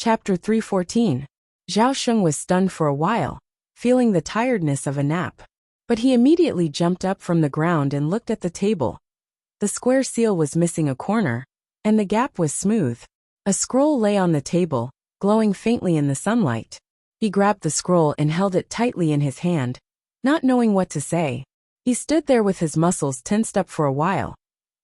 Chapter 314. Zhao Sheng was stunned for a while, feeling the tiredness of a nap. But he immediately jumped up from the ground and looked at the table. The square seal was missing a corner, and the gap was smooth. A scroll lay on the table, glowing faintly in the sunlight. He grabbed the scroll and held it tightly in his hand, not knowing what to say. He stood there with his muscles tensed up for a while,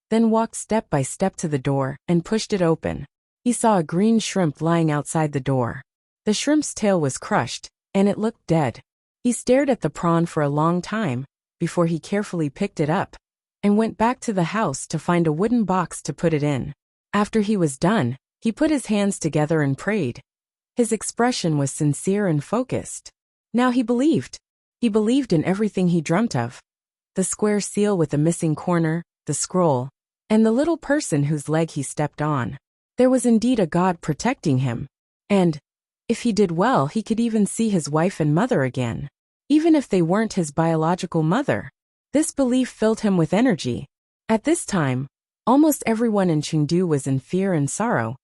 then walked step by step to the door and pushed it open. He saw a green shrimp lying outside the door. The shrimp's tail was crushed, and it looked dead. He stared at the prawn for a long time, before he carefully picked it up, and went back to the house to find a wooden box to put it in. After he was done, he put his hands together and prayed. His expression was sincere and focused. Now he believed. He believed in everything he dreamt of. The square seal with the missing corner, the scroll, and the little person whose leg he stepped on. There was indeed a God protecting him. And, if he did well, he could even see his wife and mother again. Even if they weren't his biological mother. This belief filled him with energy. At this time, almost everyone in Chengdu was in fear and sorrow.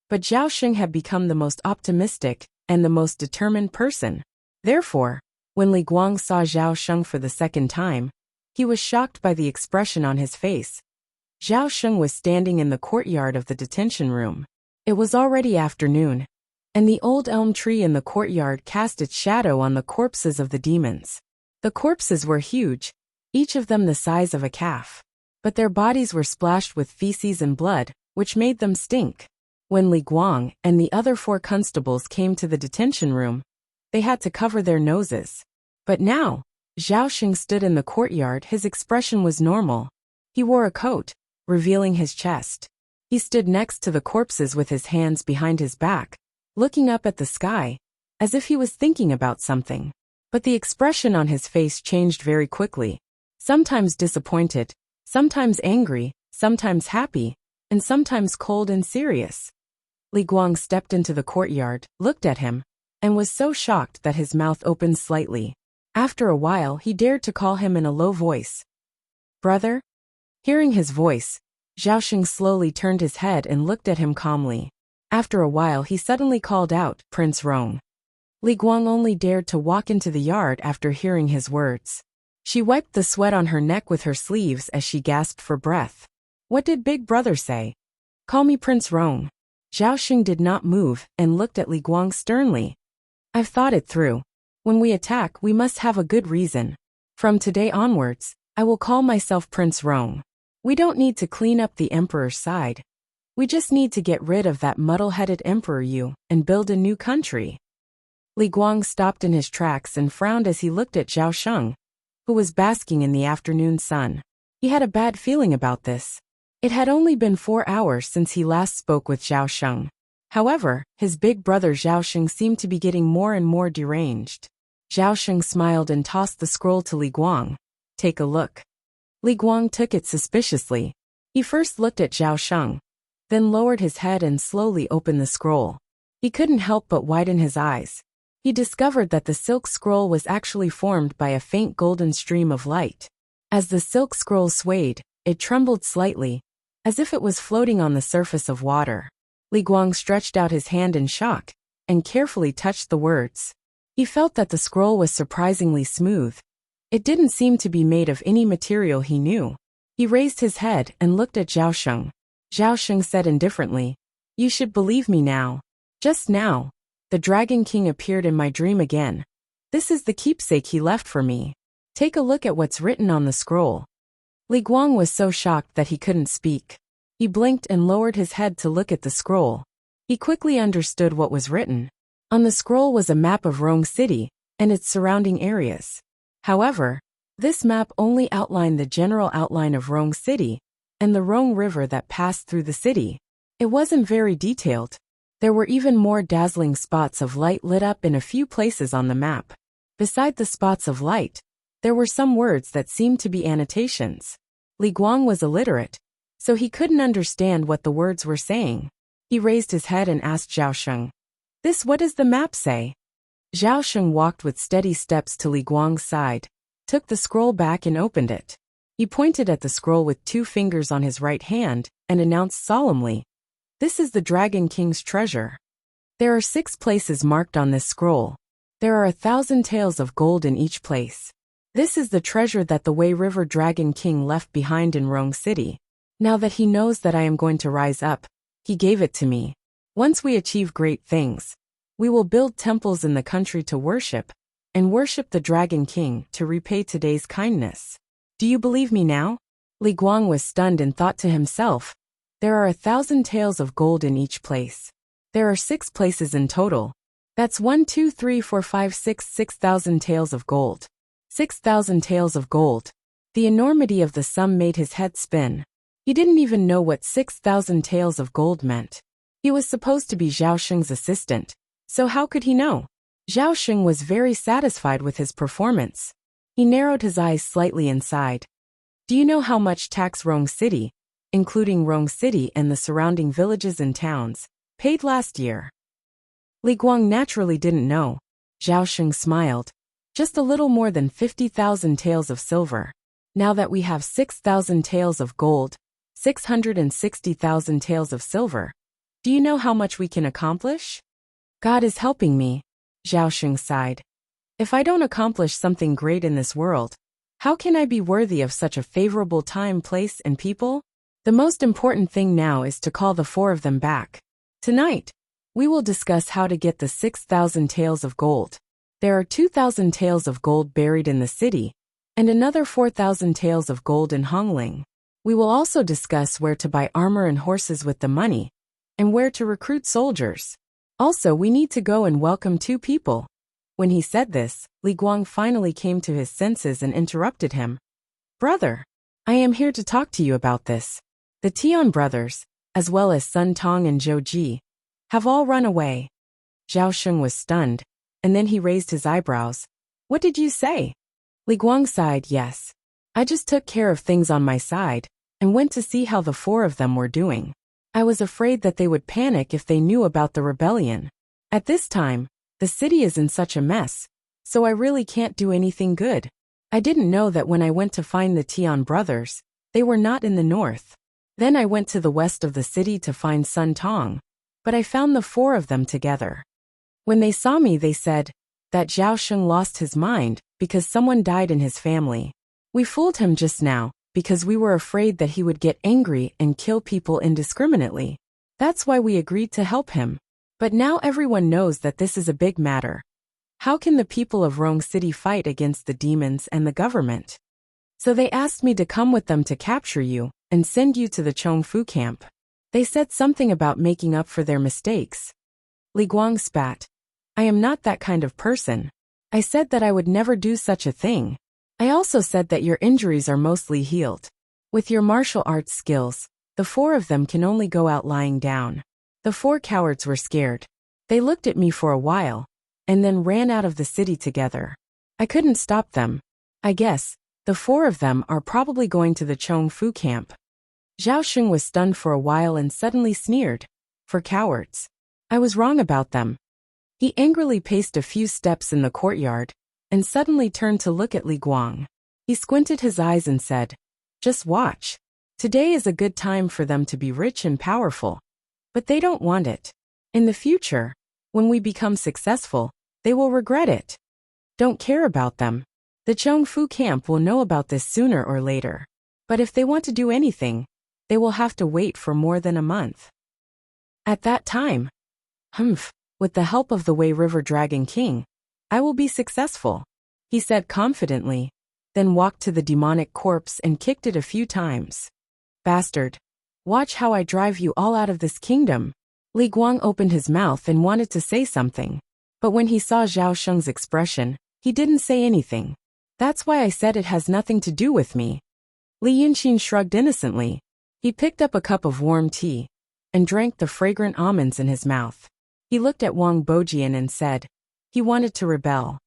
But Zhao Sheng had become the most optimistic and the most determined person. Therefore, when Li Guang saw Zhao Sheng for the second time, he was shocked by the expression on his face. Zhao Sheng was standing in the courtyard of the detention room. It was already afternoon, and the old elm tree in the courtyard cast its shadow on the corpses of the demons. The corpses were huge, each of them the size of a calf. But their bodies were splashed with feces and blood, which made them stink. When Li Guang and the other 4 constables came to the detention room, they had to cover their noses. But now, Zhao Sheng stood in the courtyard. His expression was normal. He wore a coat, revealing his chest. He stood next to the corpses with his hands behind his back, looking up at the sky, as if he was thinking about something. But the expression on his face changed very quickly. Sometimes disappointed, sometimes angry, sometimes happy, and sometimes cold and serious. Li Guang stepped into the courtyard, looked at him, and was so shocked that his mouth opened slightly. After a while, he dared to call him in a low voice. "Brother?" Hearing his voice, Zhao Sheng slowly turned his head and looked at him calmly. After a while, he suddenly called out, "Prince Rong." Li Guang only dared to walk into the yard after hearing his words. She wiped the sweat on her neck with her sleeves as she gasped for breath. "What did Big Brother say?" "Call me Prince Rong." Zhao Sheng did not move and looked at Li Guang sternly. "I've thought it through. When we attack, we must have a good reason. From today onwards, I will call myself Prince Rong. We don't need to clean up the emperor's side. We just need to get rid of that muddle-headed emperor and build a new country." Li Guang stopped in his tracks and frowned as he looked at Zhao Sheng, who was basking in the afternoon sun. He had a bad feeling about this. It had only been 4 hours since he last spoke with Zhao Sheng. However, his big brother Zhao Sheng seemed to be getting more and more deranged. Zhao Sheng smiled and tossed the scroll to Li Guang. "Take a look." Li Guang took it suspiciously. He first looked at Zhao Sheng, then lowered his head and slowly opened the scroll. He couldn't help but widen his eyes. He discovered that the silk scroll was actually formed by a faint golden stream of light. As the silk scroll swayed, it trembled slightly, as if it was floating on the surface of water. Li Guang stretched out his hand in shock, and carefully touched the words. He felt that the scroll was surprisingly smooth. It didn't seem to be made of any material he knew. He raised his head and looked at Zhao Sheng. Zhao Sheng said indifferently, "You should believe me now. Just now, the Dragon King appeared in my dream again. This is the keepsake he left for me. Take a look at what's written on the scroll." Li Guang was so shocked that he couldn't speak. He blinked and lowered his head to look at the scroll. He quickly understood what was written. On the scroll was a map of Rong City and its surrounding areas. However, this map only outlined the general outline of Rong City and the Rong River that passed through the city. It wasn't very detailed. There were even more dazzling spots of light lit up in a few places on the map. Beside the spots of light, there were some words that seemed to be annotations. Li Guang was illiterate, so he couldn't understand what the words were saying. He raised his head and asked Zhao Sheng, What does the map say?" Zhao Sheng walked with steady steps to Li Guang's side, took the scroll back and opened it. He pointed at the scroll with 2 fingers on his right hand and announced solemnly, "This is the Dragon King's treasure." There are 6 places marked on this scroll. There are 1,000 taels of gold in each place. This is the treasure that the Wei River Dragon King left behind in Rong City. Now that he knows that I am going to rise up, he gave it to me. Once we achieve great things, we will build temples in the country to worship, and worship the Dragon King to repay today's kindness. Do you believe me now? Li Guang was stunned and thought to himself, there are 1,000 taels of gold in each place. There are 6 places in total. That's 1, 2, 3, 4, 5, 6,000 taels of gold. 6,000 taels of gold. The enormity of the sum made his head spin. He didn't even know what 6,000 taels of gold meant. He was supposed to be Zhao Sheng's assistant, so how could he know? Zhao Sheng was very satisfied with his performance. He narrowed his eyes slightly inside. Do you know how much tax Rong City, including Rong City and the surrounding villages and towns, paid last year? Li Guang naturally didn't know. Zhao Sheng smiled. Just a little more than 50,000 taels of silver. Now that we have 6,000 taels of gold, 660,000 taels of silver, do you know how much we can accomplish? God is helping me, Zhao Sheng sighed. If I don't accomplish something great in this world, how can I be worthy of such a favorable time, place, and people? The most important thing now is to call the 4 of them back. Tonight, we will discuss how to get the 6,000 taels of gold. There are 2,000 taels of gold buried in the city, and another 4,000 taels of gold in Hongling. We will also discuss where to buy armor and horses with the money, and where to recruit soldiers. Also, we need to go and welcome 2 people. When he said this, Li Guang finally came to his senses and interrupted him. Brother, I am here to talk to you about this. The Tian brothers, as well as Sun Tong and Zhou Ji, have all run away. Zhao Sheng was stunned, and then he raised his eyebrows. What did you say? Li Guang sighed. Yes. I just took care of things on my side, and went to see how the 4 of them were doing. I was afraid that they would panic if they knew about the rebellion. At this time, the city is in such a mess, so I really can't do anything good. I didn't know that when I went to find the Tian brothers, they were not in the north. Then I went to the west of the city to find Sun Tong, but I found the 4 of them together. When they saw me, they said that Zhao Sheng lost his mind because someone died in his family. We fooled him just now because we were afraid that he would get angry and kill people indiscriminately. That's why we agreed to help him. But now everyone knows that this is a big matter. How can the people of Rong City fight against the demons and the government? So they asked me to come with them to capture you and send you to the Chongfu camp. They said something about making up for their mistakes. Li Guang spat. I am not that kind of person. I said that I would never do such a thing. I also said that your injuries are mostly healed. With your martial arts skills, the 4 of them can only go out lying down. The 4 cowards were scared. They looked at me for a while, and then ran out of the city together. I couldn't stop them. I guess the 4 of them are probably going to the Chongfu camp. Zhao Sheng was stunned for a while and suddenly sneered. For cowards. I was wrong about them. He angrily paced a few steps in the courtyard, and suddenly turned to look at Li Guang. He squinted his eyes and said, just watch. Today is a good time for them to be rich and powerful. But they don't want it. In the future, when we become successful, they will regret it. Don't care about them. The Chongfu camp will know about this sooner or later. But if they want to do anything, they will have to wait for more than a month. At that time, with the help of the Wei River Dragon King, I will be successful, he said confidently, then walked to the demonic corpse and kicked it a few times. Bastard. Watch how I drive you all out of this kingdom. Li Guang opened his mouth and wanted to say something. But when he saw Zhao Sheng's expression, he didn't say anything. That's why I said it has nothing to do with me. Li Yunxin shrugged innocently. He picked up a cup of warm tea and drank the fragrant almonds in his mouth. He looked at Wang Bojian and said, he wanted to rebel.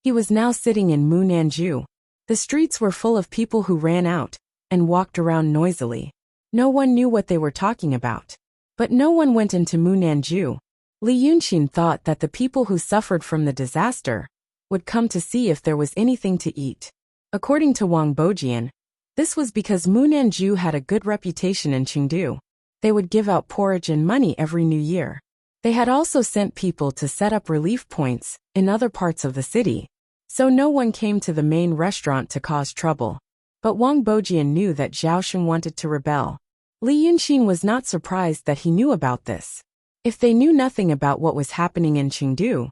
He was now sitting in Munanju. The streets were full of people who ran out and walked around noisily. No one knew what they were talking about. But no one went into Munanju. Li Yunxin thought that the people who suffered from the disaster would come to see if there was anything to eat. According to Wang Bojian, this was because Munanju had a good reputation in Chengdu. They would give out porridge and money every new year. They had also sent people to set up relief points in other parts of the city, so no one came to the main restaurant to cause trouble. But Wang Bojian knew that Zhao Sheng wanted to rebel. Li Yunxin was not surprised that he knew about this. If they knew nothing about what was happening in Chengdu,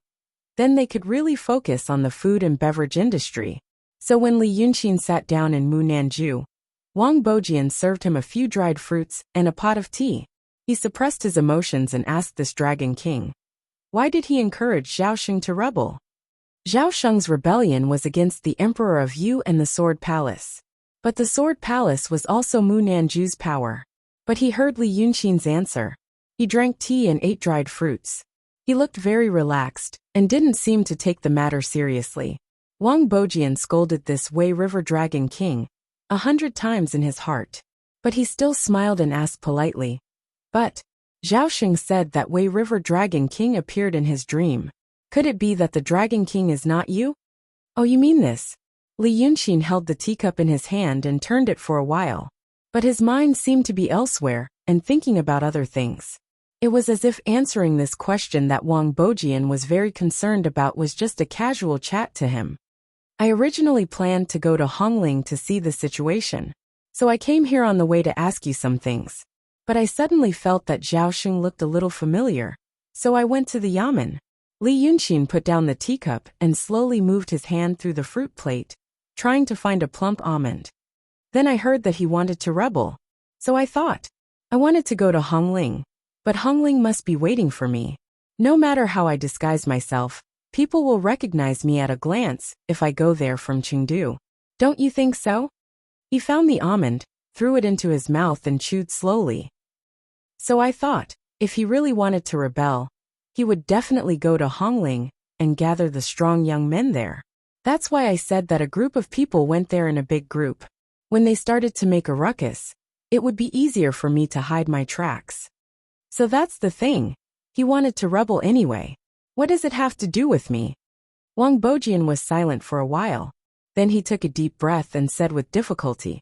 then they could really focus on the food and beverage industry. So when Li Yunxin sat down in Munanju, Wang Bojian served him a few dried fruits and a pot of tea. He suppressed his emotions and asked this Dragon King, why did he encourage Zhao Sheng to rebel? Zhao Sheng's rebellion was against the Emperor of Yu and the Sword Palace. But the Sword Palace was also Munanju's power. But he heard Li Yunxin's answer. He drank tea and ate dried fruits. He looked very relaxed and didn't seem to take the matter seriously. Wang Bojian scolded this Wei River Dragon King 100 times in his heart. But he still smiled and asked politely, but Zhao Sheng said that Wei River Dragon King appeared in his dream. Could it be that the Dragon King is not you? Oh, you mean this? Li Yunxin held the teacup in his hand and turned it for a while. But his mind seemed to be elsewhere and thinking about other things. It was as if answering this question that Wang Bojian was very concerned about was just a casual chat to him. I originally planned to go to Hongling to see the situation, so I came here on the way to ask you some things. But I suddenly felt that Zhao Sheng looked a little familiar, so I went to the yamen. Li Yunxin put down the teacup and slowly moved his hand through the fruit plate, trying to find a plump almond. Then I heard that he wanted to rebel, so I thought, I wanted to go to Hongling, but Hongling must be waiting for me. No matter how I disguise myself, people will recognize me at a glance if I go there from Chengdu. Don't you think so? He found the almond, threw it into his mouth and chewed slowly. So I thought, if he really wanted to rebel, he would definitely go to Hongling and gather the strong young men there. That's why I said that a group of people went there in a big group. When they started to make a ruckus, it would be easier for me to hide my tracks. So that's the thing. He wanted to rebel anyway. What does it have to do with me? Wang Bojian was silent for a while. Then he took a deep breath and said with difficulty,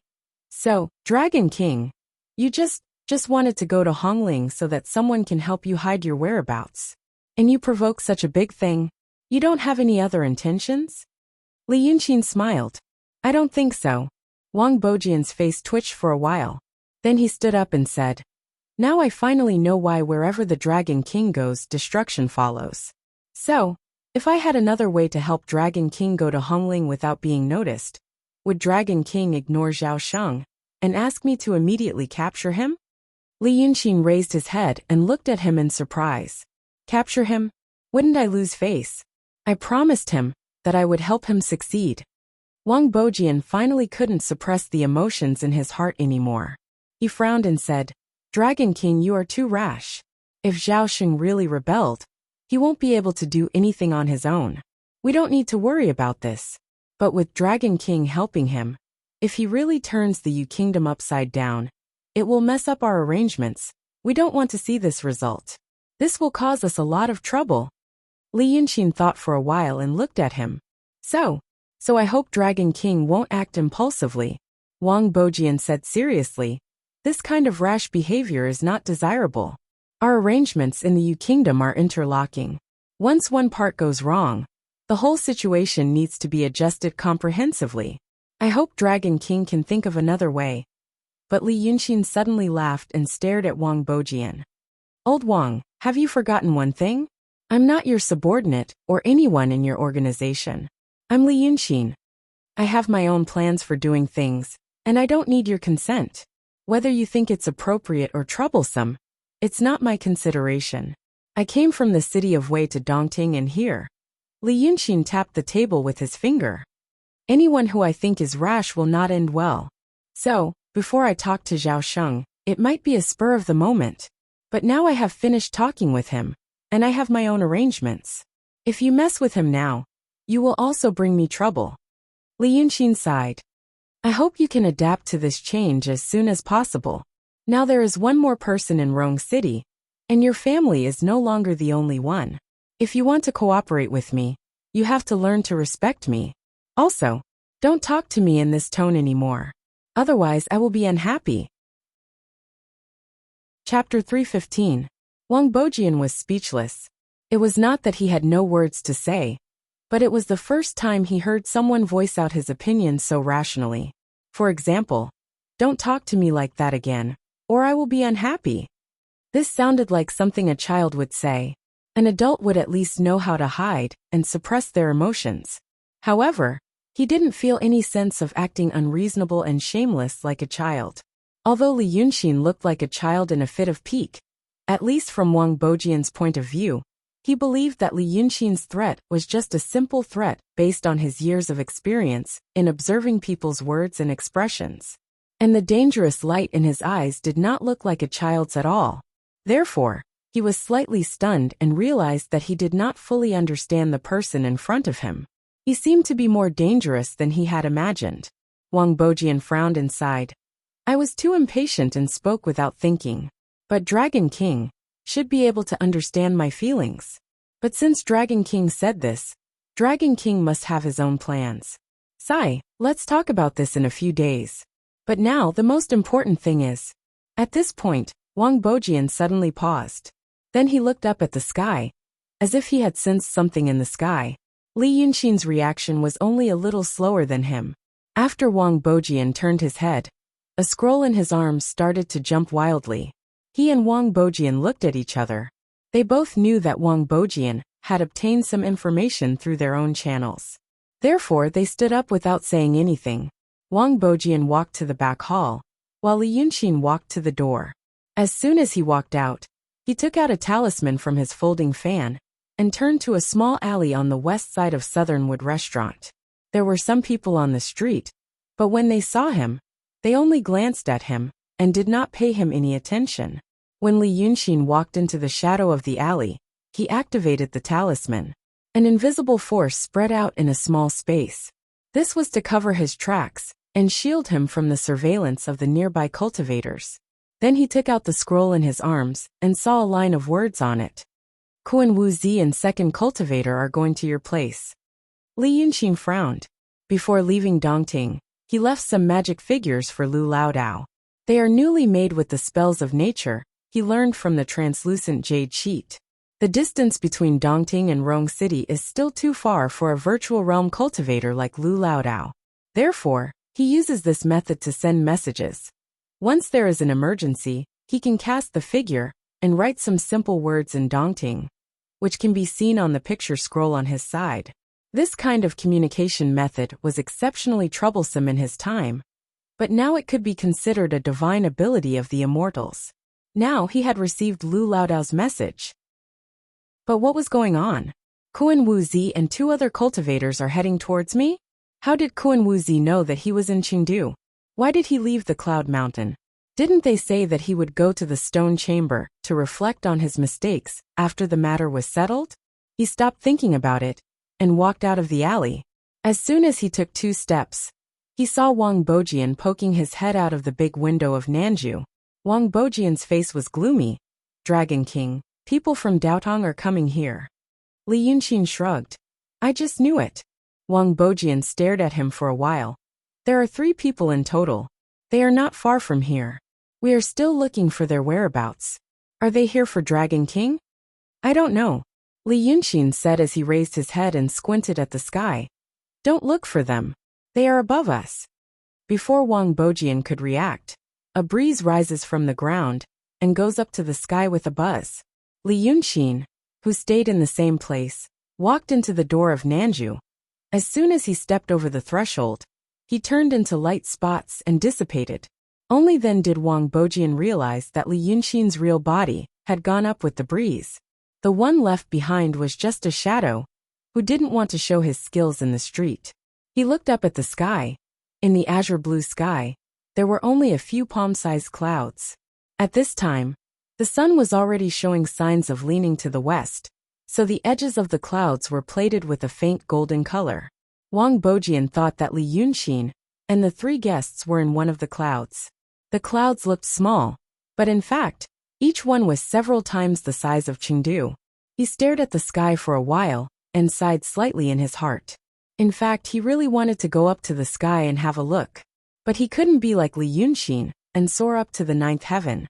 so, Dragon King, you just wanted to go to Hongling so that someone can help you hide your whereabouts. And you provoke such a big thing? You don't have any other intentions? Li Yunxin smiled. I don't think so. Wang Bojian's face twitched for a while. Then he stood up and said, now I finally know why wherever the Dragon King goes, destruction follows. So, if I had another way to help Dragon King go to Hongling without being noticed, would Dragon King ignore Zhao Sheng and ask me to immediately capture him? Li Yunxin raised his head and looked at him in surprise. Capture him? Wouldn't I lose face? I promised him that I would help him succeed. Wang Bojian finally couldn't suppress the emotions in his heart anymore. He frowned and said, Dragon King, you are too rash. If Zhao Sheng really rebelled, he won't be able to do anything on his own. We don't need to worry about this. But with Dragon King helping him, if he really turns the Yu Kingdom upside down, it will mess up our arrangements. We don't want to see this result. This will cause us a lot of trouble. Li Yunxin thought for a while and looked at him. So I hope Dragon King won't act impulsively. Wang Bojian said seriously, this kind of rash behavior is not desirable. Our arrangements in the Yu Kingdom are interlocking. Once one part goes wrong, the whole situation needs to be adjusted comprehensively. I hope Dragon King can think of another way. But Li Yunxin suddenly laughed and stared at Wang Bojian. Old Wang, have you forgotten one thing? I'm not your subordinate or anyone in your organization. I'm Li Yunxin. I have my own plans for doing things, and I don't need your consent. Whether you think it's appropriate or troublesome, it's not my consideration. I came from the city of Wei to Dongting and here. Li Yunxin tapped the table with his finger. Anyone who I think is rash will not end well. So, before I talk to Zhao Sheng, it might be a spur of the moment. But now I have finished talking with him, and I have my own arrangements. If you mess with him now, you will also bring me trouble. Li Yunxin sighed. I hope you can adapt to this change as soon as possible. Now there is one more person in Rong City, and your family is no longer the only one. If you want to cooperate with me, you have to learn to respect me. Also, don't talk to me in this tone anymore. Otherwise I will be unhappy. Chapter 315. Wang Bojian was speechless. It was not that he had no words to say, but it was the first time he heard someone voice out his opinion so rationally. For example, "Don't talk to me like that again, or I will be unhappy." This sounded like something a child would say. An adult would at least know how to hide and suppress their emotions. However, he didn't feel any sense of acting unreasonable and shameless like a child. Although Li Yunxin looked like a child in a fit of pique, at least from Wang Bojian's point of view, he believed that Li Yunxin's threat was just a simple threat based on his years of experience in observing people's words and expressions. And the dangerous light in his eyes did not look like a child's at all. Therefore, he was slightly stunned and realized that he did not fully understand the person in front of him. He seemed to be more dangerous than he had imagined. Wang Bojian frowned and sighed. "I was too impatient and spoke without thinking. But Dragon King should be able to understand my feelings." But since Dragon King said this, Dragon King must have his own plans. "Sai, let's talk about this in a few days. But now the most important thing is..." At this point, Wang Bojian suddenly paused. Then he looked up at the sky, as if he had sensed something in the sky. Li Yunxin's reaction was only a little slower than him. After Wang Bojian turned his head, a scroll in his arms started to jump wildly. He and Wang Bojian looked at each other. They both knew that Wang Bojian had obtained some information through their own channels. Therefore, they stood up without saying anything. Wang Bojian walked to the back hall, while Li Yunxin walked to the door. As soon as he walked out, he took out a talisman from his folding fan and turned to a small alley on the west side of Southernwood Restaurant. There were some people on the street, but when they saw him, they only glanced at him and did not pay him any attention. When Li Yunxin walked into the shadow of the alley, he activated the talisman. An invisible force spread out in a small space. This was to cover his tracks and shield him from the surveillance of the nearby cultivators. Then he took out the scroll in his arms and saw a line of words on it. "Kun Wu Zi and second cultivator are going to your place." Li Yunxin frowned. Before leaving Dongting, he left some magic figures for Lu Laodao. They are newly made with the spells of nature he learned from the translucent jade sheet. The distance between Dongting and Rong City is still too far for a virtual realm cultivator like Lu Laodao. Therefore, he uses this method to send messages. Once there is an emergency, he can cast the figure and write some simple words in Dongting, which can be seen on the picture scroll on his side. This kind of communication method was exceptionally troublesome in his time, but now it could be considered a divine ability of the immortals. Now he had received Lu Laodao's message. But what was going on? Kun Wu Zi and two other cultivators are heading towards me? How did Kun Wu Zi know that he was in Chengdu? Why did he leave the Cloud Mountain? Didn't they say that he would go to the stone chamber to reflect on his mistakes after the matter was settled? He stopped thinking about it and walked out of the alley. As soon as he took 2 steps, he saw Wang Bojian poking his head out of the big window of Nanju. Wang Bojian's face was gloomy. "Dragon King, people from Daotong are coming here." Li Yunxin shrugged. "I just knew it." Wang Bojian stared at him for a while. "There are 3 people in total. They are not far from here. We are still looking for their whereabouts. Are they here for Dragon King?" "I don't know," Li Yunxin said as he raised his head and squinted at the sky. "Don't look for them. They are above us." Before Wang Bojian could react, a breeze rises from the ground and goes up to the sky with a buzz. Li Yunxin, who stayed in the same place, walked into the door of Nanju. As soon as he stepped over the threshold, he turned into light spots and dissipated. Only then did Wang Bojian realize that Li Yunxin's real body had gone up with the breeze. The one left behind was just a shadow, who didn't want to show his skills in the street. He looked up at the sky. In the azure blue sky, there were only a few palm-sized clouds. At this time, the sun was already showing signs of leaning to the west, so the edges of the clouds were plated with a faint golden color. Wang Bojian thought that Li Yunxin and the 3 guests were in one of the clouds. The clouds looked small, but in fact, each one was several times the size of Chengdu. He stared at the sky for a while and sighed slightly in his heart. In fact, he really wanted to go up to the sky and have a look. But he couldn't be like Li Yunxin and soar up to the 9th heaven.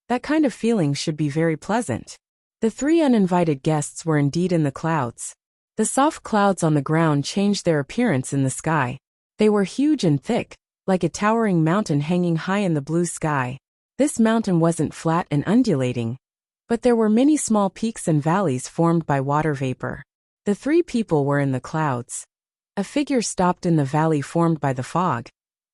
That kind of feeling should be very pleasant. The three uninvited guests were indeed in the clouds. The soft clouds on the ground changed their appearance in the sky. They were huge and thick, like a towering mountain hanging high in the blue sky. This mountain wasn't flat and undulating, but there were many small peaks and valleys formed by water vapor. The three people were in the clouds. A figure stopped in the valley formed by the fog,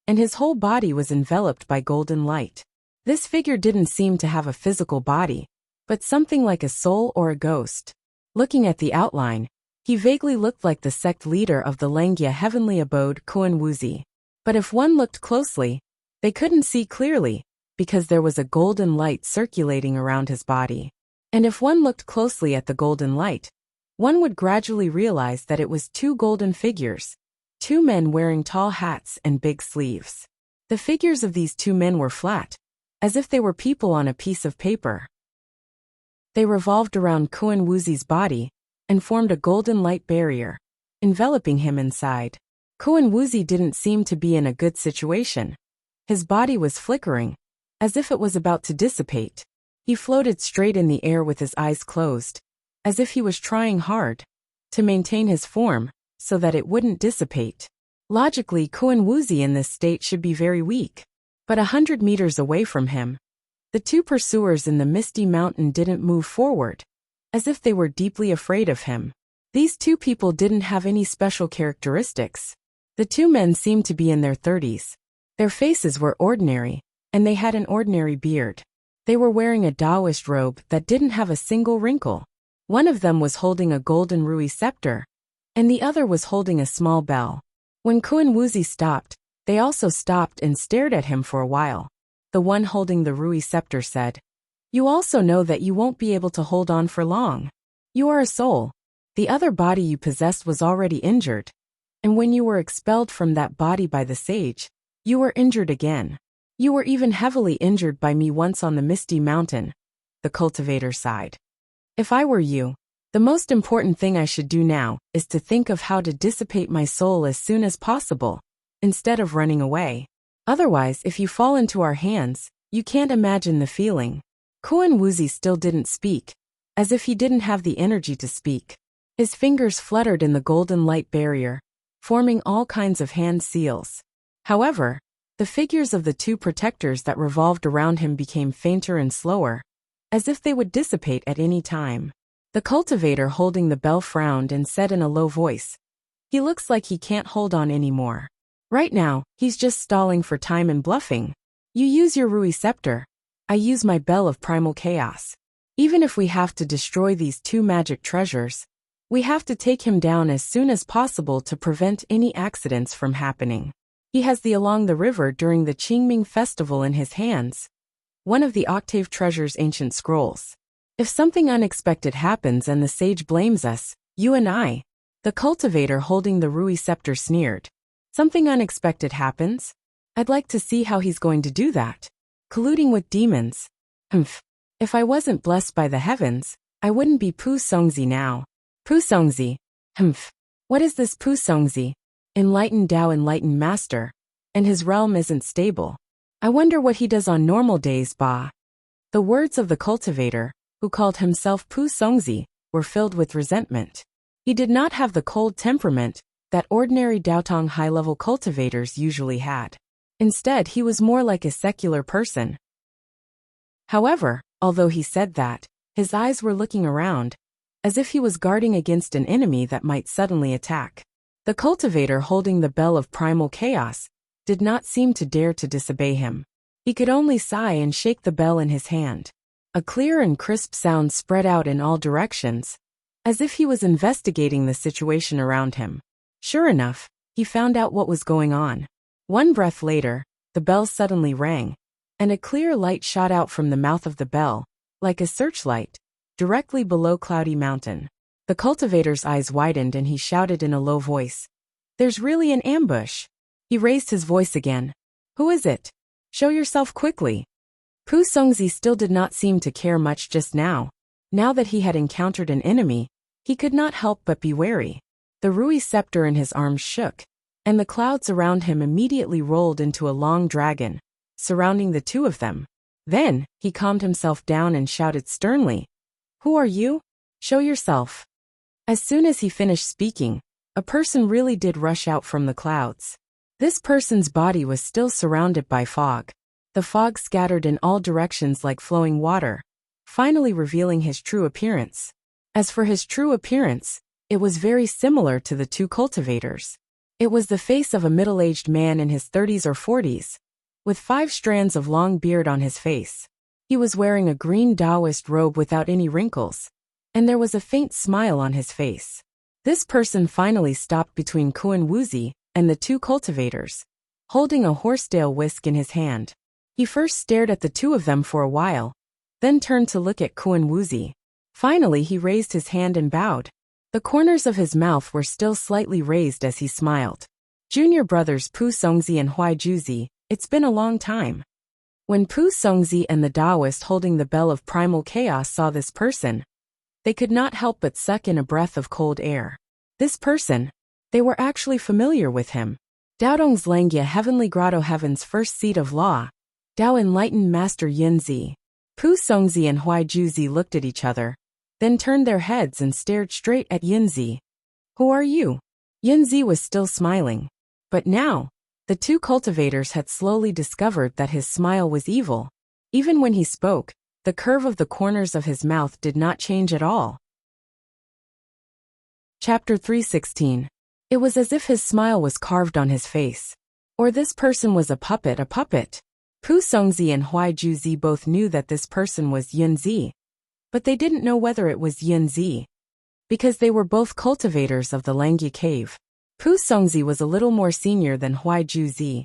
and his whole body was enveloped by golden light. This figure didn't seem to have a physical body, but something like a soul or a ghost. Looking at the outline, he vaguely looked like the sect leader of the Langya heavenly abode Kuan Wuzi. But if one looked closely, they couldn't see clearly, because there was a golden light circulating around his body. And if one looked closely at the golden light, one would gradually realize that it was two golden figures, two men wearing tall hats and big sleeves. The figures of these two men were flat, as if they were people on a piece of paper. They revolved around Kuan Wuzi's body and formed a golden light barrier, enveloping him inside. Kuan Wuzi didn't seem to be in a good situation. His body was flickering, as if it was about to dissipate. He floated straight in the air with his eyes closed, as if he was trying hard to maintain his form so that it wouldn't dissipate. Logically, Kuan Wuzi in this state should be very weak. But 100 meters away from him, the two pursuers in the misty mountain didn't move forward, as if they were deeply afraid of him. These two people didn't have any special characteristics. The two men seemed to be in their 30s. Their faces were ordinary, and they had an ordinary beard. They were wearing a Taoist robe that didn't have a single wrinkle. One of them was holding a golden rui scepter, and the other was holding a small bell. When Kuan Wuzi stopped, they also stopped and stared at him for a while. The one holding the rui scepter said, "You also know that you won't be able to hold on for long. You are a soul. The other body you possessed was already injured. And when you were expelled from that body by the sage, you were injured again. You were even heavily injured by me once on the misty mountain." The cultivator sighed. "If I were you, the most important thing I should do now is to think of how to dissipate my soul as soon as possible, instead of running away. Otherwise, if you fall into our hands, you can't imagine the feeling." Kuan Wuzi still didn't speak, as if he didn't have the energy to speak. His fingers fluttered in the golden light barrier, forming all kinds of hand seals. However, the figures of the two protectors that revolved around him became fainter and slower, as if they would dissipate at any time. The cultivator holding the bell frowned and said in a low voice, "He looks like he can't hold on anymore. Right now, he's just stalling for time and bluffing. You use your rui scepter. I use my bell of primal chaos. Even if we have to destroy these two magic treasures, we have to take him down as soon as possible to prevent any accidents from happening. He has the along the river during the Qingming festival in his hands, one of the octave treasure's ancient scrolls. If something unexpected happens and the sage blames us, you and I," the cultivator holding the rui scepter sneered. "Something unexpected happens? I'd like to see how he's going to do that. Colluding with demons. Humph. If I wasn't blessed by the heavens, I wouldn't be Pu Songzi now." Pu Songzi. Humph. What is this Pu Songzi? Enlightened Tao enlightened master, and his realm isn't stable. I wonder what he does on normal days, bah. The words of the cultivator, who called himself Pu Songzi, were filled with resentment. He did not have the cold temperament that ordinary Daotong high-level cultivators usually had. Instead, he was more like a secular person. However, although he said that, his eyes were looking around, as if he was guarding against an enemy that might suddenly attack. The cultivator holding the bell of primal chaos did not seem to dare to disobey him. He could only sigh and shake the bell in his hand. A clear and crisp sound spread out in all directions, as if he was investigating the situation around him. Sure enough, he found out what was going on. One breath later, the bell suddenly rang, and a clear light shot out from the mouth of the bell, like a searchlight, directly below Cloudy Mountain. The cultivator's eyes widened and he shouted in a low voice, "There's really an ambush." He raised his voice again. "Who is it? Show yourself quickly." Pu Songzi still did not seem to care much just now. Now that he had encountered an enemy, he could not help but be wary. The rui scepter in his arms shook, and the clouds around him immediately rolled into a long dragon, surrounding the two of them. Then, he calmed himself down and shouted sternly, Who are you? Show yourself. As soon as he finished speaking, a person really did rush out from the clouds. This person's body was still surrounded by fog. The fog scattered in all directions like flowing water, finally revealing his true appearance. As for his true appearance, it was very similar to the two cultivators. It was the face of a middle-aged man in his 30s or 40s, with 5 strands of long beard on his face. He was wearing a green Taoist robe without any wrinkles, and there was a faint smile on his face. This person finally stopped between Kuan Wuzi and the two cultivators, holding a horsetail whisk in his hand. He first stared at the two of them for a while, then turned to look at Kuan Wuzi. Finally he raised his hand and bowed. The corners of his mouth were still slightly raised as he smiled. Junior brothers Pu Songzi and Huai Juzi, it's been a long time. When Pu Songzi and the Taoist holding the bell of primal chaos saw this person, they could not help but suck in a breath of cold air. This person, they were actually familiar with him. Daodong's Langia Heavenly Grotto Heaven's first seat of law, Dao Enlightened Master Yunzi. Pu Songzi and Huai Juzi looked at each other, then turned their heads and stared straight at Yunzi. Who are you? Yunzi was still smiling. But now, the two cultivators had slowly discovered that his smile was evil. Even when he spoke, the curve of the corners of his mouth did not change at all. Chapter 316. It was as if his smile was carved on his face. Or this person was a puppet. Pu Songzi and Huai Juzi both knew that this person was Yunzi, but they didn't know whether it was Yunzi, because they were both cultivators of the Langia cave. Pu Songzi was a little more senior than Huai Juzi,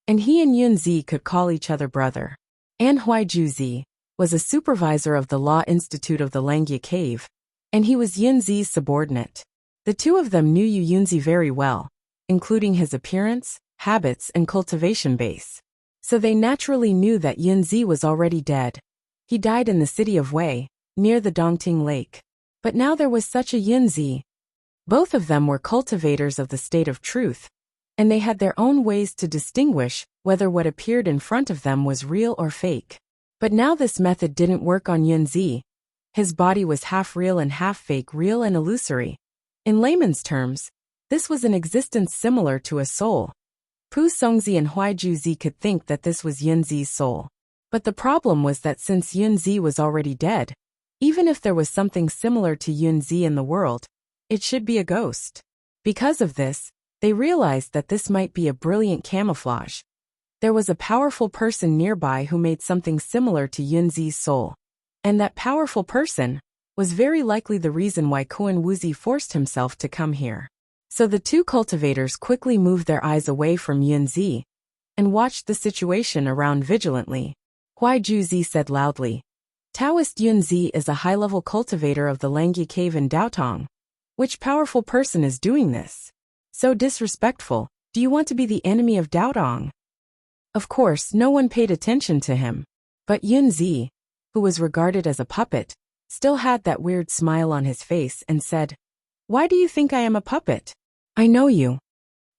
and he and Yunzi could call each other brother. And Huai Juzi was a supervisor of the Law Institute of the Langia cave, and he was Yunzi's subordinate. The two of them knew Yunzi very well, including his appearance, habits, and cultivation base. So they naturally knew that Yunzi was already dead. He died in the city of Wei, near the Dongting Lake. But now there was such a Yunzi. Both of them were cultivators of the state of truth, and they had their own ways to distinguish whether what appeared in front of them was real or fake. But now this method didn't work on Yunzi. His body was half real and half fake, real and illusory. In layman's terms, this was an existence similar to a soul. Pu Songzi and Huai Juzi could think that this was Yunzi's soul. But the problem was that since Yunzi was already dead, even if there was something similar to Yunzi in the world, it should be a ghost. Because of this, they realized that this might be a brilliant camouflage. There was a powerful person nearby who made something similar to Yunzi's soul. And that powerful person was very likely the reason why Kuan Wuzi forced himself to come here. So the two cultivators quickly moved their eyes away from Yunzi and watched the situation around vigilantly. Huai Juzi said loudly, Taoist Yunzi is a high-level cultivator of the Langia cave in Daotong. Which powerful person is doing this? So disrespectful. Do you want to be the enemy of Daotong? Of course, no one paid attention to him. But Yunzi, who was regarded as a puppet, still had that weird smile on his face and said, Why do you think I am a puppet? I know you.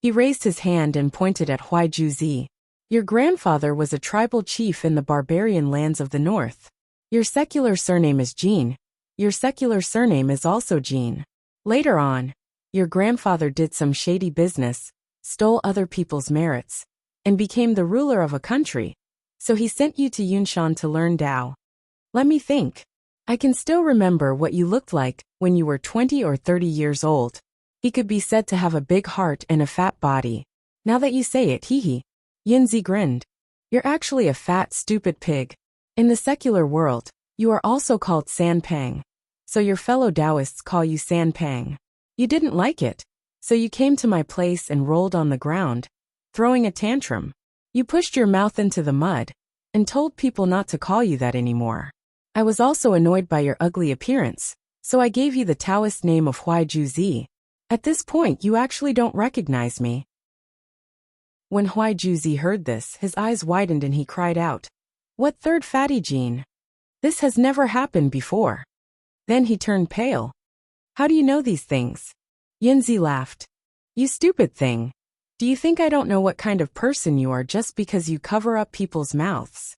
He raised his hand and pointed at Huai Juzi. Your grandfather was a tribal chief in the barbarian lands of the north. Your secular surname is Jin. Your secular surname is also Jin. Later on, your grandfather did some shady business, stole other people's merits, and became the ruler of a country. So he sent you to Yunshan to learn Tao. Let me think. I can still remember what you looked like when you were 20 or 30 years old. He could be said to have a big heart and a fat body. Now that you say it, hee. Yunzi grinned. You're actually a fat, stupid pig. In the secular world, you are also called Sanpang. So your fellow Taoists call you Sanpang. You didn't like it, so you came to my place and rolled on the ground, throwing a tantrum. You pushed your mouth into the mud and told people not to call you that anymore. I was also annoyed by your ugly appearance, so I gave you the Taoist name of Huai Juzi. At this point you actually don't recognize me. When Huai Juzi heard this, his eyes widened and he cried out, What third fatty gene? This has never happened before. Then he turned pale. How do you know these things? Yunzi laughed. You stupid thing. Do you think I don't know what kind of person you are just because you cover up people's mouths?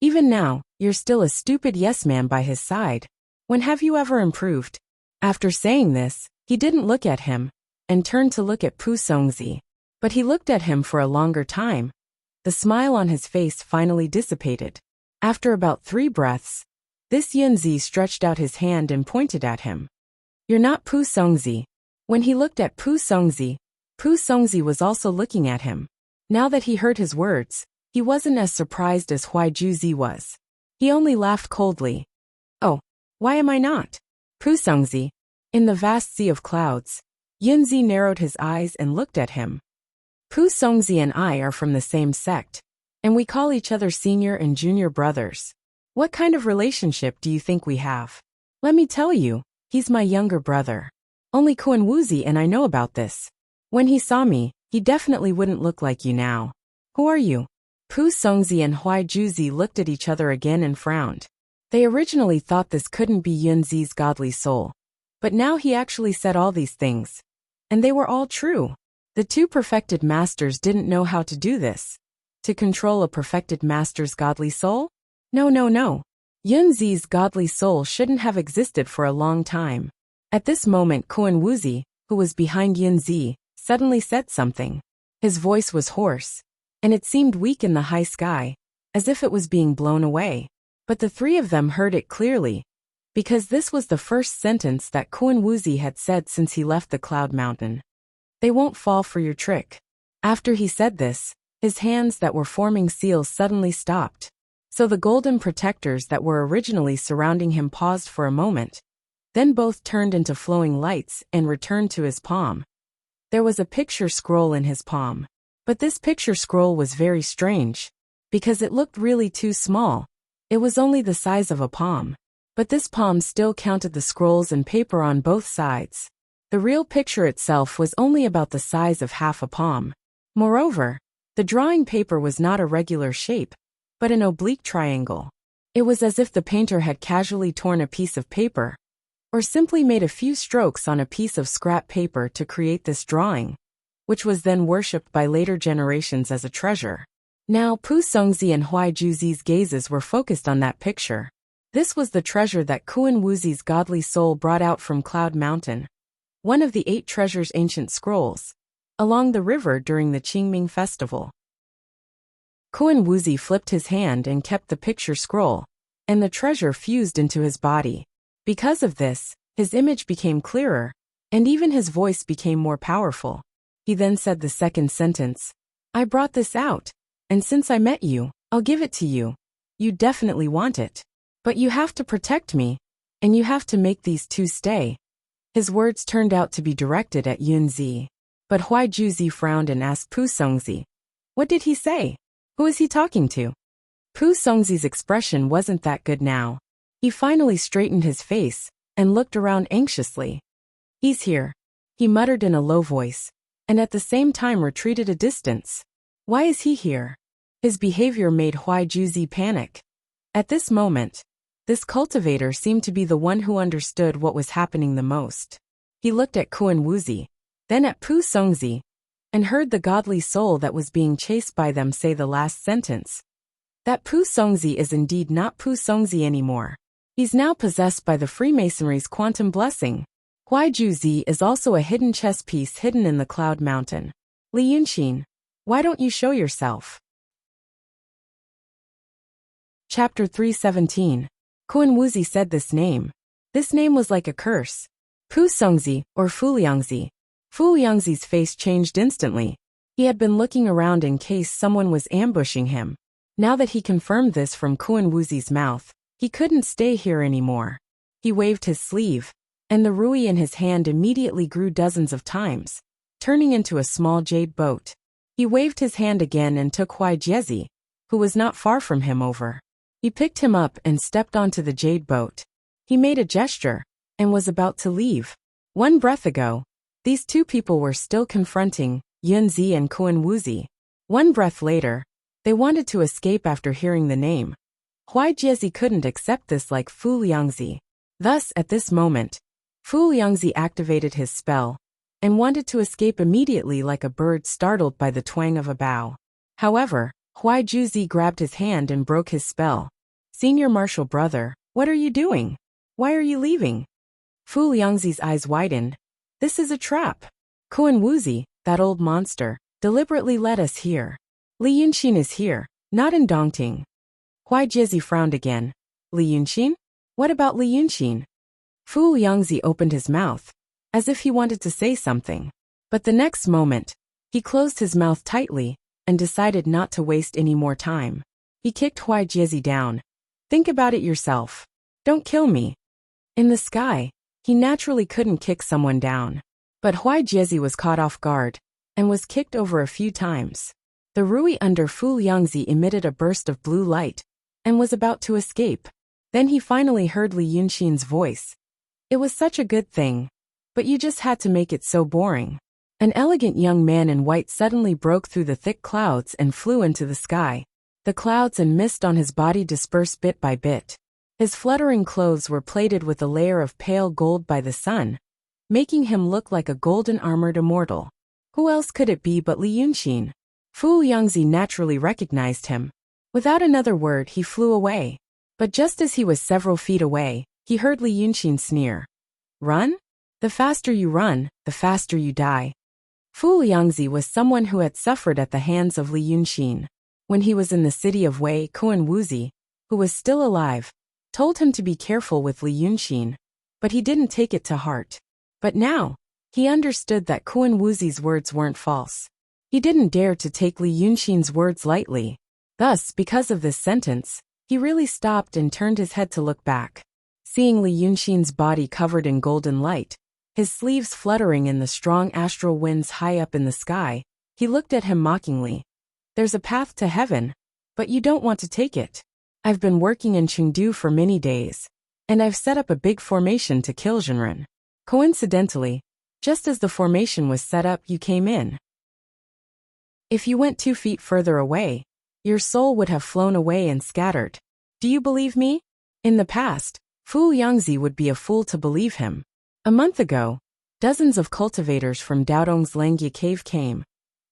Even now, you're still a stupid yes man by his side. When have you ever improved? After saying this, he didn't look at him, and turned to look at Pu Songzi. But he looked at him for a longer time. The smile on his face finally dissipated. After about 3 breaths, this Yunzi stretched out his hand and pointed at him. You're not Pu Songzi. When he looked at Pu Songzi was also looking at him. Now that he heard his words, he wasn't as surprised as Huai Juzi was. He only laughed coldly. Oh, why am I not? Pu Songzi. In the vast sea of clouds, Yunzi narrowed his eyes and looked at him. Pu Songzi and I are from the same sect, and we call each other senior and junior brothers. What kind of relationship do you think we have? Let me tell you, he's my younger brother. Only Kuan Wuzi and I know about this. When he saw me, he definitely wouldn't look like you now. Who are you? Pu Songzi and Huai Juzi looked at each other again and frowned. They originally thought this couldn't be Yunzi's godly soul. But now he actually said all these things. And they were all true. The 2 perfected masters didn't know how to do this. To control a perfected master's godly soul? No. Yunzi's godly soul shouldn't have existed for a long time. At this moment Kuan Wuzi, who was behind Yunzi, suddenly said something. His voice was hoarse, and it seemed weak in the high sky, as if it was being blown away. But the 3 of them heard it clearly, because this was the first sentence that Kuan Wuzi had said since he left the Cloud Mountain. They won't fall for your trick. After he said this, his hands that were forming seals suddenly stopped. So the golden protectors that were originally surrounding him paused for a moment. Then both turned into flowing lights and returned to his palm. There was a picture scroll in his palm. But this picture scroll was very strange, because it looked really too small. It was only the size of a palm. But this palm still counted the scrolls and paper on both sides. The real picture itself was only about the size of half a palm. Moreover, the drawing paper was not a regular shape, but an oblique triangle. It was as if the painter had casually torn a piece of paper, or simply made a few strokes on a piece of scrap paper to create this drawing, which was then worshipped by later generations as a treasure. Now Pu Songzi and Huai Juzi's gazes were focused on that picture. This was the treasure that Kuan Wuzi's godly soul brought out from Cloud Mountain, one of the 8 treasures ancient scrolls, along the river during the Qingming festival. Kuan Wuzi flipped his hand and kept the picture scroll, and the treasure fused into his body. Because of this, his image became clearer, and even his voice became more powerful. He then said the second sentence. I brought this out, and since I met you, I'll give it to you. You definitely want it. But you have to protect me, and you have to make these 2 stay. His words turned out to be directed at Yunzi. But Huai Juzi frowned and asked Pu Songzi. What did he say? Who is he talking to? Pu Songzi's expression wasn't that good now. He finally straightened his face, and looked around anxiously. He's here, he muttered in a low voice, and at the same time retreated a distance. Why is he here? His behavior made Huai Juzi panic. At this moment, this cultivator seemed to be the one who understood what was happening the most. He looked at Kuan Wuzi, then at Pu Songzi, and heard the godly soul that was being chased by them say the last sentence. That Pu Songzi is indeed not Pu Songzi anymore. He's now possessed by the Freemasonry's quantum blessing. Huai Juzi is also a hidden chess piece hidden in the Cloud Mountain. Li Yunqin, why don't you show yourself? Chapter 317. Kuan Wuzi said this name. This name was like a curse. Pu Songzi, or Fu Liangzi. Fu Liangzi's face changed instantly. He had been looking around in case someone was ambushing him. Now that he confirmed this from Kuan Wuzi's mouth, he couldn't stay here anymore. He waved his sleeve, and the rui in his hand immediately grew dozens of times, turning into a small jade boat. He waved his hand again and took Huai Jiezi, who was not far from him, over. He picked him up and stepped onto the jade boat. He made a gesture, and was about to leave. One breath ago, these 2 people were still confronting Yunzi and Kuan Wuzi. One breath later, they wanted to escape after hearing the name. Huai Jiezi couldn't accept this like Fu Liangzi. Thus, at this moment, Fu Liangzi activated his spell, and wanted to escape immediately like a bird startled by the twang of a bow. However, Huai Juzi grabbed his hand and broke his spell. Senior martial brother, what are you doing? Why are you leaving? Fu Liangzi's eyes widened. This is a trap. Kuan Wuzi, that old monster, deliberately led us here. Li Yunxin is here, not in Dongting. Huai Jiezi frowned again. Li Yunxin? What about Li Yunxin? Fu Liangzi opened his mouth, as if he wanted to say something. But the next moment, he closed his mouth tightly and decided not to waste any more time. He kicked Huai Jiezi down. Think about it yourself. Don't kill me. In the sky, he naturally couldn't kick someone down. But Huai Jiezi was caught off guard and was kicked over a few times. The Rui under Fu Liangzi emitted a burst of blue light and was about to escape. Then he finally heard Li Yunxin's voice. It was such a good thing. But you just had to make it so boring. An elegant young man in white suddenly broke through the thick clouds and flew into the sky. The clouds and mist on his body dispersed bit by bit. His fluttering clothes were plated with a layer of pale gold by the sun, making him look like a golden-armored immortal. Who else could it be but Li Yunxin? Fu Liangzi naturally recognized him. Without another word, he flew away. But just as he was several feet away, he heard Li Yunxin sneer. Run? The faster you run, the faster you die. Fu Liangzi was someone who had suffered at the hands of Li Yunxin. When he was in the city of Wei, Kuan Wuzi, who was still alive, told him to be careful with Li Yunxin, but he didn't take it to heart. But now, he understood that Kuan Wuzi's words weren't false. He didn't dare to take Li Yunxin's words lightly. Thus, because of this sentence, he really stopped and turned his head to look back. Seeing Li Yunxin's body covered in golden light, his sleeves fluttering in the strong astral winds high up in the sky, he looked at him mockingly. There's a path to heaven, but you don't want to take it. I've been working in Chengdu for many days, and I've set up a big formation to kill Zhenren. Coincidentally, just as the formation was set up, you came in. If you went 2 feet further away, your soul would have flown away and scattered. Do you believe me? In the past, Fu Liangzi would be a fool to believe him. A month ago, dozens of cultivators from Daodong's Langye cave came,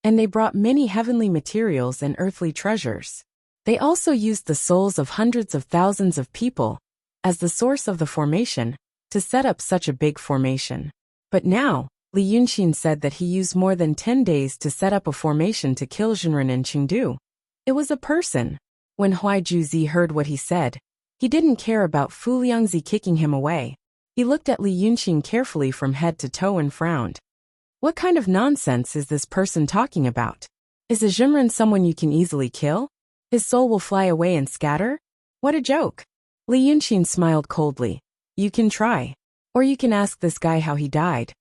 and they brought many heavenly materials and earthly treasures. They also used the souls of hundreds of thousands of people as the source of the formation to set up such a big formation. But now, Li Yunxin said that he used more than 10 days to set up a formation to kill Zhenren in Chengdu. It was a person. When Huai Jiezi heard what he said, he didn't care about Fu Liangzi kicking him away. He looked at Li Yunxin carefully from head to toe and frowned. What kind of nonsense is this person talking about? Is a Zhenren someone you can easily kill? His soul will fly away and scatter? What a joke! Li Yunxin smiled coldly. You can try. Or you can ask this guy how he died.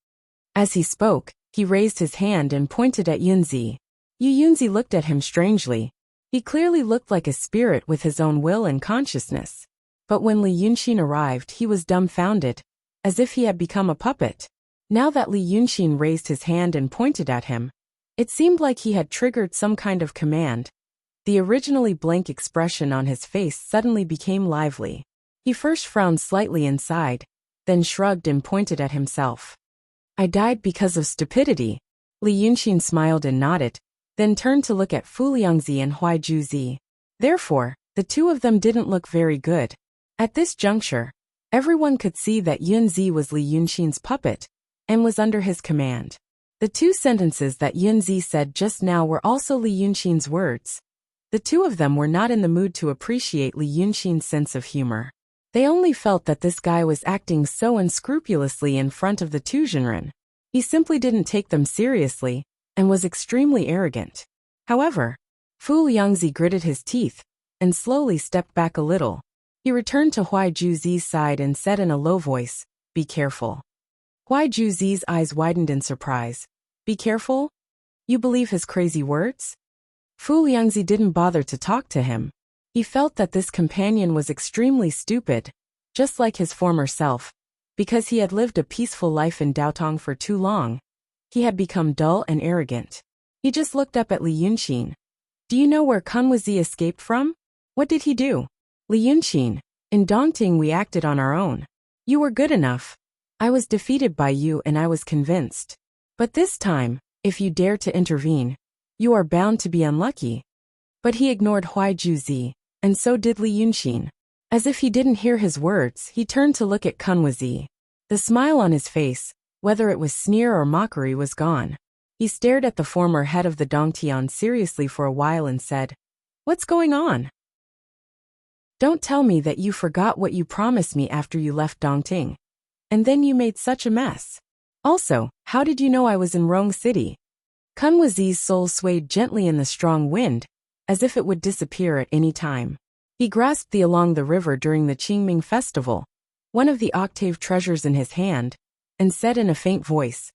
As he spoke, he raised his hand and pointed at Yunzi. Yunzi looked at him strangely. He clearly looked like a spirit with his own will and consciousness. But when Li Yunxin arrived, he was dumbfounded, as if he had become a puppet. Now that Li Yunxin raised his hand and pointed at him, it seemed like he had triggered some kind of command. The originally blank expression on his face suddenly became lively. He first frowned slightly inside, then shrugged and pointed at himself. I died because of stupidity. Li Yunxin smiled and nodded, then turned to look at Fu Liangzi and Huai Jiezi. Therefore, the two of them didn't look very good. At this juncture, everyone could see that Yunzi was Li Yunxin's puppet and was under his command. The 2 sentences that Yunzi said just now were also Li Yunxin's words. The two of them were not in the mood to appreciate Li Yunxin's sense of humor. They only felt that this guy was acting so unscrupulously in front of the 2 Zhenren. He simply didn't take them seriously and was extremely arrogant. However, Fu Liangzi gritted his teeth and slowly stepped back a little. He returned to Huai Jiuzi's side and said in a low voice, "Be careful." Huai Jiuzi's eyes widened in surprise. "Be careful? You believe his crazy words?" Fu Liangzi didn't bother to talk to him. He felt that this companion was extremely stupid, just like his former self. Because he had lived a peaceful life in Daotong for too long, he had become dull and arrogant. He just looked up at Li Yunxin. "Do you know where Kunwazi escaped from? What did he do?" "Li Yunxin, in Dongting we acted on our own. You were good enough. I was defeated by you and I was convinced. But this time, if you dare to intervene, you are bound to be unlucky." But he ignored Huai Jiezi, and so did Li Yunxin. As if he didn't hear his words, he turned to look at Kunwazi. The smile on his face, whether it was sneer or mockery, was gone. He stared at the former head of the Dongtian seriously for a while and said, "What's going on? Don't tell me that you forgot what you promised me after you left Dongting. And then you made such a mess. Also, how did you know I was in Rong City?" Kunwazi's soul swayed gently in the strong wind, as if it would disappear at any time. He grasped the along the river during the Qingming festival, one of the octave treasures in his hand, and said in a faint voice,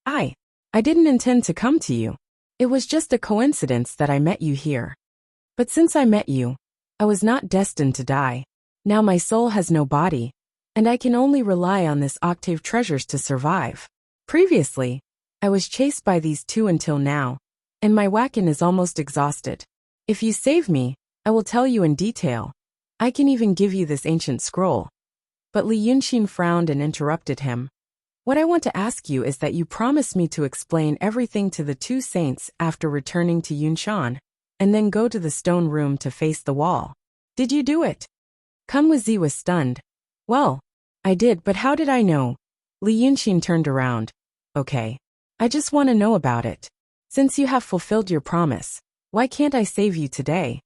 I didn't intend to come to you. It was just a coincidence that I met you here. But since I met you, I was not destined to die. Now my soul has no body, and I can only rely on this octave treasures to survive. Previously, I was chased by these two until now, and my wagon is almost exhausted. If you save me, I will tell you in detail. I can even give you this ancient scroll." But Li Yunxin frowned and interrupted him. "What I want to ask you is that you promised me to explain everything to the two saints after returning to Yunshan, and then go to the stone room to face the wall. Did you do it?" Kunwazi was stunned. "Well, I did, but how did I know?" Li Yunxin turned around. "Okay. I just want to know about it. Since you have fulfilled your promise, why can't I save you today?"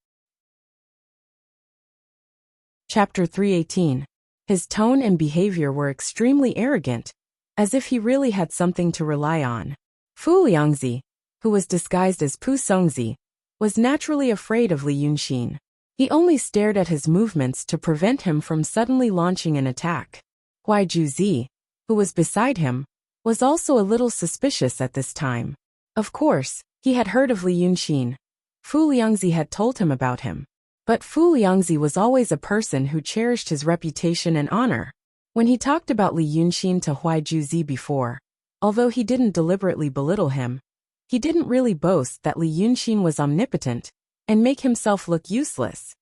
Chapter 318. His tone and behavior were extremely arrogant, as if he really had something to rely on. Fu Liangzi, who was disguised as Pu Songzi, was naturally afraid of Li Yunxin. He only stared at his movements to prevent him from suddenly launching an attack. Huai Juzi, who was beside him, was also a little suspicious at this time. Of course, he had heard of Li Yunxin. Fu Liangzi had told him about him. But Fu Liangzi was always a person who cherished his reputation and honor. When he talked about Li Yunxin to Huai Juzi before, although he didn't deliberately belittle him, he didn't really boast that Li Yunxin was omnipotent and make himself look useless.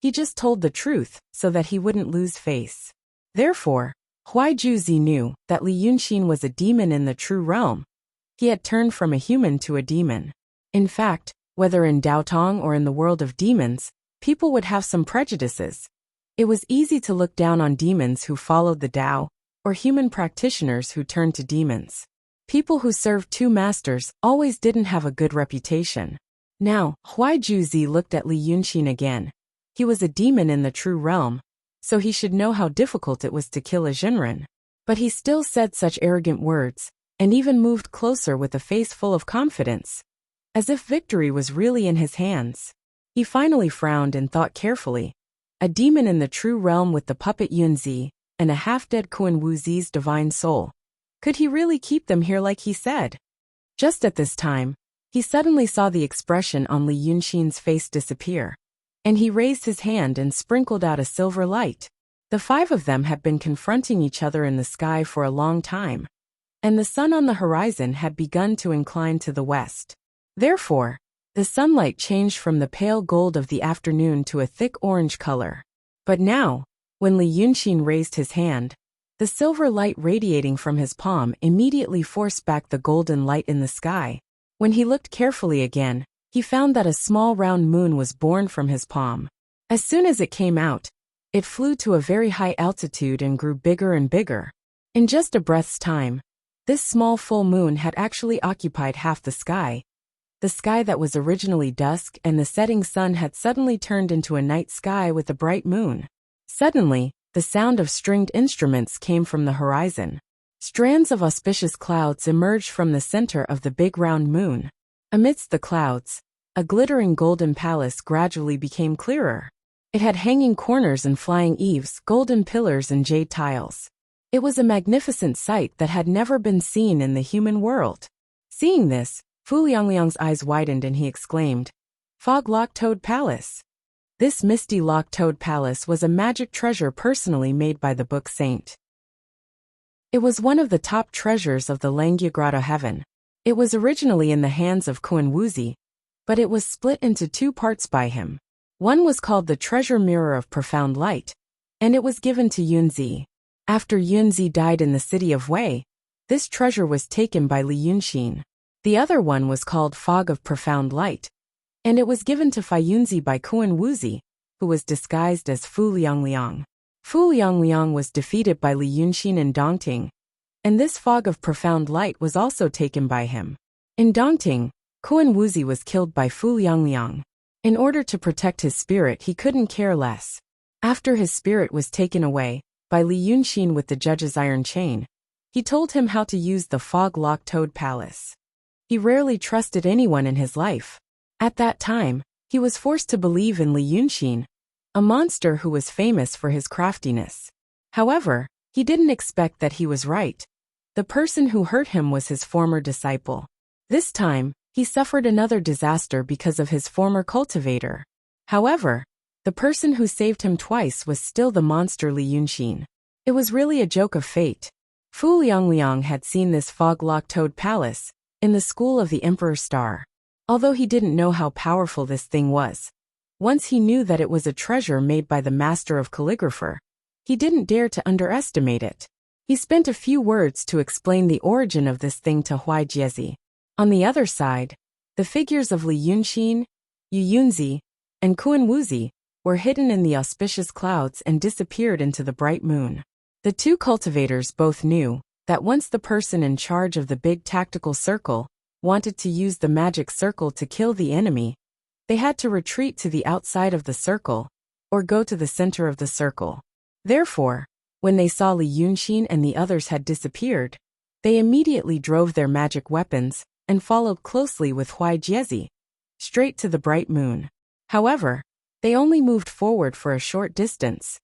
He just told the truth so that he wouldn't lose face. Therefore, Huai Juzi knew that Li Yunxin was a demon in the true realm. He had turned from a human to a demon. In fact, whether in Daotong or in the world of demons, people would have some prejudices. It was easy to look down on demons who followed the Tao, or human practitioners who turned to demons. People who served two masters always didn't have a good reputation. Now, Huai Juzi looked at Li Yunxin again. He was a demon in the true realm, so he should know how difficult it was to kill a Jinren. But he still said such arrogant words, and even moved closer with a face full of confidence, as if victory was really in his hands. He finally frowned and thought carefully. A demon in the true realm with the puppet Yunzi, and a half-dead Kuan Wuzi's divine soul. Could he really keep them here like he said? Just at this time, he suddenly saw the expression on Li Yunxin's face disappear, and he raised his hand and sprinkled out a silver light. The five of them had been confronting each other in the sky for a long time, and the sun on the horizon had begun to incline to the west. Therefore, the sunlight changed from the pale gold of the afternoon to a thick orange color. But now, when Li Yunxin raised his hand, the silver light radiating from his palm immediately forced back the golden light in the sky. When he looked carefully again, he found that a small round moon was born from his palm. As soon as it came out, it flew to a very high altitude and grew bigger and bigger. In just a breath's time, this small full moon had actually occupied half the sky that was originally dusk, and the setting sun had suddenly turned into a night sky with a bright moon. Suddenly, the sound of stringed instruments came from the horizon. Strands of auspicious clouds emerged from the center of the big round moon. Amidst the clouds, a glittering golden palace gradually became clearer. It had hanging corners and flying eaves, golden pillars and jade tiles. It was a magnificent sight that had never been seen in the human world. Seeing this, Fu Liangliang's eyes widened and he exclaimed, "Fog Lock Toad Palace." This misty lock toad palace was a magic treasure personally made by the book saint. It was one of the top treasures of the Langya Grotto heaven. It was originally in the hands of Kuan Wuzi, but it was split into two parts by him. One was called the Treasure Mirror of Profound Light, and it was given to Yunzi. After Yunzi died in the city of Wei, this treasure was taken by Li Yunxin. The other one was called Fog of Profound Light, and it was given to Fai Yunzi by Kuan Wuzi, who was disguised as Fu Liangliang. Fu Liangliang was defeated by Li Yunxin in Dongting, and this fog of profound light was also taken by him. In Dongting, Kuan Wuzi was killed by Fu Liangliang. In order to protect his spirit, he couldn't care less. After his spirit was taken away by Li Yunxin with the judge's iron chain, he told him how to use the fog-locked Toad Palace. He rarely trusted anyone in his life. At that time, he was forced to believe in Li Yunxin, a monster who was famous for his craftiness. However, he didn't expect that he was right. The person who hurt him was his former disciple. This time, he suffered another disaster because of his former cultivator. However, the person who saved him twice was still the monster Li Yunxin. It was really a joke of fate. Fu Liangliang had seen this fog-locked Toad Palace in the school of the Emperor's Star. Although he didn't know how powerful this thing was, once he knew that it was a treasure made by the master of calligrapher, he didn't dare to underestimate it. He spent a few words to explain the origin of this thing to Huai Jiezi. On the other side, the figures of Li Yunxin, Yu Yunzi, and Kuan Wuzi were hidden in the auspicious clouds and disappeared into the bright moon. The two cultivators both knew that once the person in charge of the big tactical circle wanted to use the magic circle to kill the enemy, they had to retreat to the outside of the circle or go to the center of the circle. Therefore, when they saw Li Yunxin and the others had disappeared, they immediately drove their magic weapons and followed closely with Huai Jiezi, straight to the bright moon. However, they only moved forward for a short distance,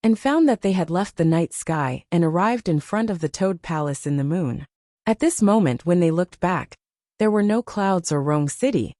and found that they had left the night sky and arrived in front of the Toad Palace in the moon. At this moment when they looked back, there were no clouds or Rong City.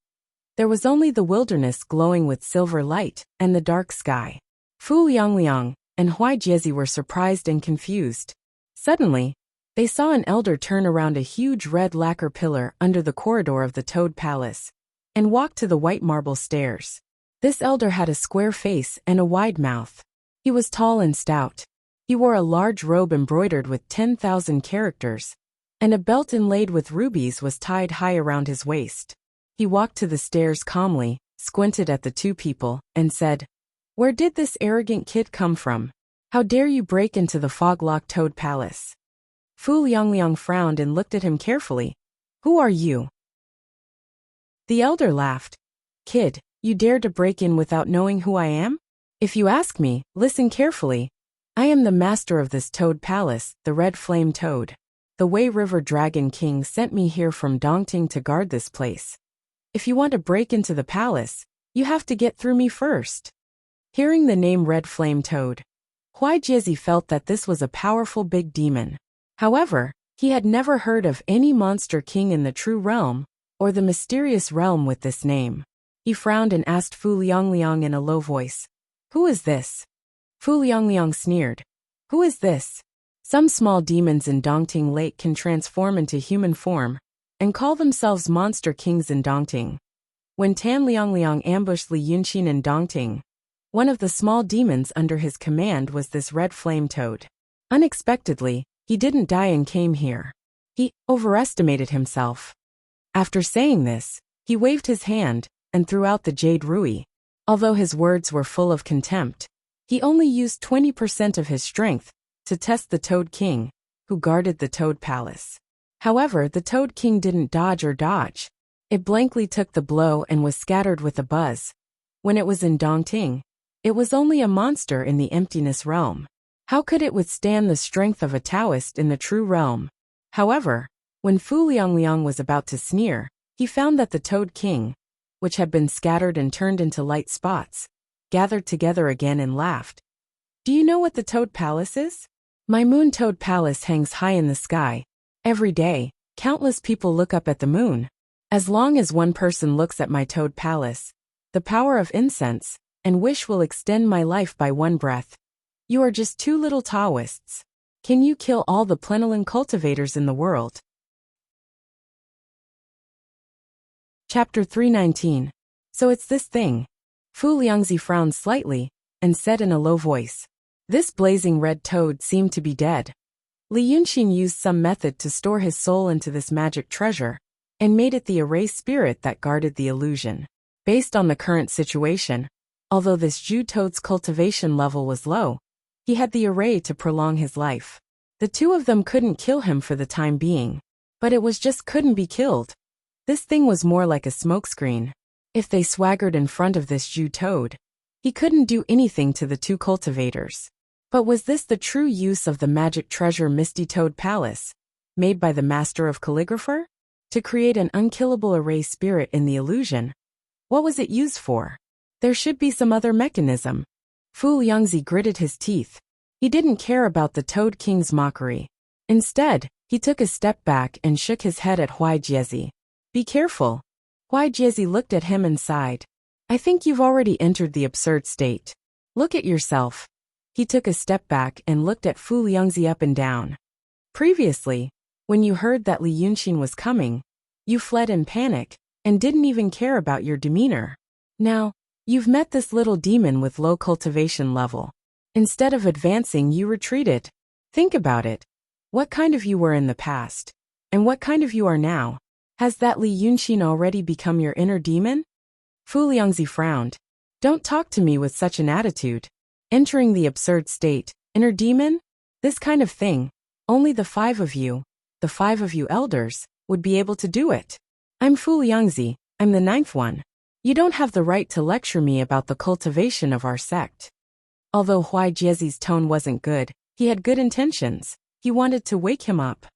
There was only the wilderness glowing with silver light and the dark sky. Fu Liangliang and Huai Jiezi were surprised and confused. Suddenly, they saw an elder turn around a huge red lacquer pillar under the corridor of the Toad Palace and walk to the white marble stairs. This elder had a square face and a wide mouth. He was tall and stout. He wore a large robe embroidered with 10,000 characters, and a belt inlaid with rubies was tied high around his waist. He walked to the stairs calmly, squinted at the two people, and said, "Where did this arrogant kid come from? How dare you break into the fog-locked Toad Palace?" Fu Liangliang frowned and looked at him carefully. "Who are you?" The elder laughed. "Kid, you dared to break in without knowing who I am? If you ask me, listen carefully. I am the master of this Toad Palace, the Red Flame Toad. The Wei River Dragon King sent me here from Dongting to guard this place. If you want to break into the palace, you have to get through me first." Hearing the name Red Flame Toad, Huai Jiezi felt that this was a powerful big demon. However, he had never heard of any monster king in the true realm, or the mysterious realm with this name. He frowned and asked Fu Liangliang in a low voice, "Who is this?" Fu Liangliang sneered. "Who is this? Some small demons in Dongting Lake can transform into human form and call themselves monster kings in Dongting. When Tan Liangliang ambushed Li Yunxin in Dongting, one of the small demons under his command was this Red Flame Toad. Unexpectedly, he didn't die and came here. He overestimated himself." After saying this, he waved his hand and threw out the jade rui. Although his words were full of contempt, he only used 20% of his strength to test the Toad King, who guarded the Toad Palace. However, the Toad King didn't dodge or dodge. It blankly took the blow and was scattered with a buzz. When it was in Dongting, it was only a monster in the emptiness realm. How could it withstand the strength of a Taoist in the true realm? However, when Fu Liangliang was about to sneer, he found that the Toad King, which had been scattered and turned into light spots, gathered together again and laughed. "Do you know what the Toad Palace is? My moon Toad Palace hangs high in the sky. Every day, countless people look up at the moon. As long as one person looks at my Toad Palace, the power of incense and wish will extend my life by one breath. You are just two little Taoists. Can you kill all the plenilun cultivators in the world?" Chapter 319. So it's this thing. Fu Liangzi frowned slightly and said in a low voice, "This blazing red toad seemed to be dead. Li Yunxin used some method to store his soul into this magic treasure, and made it the array spirit that guarded the illusion. Based on the current situation, Although this Ju-toad's cultivation level was low, he had the array to prolong his life. The two of them couldn't kill him for the time being. But it was just couldn't be killed. This thing was more like a smokescreen. If they swaggered in front of this Ju-toad, he couldn't do anything to the two cultivators. But was this the true use of the magic treasure Misty Toad Palace, made by the master of calligrapher? To create an unkillable array spirit in the illusion? What was it used for? There should be some other mechanism. Fu Yangzi gritted his teeth. He didn't care about the Toad King's mockery. Instead, he took a step back and shook his head at Huai Jiezi. Be careful. Huai Jiezi looked at him and sighed. I think you've already entered the absurd state. Look at yourself. He took a step back and looked at Fu Yangzi up and down. Previously, when you heard that Li Yunxin was coming, you fled in panic and didn't even care about your demeanor. Now, you've met this little demon with low cultivation level. Instead of advancing, you retreated. Think about it. What kind of you were in the past? And what kind of you are now? Has that Li Yunxin already become your inner demon? Fu Liangzi frowned. Don't talk to me with such an attitude. Entering the absurd state, inner demon? This kind of thing, only the five of you elders, would be able to do it. I'm Fu Liangzi, I'm the ninth one. You don't have the right to lecture me about the cultivation of our sect. Although Huai Jiezi's tone wasn't good, he had good intentions. He wanted to wake him up.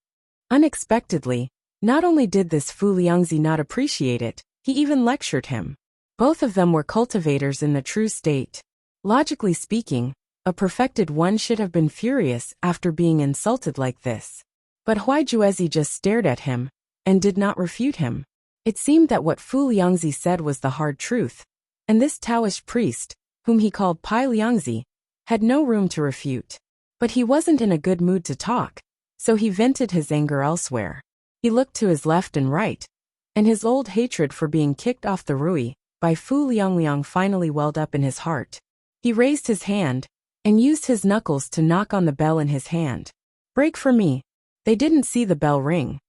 Unexpectedly, not only did this Fu Liangzi not appreciate it, he even lectured him. Both of them were cultivators in the true state. Logically speaking, a perfected one should have been furious after being insulted like this. But Huai Jiezi just stared at him and did not refute him. It seemed that what Fu Liangzi said was the hard truth, and this Taoist priest, whom he called Pai Liangzi, had no room to refute. But he wasn't in a good mood to talk, so he vented his anger elsewhere. He looked to his left and right, and his old hatred for being kicked off the Rui by Fu Liangliang finally welled up in his heart. He raised his hand and used his knuckles to knock on the bell in his hand. Break for me. They didn't see the bell ring,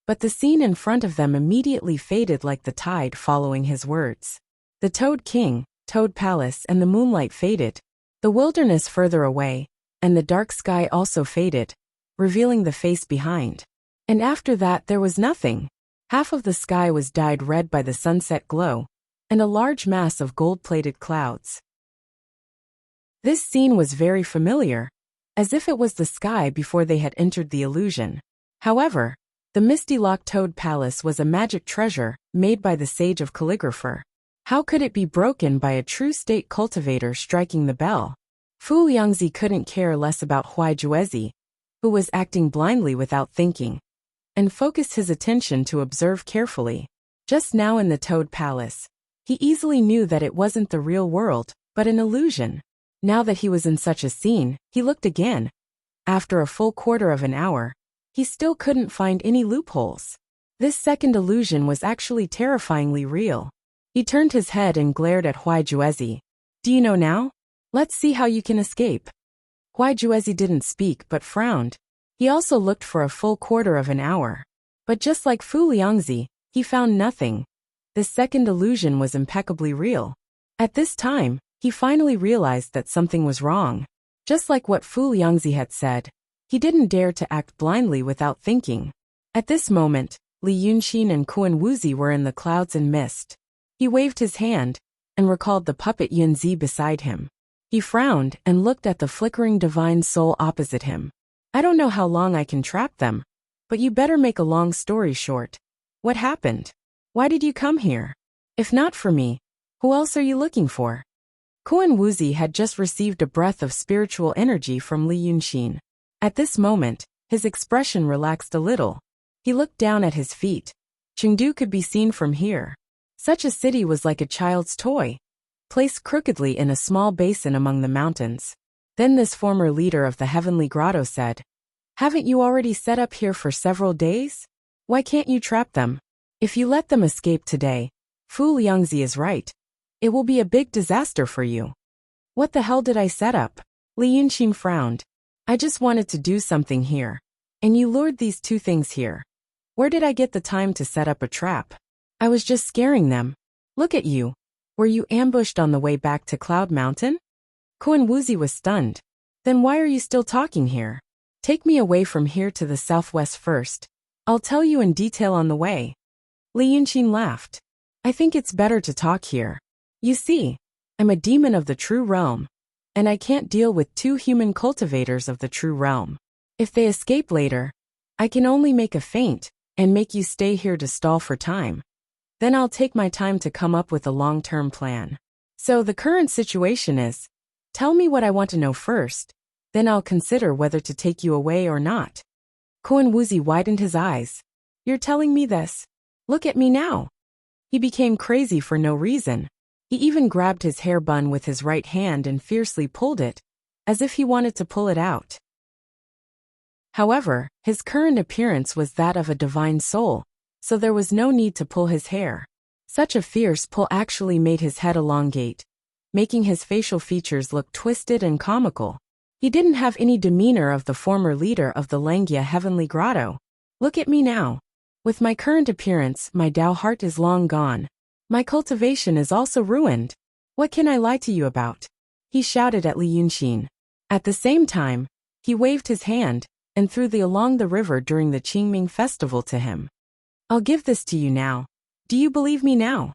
but the scene in front of them immediately faded like the tide following his words. The Toad King, Toad Palace, and the moonlight faded. The wilderness further away, and the dark sky also faded, revealing the face behind. And after that there was nothing. Half of the sky was dyed red by the sunset glow, and a large mass of gold-plated clouds. This scene was very familiar, as if it was the sky before they had entered the illusion. However, the Misty Lock Toad Palace was a magic treasure made by the sage of calligrapher. How could it be broken by a true state cultivator striking the bell? Fu Liangzi couldn't care less about Huai Jiezi, who was acting blindly without thinking, and focused his attention to observe carefully. Just now in the Toad Palace, he easily knew that it wasn't the real world, but an illusion. Now that he was in such a scene, he looked again. After a full quarter of an hour, he still couldn't find any loopholes. This second illusion was actually terrifyingly real. He turned his head and glared at Huai Jiezi. Do you know now? Let's see how you can escape. Huai Jiezi didn't speak but frowned. He also looked for a full quarter of an hour. But just like Fu Liangzi, he found nothing. This second illusion was impeccably real. At this time, he finally realized that something was wrong. Just like what Fu Liangzi had said, he didn't dare to act blindly without thinking. At this moment, Li Yunxin and Kuan Wuzi were in the clouds and mist. He waved his hand and recalled the puppet Yunzi beside him. He frowned and looked at the flickering divine soul opposite him. I don't know how long I can trap them, but you better make a long story short. What happened? Why did you come here? If not for me, who else are you looking for? Kuan Wuzi had just received a breath of spiritual energy from Li Yunxin. At this moment, his expression relaxed a little. He looked down at his feet. Chengdu could be seen from here. Such a city was like a child's toy, placed crookedly in a small basin among the mountains. Then this former leader of the heavenly grotto said, Haven't you already set up here for several days? Why can't you trap them? If you let them escape today, Fu Liangzi is right. It will be a big disaster for you. What the hell did I set up? Li Yunxin frowned. I just wanted to do something here. And you lured these two things here. Where did I get the time to set up a trap? I was just scaring them. Look at you. Were you ambushed on the way back to Cloud Mountain? Kun Woozi was stunned. Then why are you still talking here? Take me away from here to the southwest first. I'll tell you in detail on the way. Li Yunqin laughed. I think it's better to talk here. You see, I'm a demon of the true realm, and I can't deal with two human cultivators of the true realm. If they escape later, I can only make a feint and make you stay here to stall for time. Then I'll take my time to come up with a long-term plan. So the current situation is, tell me what I want to know first, then I'll consider whether to take you away or not. Kun Woozi widened his eyes. You're telling me this? Look at me now. He became crazy for no reason. He even grabbed his hair bun with his right hand and fiercely pulled it, as if he wanted to pull it out. However, his current appearance was that of a divine soul, so there was no need to pull his hair. Such a fierce pull actually made his head elongate, making his facial features look twisted and comical. He didn't have any demeanor of the former leader of the Langia Heavenly Grotto. Look at me now. With my current appearance, my Tao heart is long gone. My cultivation is also ruined. What can I lie to you about? He shouted at Li Yunqin. At the same time, he waved his hand and threw along the river during the Qingming festival to him. I'll give this to you now. Do you believe me now?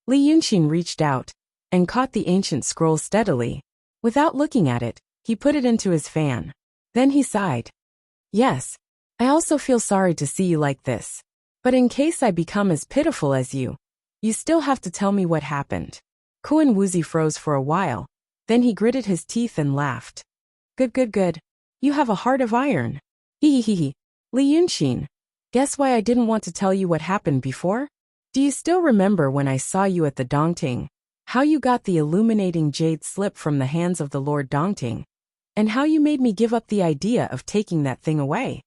Li Yunqin reached out and caught the ancient scroll steadily. Without looking at it, he put it into his fan. Then he sighed. Yes, I also feel sorry to see you like this. But in case I become as pitiful as you still have to tell me what happened. Kun Woozi froze for a while. Then he gritted his teeth and laughed. Good. You have a heart of iron. Hee. Li Yunqin, guess why I didn't want to tell you what happened before? Do you still remember when I saw you at the Dongting? How you got the illuminating jade slip from the hands of the Lord Dongting? And how you made me give up the idea of taking that thing away?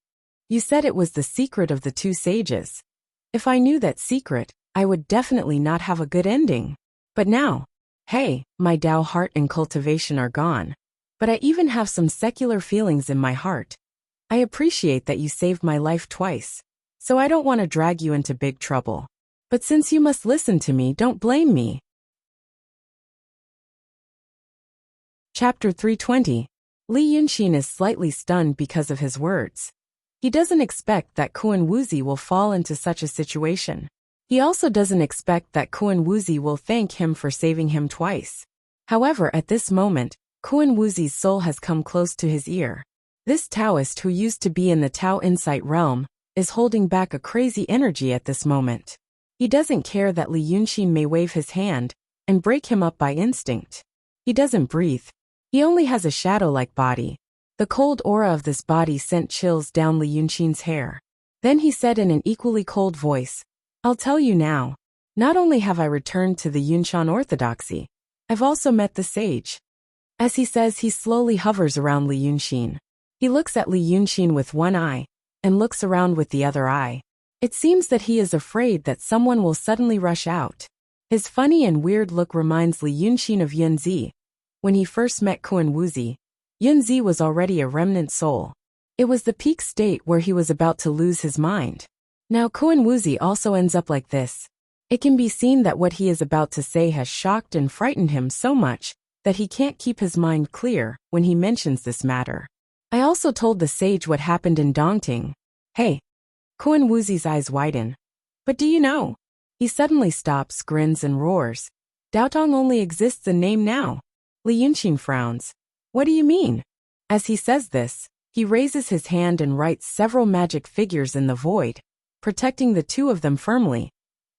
You said it was the secret of the two sages. If I knew that secret, I would definitely not have a good ending. But now, hey, my Tao heart and cultivation are gone. But I even have some secular feelings in my heart. I appreciate that you saved my life twice, so I don't want to drag you into big trouble. But since you must listen to me, don't blame me. Chapter 320. Li Yunqin is slightly stunned because of his words. He doesn't expect that Kun Woozi will fall into such a situation. He also doesn't expect that Kun Woozi will thank him for saving him twice. However, at this moment, Kun Woozi's soul has come close to his ear. This Taoist who used to be in the Tao Insight realm is holding back a crazy energy at this moment. He doesn't care that Li Yunqin may wave his hand and break him up by instinct. He doesn't breathe. He only has a shadow-like body. The cold aura of this body sent chills down Li Yunqin's hair. Then he said in an equally cold voice, I'll tell you now. Not only have I returned to the Yunshan orthodoxy, I've also met the sage. As he says, he slowly hovers around Li Yunqin. He looks at Li Yunqin with one eye and looks around with the other eye. It seems that he is afraid that someone will suddenly rush out. His funny and weird look reminds Li Yunqin of Yunzi. When he first met Kun Woozi, Yunzi was already a remnant soul. It was the peak state where he was about to lose his mind. Now Kun Woozi also ends up like this. It can be seen that what he is about to say has shocked and frightened him so much that he can't keep his mind clear when he mentions this matter. I also told the sage what happened in Dongting. Hey. Kun Woozi's eyes widen. But do you know? He suddenly stops, grins and roars. Daotong only exists in name now. Li Yunqin frowns. What do you mean? As he says this, he raises his hand and writes several magic figures in the void, protecting the two of them firmly.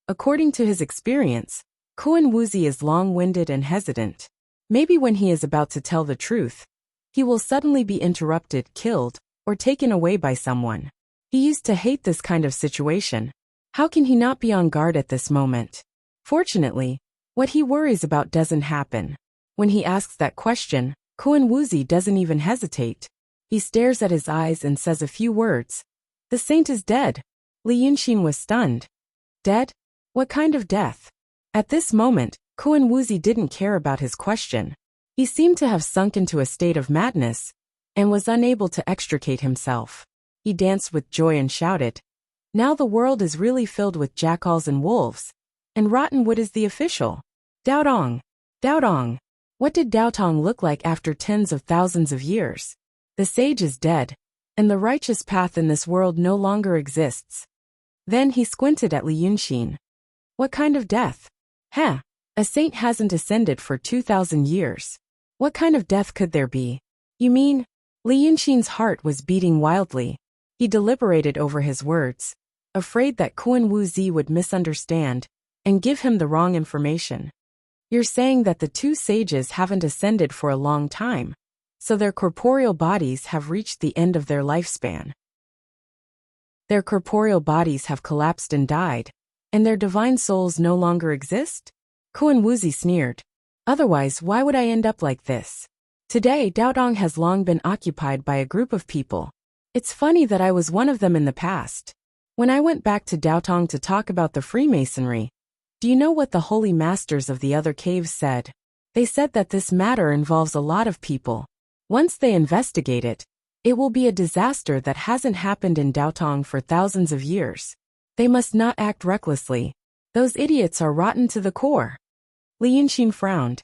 According to his experience, Kun Woozi is long-winded and hesitant. Maybe when he is about to tell the truth, he will suddenly be interrupted, killed, or taken away by someone. He used to hate this kind of situation. How can he not be on guard at this moment? Fortunately, what he worries about doesn't happen. When he asks that question, Kun Woozi doesn't even hesitate. He stares at his eyes and says a few words. The saint is dead. Li Yunqin was stunned. Dead? What kind of death? At this moment, Kun Woozi didn't care about his question. He seemed to have sunk into a state of madness and was unable to extricate himself. He danced with joy and shouted, Now the world is really filled with jackals and wolves, and rotten wood is the official. Daotong. Daotong. What did Daotong look like after tens of thousands of years? The sage is dead, and the righteous path in this world no longer exists. Then he squinted at Li Yunxin. What kind of death? Heh, a saint hasn't ascended for 2,000 years. What kind of death could there be? You mean? Li Yunxin's heart was beating wildly. He deliberated over his words, afraid that Kun Wuzi would misunderstand and give him the wrong information. You're saying that the two sages haven't ascended for a long time, so their corporeal bodies have reached the end of their lifespan. Their corporeal bodies have collapsed and died, and their divine souls no longer exist? Kun Wuzi sneered. Otherwise, why would I end up like this? Today, Daotong has long been occupied by a group of people. It's funny that I was one of them in the past. When I went back to Daotong to talk about the Freemasonry, do you know what the holy masters of the other caves said? They said that this matter involves a lot of people. Once they investigate it, it will be a disaster that hasn't happened in Daotong for thousands of years. They must not act recklessly. Those idiots are rotten to the core. Li Yunxin frowned.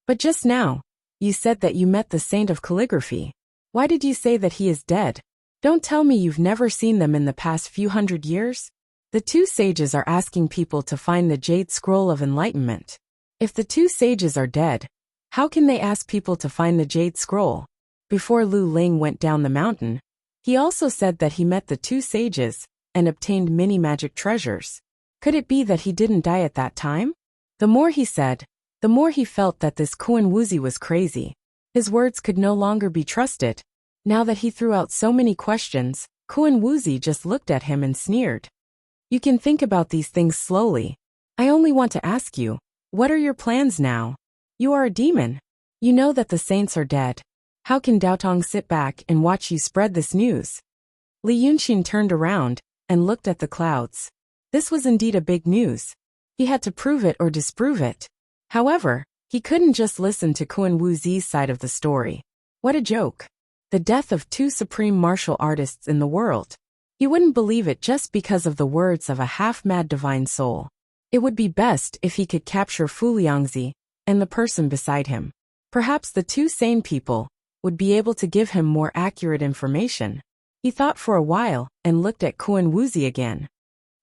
But just now, you said that you met the saint of calligraphy. Why did you say that he is dead? Don't tell me you've never seen them in the past few hundred years? The two sages are asking people to find the Jade Scroll of Enlightenment. If the two sages are dead, how can they ask people to find the Jade Scroll? Before Lu Ling went down the mountain, he also said that he met the two sages and obtained many magic treasures. Could it be that he didn't die at that time? The more he said, the more he felt that this Kun Wuzi was crazy. His words could no longer be trusted. Now that he threw out so many questions, Kun Wuzi just looked at him and sneered. You can think about these things slowly. I only want to ask you, what are your plans now? You are a demon. You know that the saints are dead. How can Daotong sit back and watch you spread this news? Li Yunxin turned around and looked at the clouds. This was indeed a big news. He had to prove it or disprove it. However, he couldn't just listen to Kun Wuzi's side of the story. What a joke. The death of two supreme martial artists in the world. He wouldn't believe it just because of the words of a half-mad divine soul. It would be best if he could capture Fu Liangzi and the person beside him. Perhaps the two sane people would be able to give him more accurate information. He thought for a while and looked at Kun Wuzi again.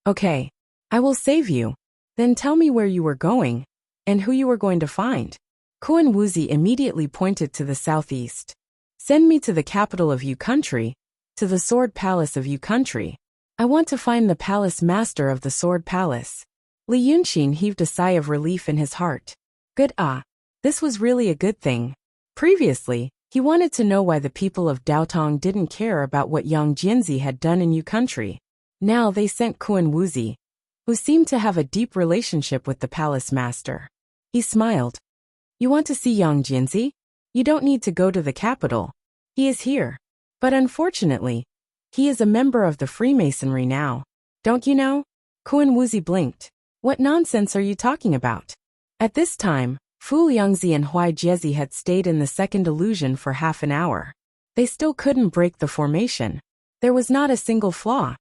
Okay, I will save you. Then tell me where you were going and who you were going to find. Kun Wuzi immediately pointed to the southeast. Send me to the capital of Yu Country, to the Sword Palace of Yu Country. I want to find the palace master of the Sword Palace. Li Yunxin heaved a sigh of relief in his heart. Good this was really a good thing. Previously, he wanted to know why the people of Daotong didn't care about what Yang Jianzi had done in Yu Country. Now they sent Kun Wuzi, who seemed to have a deep relationship with the palace master. He smiled. You want to see Yang Jianzi? You don't need to go to the capital. He is here. But unfortunately, he is a member of the Freemasonry now. Don't you know? Kun Wuzi blinked. What nonsense are you talking about? At this time, Fu Liangzi and Huai Jiezi had stayed in the second illusion for half an hour. They still couldn't break the formation. There was not a single flaw.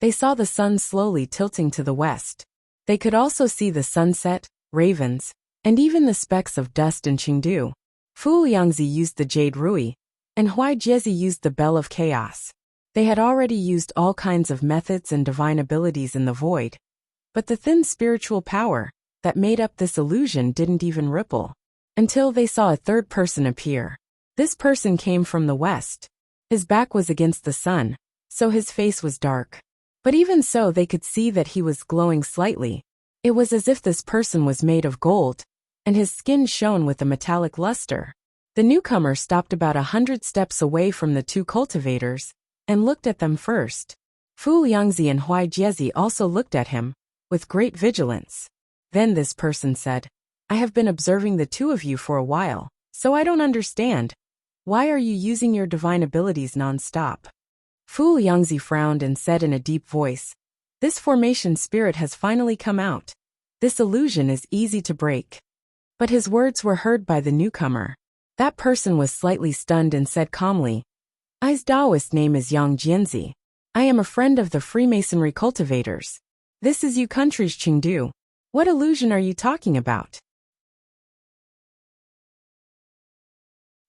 They saw the sun slowly tilting to the west. They could also see the sunset, ravens, and even the specks of dust in Chengdu. Fu Liangzi used the Jade Rui, and Huai Jiezi used the Bell of Chaos. They had already used all kinds of methods and divine abilities in the void. But the thin spiritual power that made up this illusion didn't even ripple. Until they saw a third person appear. This person came from the west. His back was against the sun, so his face was dark. But even so they could see that he was glowing slightly. It was as if this person was made of gold, and his skin shone with a metallic luster. The newcomer stopped about 100 steps away from the two cultivators, and looked at them first. Fu Liangzi and Huai Jiezi also looked at him, with great vigilance. Then this person said, I have been observing the two of you for a while, so I don't understand. Why are you using your divine abilities non-stop? Fu Liangzi frowned and said in a deep voice, This formation spirit has finally come out. This illusion is easy to break. But his words were heard by the newcomer. That person was slightly stunned and said calmly, I's Taoist name is Yang Jianzi. I am a friend of the Freemasonry cultivators. This is Yu Country's Chengdu. What illusion are you talking about?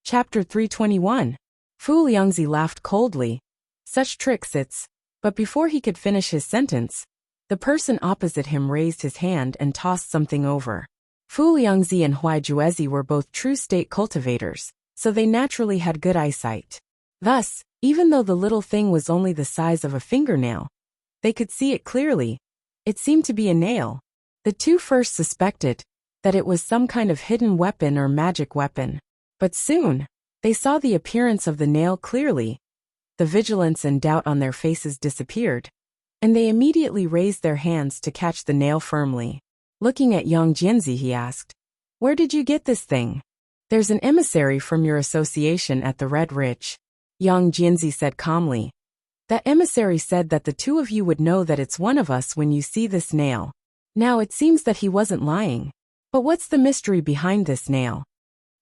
Chapter 321. Fu Liangzi laughed coldly. Such tricks it's. But before he could finish his sentence, the person opposite him raised his hand and tossed something over. Fu Liangzi and Huai Juezi were both true state cultivators, so they naturally had good eyesight. Thus, even though the little thing was only the size of a fingernail, they could see it clearly. It seemed to be a nail. The two first suspected that it was some kind of hidden weapon or magic weapon. But soon, they saw the appearance of the nail clearly. The vigilance and doubt on their faces disappeared, and they immediately raised their hands to catch the nail firmly. Looking at Yang Jianzi, he asked, "Where did you get this thing?" "There's an emissary from your association at the Red Ridge," Yang Jianzi said calmly. "That emissary said that the two of you would know that it's one of us when you see this nail." Now it seems that he wasn't lying. But what's the mystery behind this nail?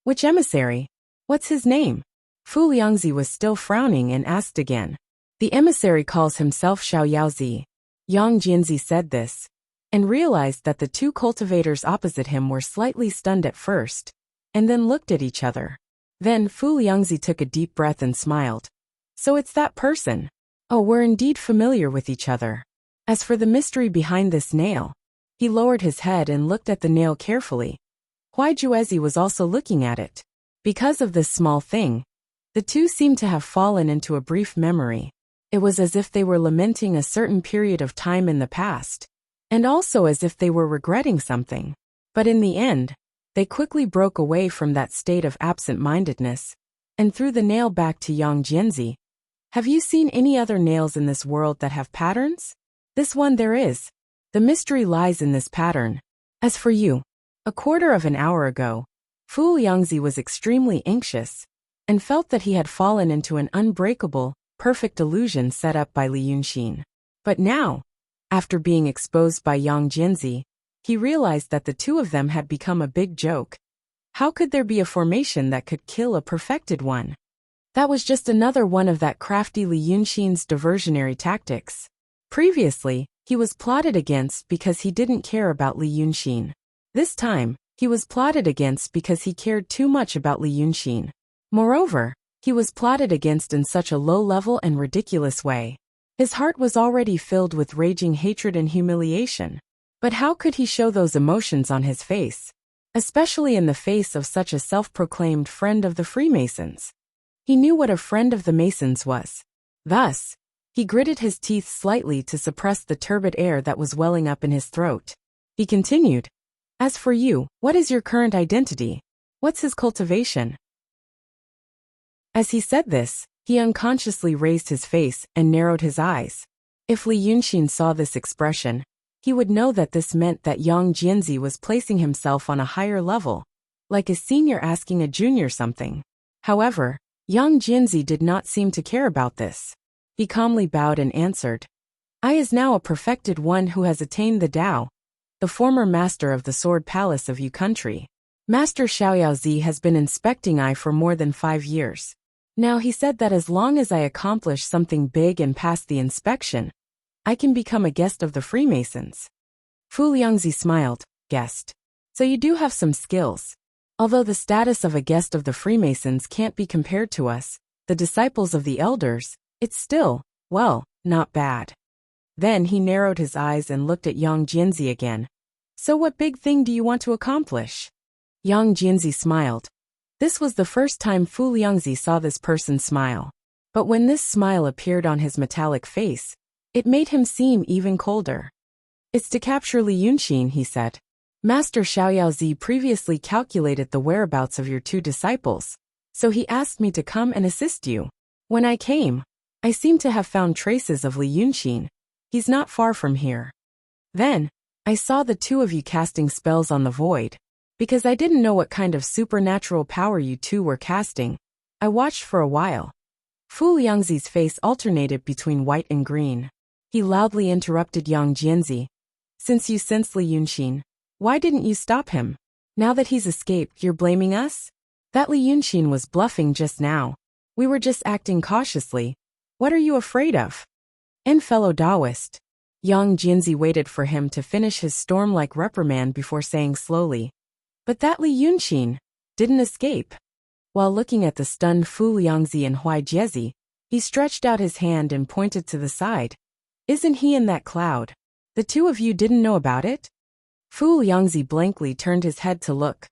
Which emissary? What's his name? Fu Liangzi was still frowning and asked again. "The emissary calls himself Xiao Yaozi." Yang Jianzi said this, and realized that the two cultivators opposite him were slightly stunned at first, and then looked at each other. Then Fu Liangzi took a deep breath and smiled. "So it's that person. Oh, we're indeed familiar with each other." As for the mystery behind this nail, he lowered his head and looked at the nail carefully. Huai Juezi was also looking at it. Because of this small thing, the two seemed to have fallen into a brief memory. It was as if they were lamenting a certain period of time in the past, and also as if they were regretting something. But in the end, they quickly broke away from that state of absent-mindedness, and threw the nail back to Yang Jianzi. "Have you seen any other nails in this world that have patterns? This one there is. The mystery lies in this pattern. As for you." A quarter of an hour ago, Fu Liangzi was extremely anxious, and felt that he had fallen into an unbreakable, perfect illusion set up by Li Yunxin. But now, after being exposed by Yang Jianzi, he realized that the two of them had become a big joke. How could there be a formation that could kill a perfected one? That was just another one of that crafty Li Yunxin's diversionary tactics. Previously, he was plotted against because he didn't care about Li Yunxin. This time, he was plotted against because he cared too much about Li Yunxin. Moreover, he was plotted against in such a low-level and ridiculous way. His heart was already filled with raging hatred and humiliation. But how could he show those emotions on his face, especially in the face of such a self-proclaimed friend of the Freemasons? He knew what a friend of the Masons was. Thus, he gritted his teeth slightly to suppress the turbid air that was welling up in his throat. He continued, "As for you, what is your current identity? What's his cultivation?" As he said this, he unconsciously raised his face and narrowed his eyes. If Li Yunxin saw this expression, he would know that this meant that Yang Jianzi was placing himself on a higher level, like a senior asking a junior something. However, Yang Jianzi did not seem to care about this. He calmly bowed and answered, "I is now a perfected one who has attained the Tao, the former master of the Sword Palace of Yu country. Master Xiao Yaozi has been inspecting I for more than 5 years. Now he said that as long as I accomplish something big and pass the inspection, I can become a guest of the Freemasons." Fu Liangzi smiled. "Guest. So you do have some skills. Although the status of a guest of the Freemasons can't be compared to us, the disciples of the elders, it's still, well, not bad." Then he narrowed his eyes and looked at Yang Jianzi again. "So what big thing do you want to accomplish?" Yang Jianzi smiled. This was the first time Fu Liangzi saw this person smile. But when this smile appeared on his metallic face, it made him seem even colder. "It's to capture Li Yunxin," he said. "Master Xiao Yaozi previously calculated the whereabouts of your two disciples, so he asked me to come and assist you. When I came, I seem to have found traces of Li Yunxin. He's not far from here. Then, I saw the two of you casting spells on the void. Because I didn't know what kind of supernatural power you two were casting, I watched for a while." Fu Liangzi's face alternated between white and green. He loudly interrupted Yang Jianzi. "Since you sensed Li Yunxin, why didn't you stop him? Now that he's escaped, you're blaming us? That Li Yunxin was bluffing just now. We were just acting cautiously. What are you afraid of?" "And fellow Taoist, Yang Jinzi waited for him to finish his storm-like reprimand before saying slowly, "But that Li Yunqin didn't escape." While looking at the stunned Fu Liangzi and Huai Jiezi, he stretched out his hand and pointed to the side. "Isn't he in that cloud? The two of you didn't know about it?" Fu Liangzi blankly turned his head to look.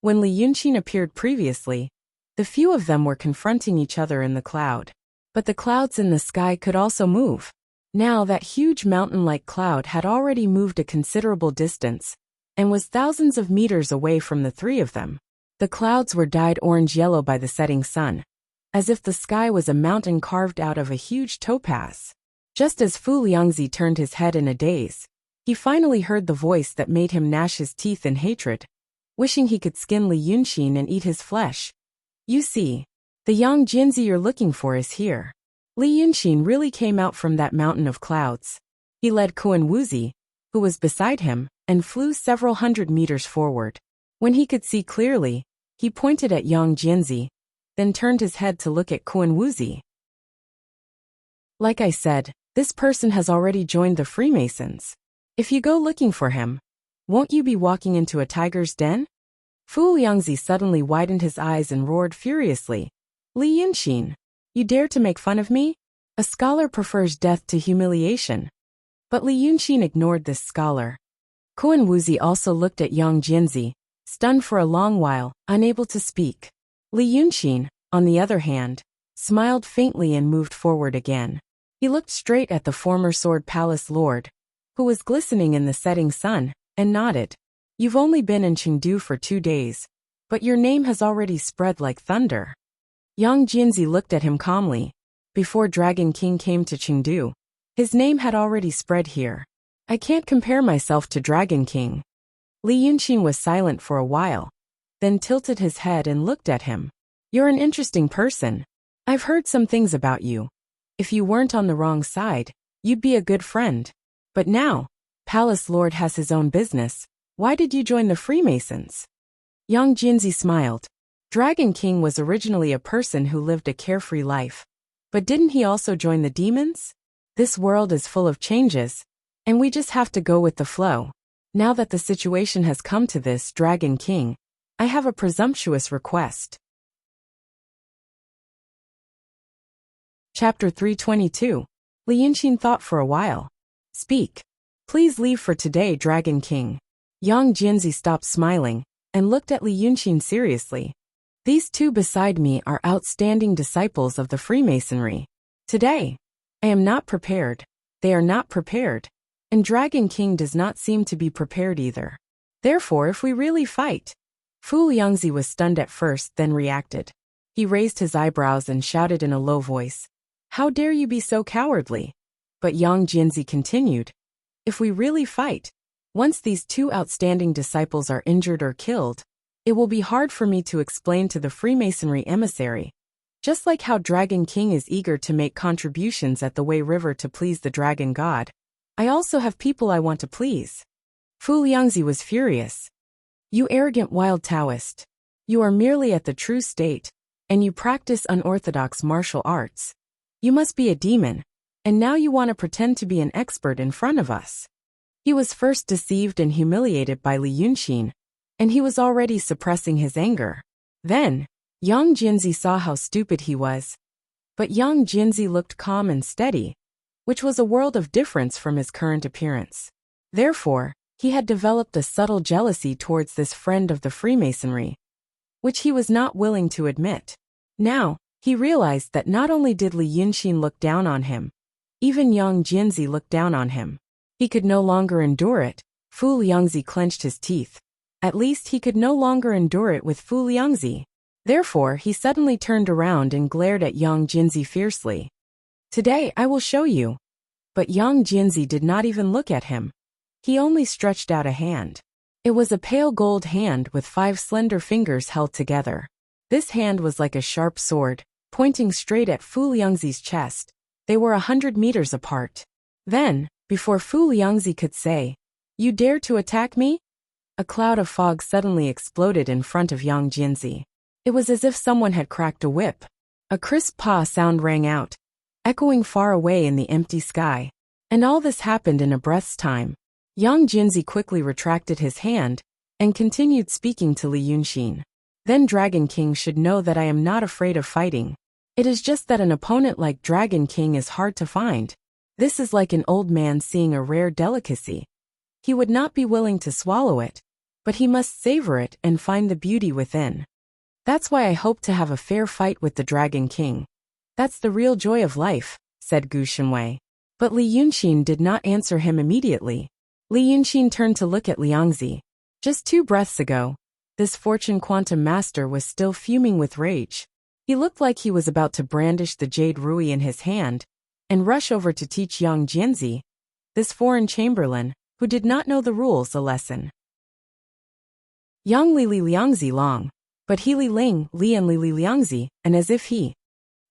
When Li Yunqin appeared previously, the few of them were confronting each other in the cloud. But the clouds in the sky could also move. Now that huge mountain-like cloud had already moved a considerable distance, and was thousands of meters away from the three of them. The clouds were dyed orange-yellow by the setting sun, as if the sky was a mountain carved out of a huge topaz. Just as Fu Liangzi turned his head in a daze, he finally heard the voice that made him gnash his teeth in hatred, wishing he could skin Li Yunqin and eat his flesh. "You see, the Yang Jinzi you're looking for is here." Li Yunqin really came out from that mountain of clouds. He led Kuan Wuzi, who was beside him, and flew several hundred meters forward. When he could see clearly, he pointed at Yang Jinzi, then turned his head to look at Kuan Wuzi. "Like I said, this person has already joined the Freemasons. If you go looking for him, won't you be walking into a tiger's den?" Fu Liangzi suddenly widened his eyes and roared furiously, "Li Yunqin, you dare to make fun of me? A scholar prefers death to humiliation." But Li Yunqin ignored this scholar. Kuan Wuzi also looked at Yang Jinzi, stunned for a long while, unable to speak. Li Yunqin, on the other hand, smiled faintly and moved forward again. He looked straight at the former Sword Palace Lord, who was glistening in the setting sun, and nodded. "You've only been in Chengdu for 2 days, but your name has already spread like thunder." Yang Jinzi looked at him calmly. Before Dragon King came to Chengdu, his name had already spread here. "I can't compare myself to Dragon King." Li Yunqin was silent for a while, then tilted his head and looked at him. "You're an interesting person. I've heard some things about you. If you weren't on the wrong side, you'd be a good friend. But now, Palace Lord has his own business. Why did you join the Freemasons?" Yang Jinzi smiled. Dragon King was originally a person who lived a carefree life. But didn't he also join the demons? This world is full of changes, and we just have to go with the flow. Now that the situation has come to this, Dragon King, I have a presumptuous request. Chapter 322. Li Yunqin thought for a while. "Speak. Please leave for today, Dragon King." Yang Jinzi stopped smiling, and looked at Li Yunqin seriously. "These two beside me are outstanding disciples of the Freemasonry. Today, I am not prepared, they are not prepared, and Dragon King does not seem to be prepared either. Therefore, if we really fight..." Fu Liangzi was stunned at first, then reacted. He raised his eyebrows and shouted in a low voice, "How dare you be so cowardly?" But Yang Jinzi continued, "If we really fight, once these two outstanding disciples are injured or killed, it will be hard for me to explain to the Freemasonry emissary. Just like how Dragon King is eager to make contributions at the Wei River to please the Dragon God, I also have people I want to please." Fu Liangzi was furious. "You arrogant wild Taoist. You are merely at the true state, and you practice unorthodox martial arts. You must be a demon, and now you want to pretend to be an expert in front of us." He was first deceived and humiliated by Li Yunqin, and he was already suppressing his anger. Then, Yang Jinzi saw how stupid he was. But Yang Jinzi looked calm and steady, which was a world of difference from his current appearance. Therefore, he had developed a subtle jealousy towards this friend of the Freemasonry, which he was not willing to admit. Now, he realized that not only did Li Yunqin look down on him, even Yang Jinzi looked down on him. He could no longer endure it. Fu Liangzi clenched his teeth. At least he could no longer endure it with Fu Liangzi. Therefore, he suddenly turned around and glared at Yang Jinzi fiercely. "Today I will show you." But Yang Jinzi did not even look at him. He only stretched out a hand. It was a pale gold hand with 5 slender fingers held together. This hand was like a sharp sword, pointing straight at Fu Liangzi's chest. They were 100 meters apart. Then, before Fu Liangzi could say, "You dare to attack me?" a cloud of fog suddenly exploded in front of Yang Jinzi. It was as if someone had cracked a whip. A crisp "pa" sound rang out, echoing far away in the empty sky. And all this happened in a breath's time. Yang Jinzi quickly retracted his hand and continued speaking to Li Yunxin. Then Dragon King should know that I am not afraid of fighting. It is just that an opponent like Dragon King is hard to find. This is like an old man seeing a rare delicacy. He would not be willing to swallow it, but he must savor it and find the beauty within. That's why I hope to have a fair fight with the Dragon King. That's the real joy of life, said Gu Shenwei. But Li Yunxin did not answer him immediately. Li Yunxin turned to look at Liangzi. Just 2 breaths ago, this fortune quantum master was still fuming with rage. He looked like he was about to brandish the jade rui in his hand and rush over to teach Yang Jianzi, this foreign chamberlain, who did not know the rules, a lesson. Yang Li Liangzi long, but he Li Ling, Li and Li Liangzi, and as if he,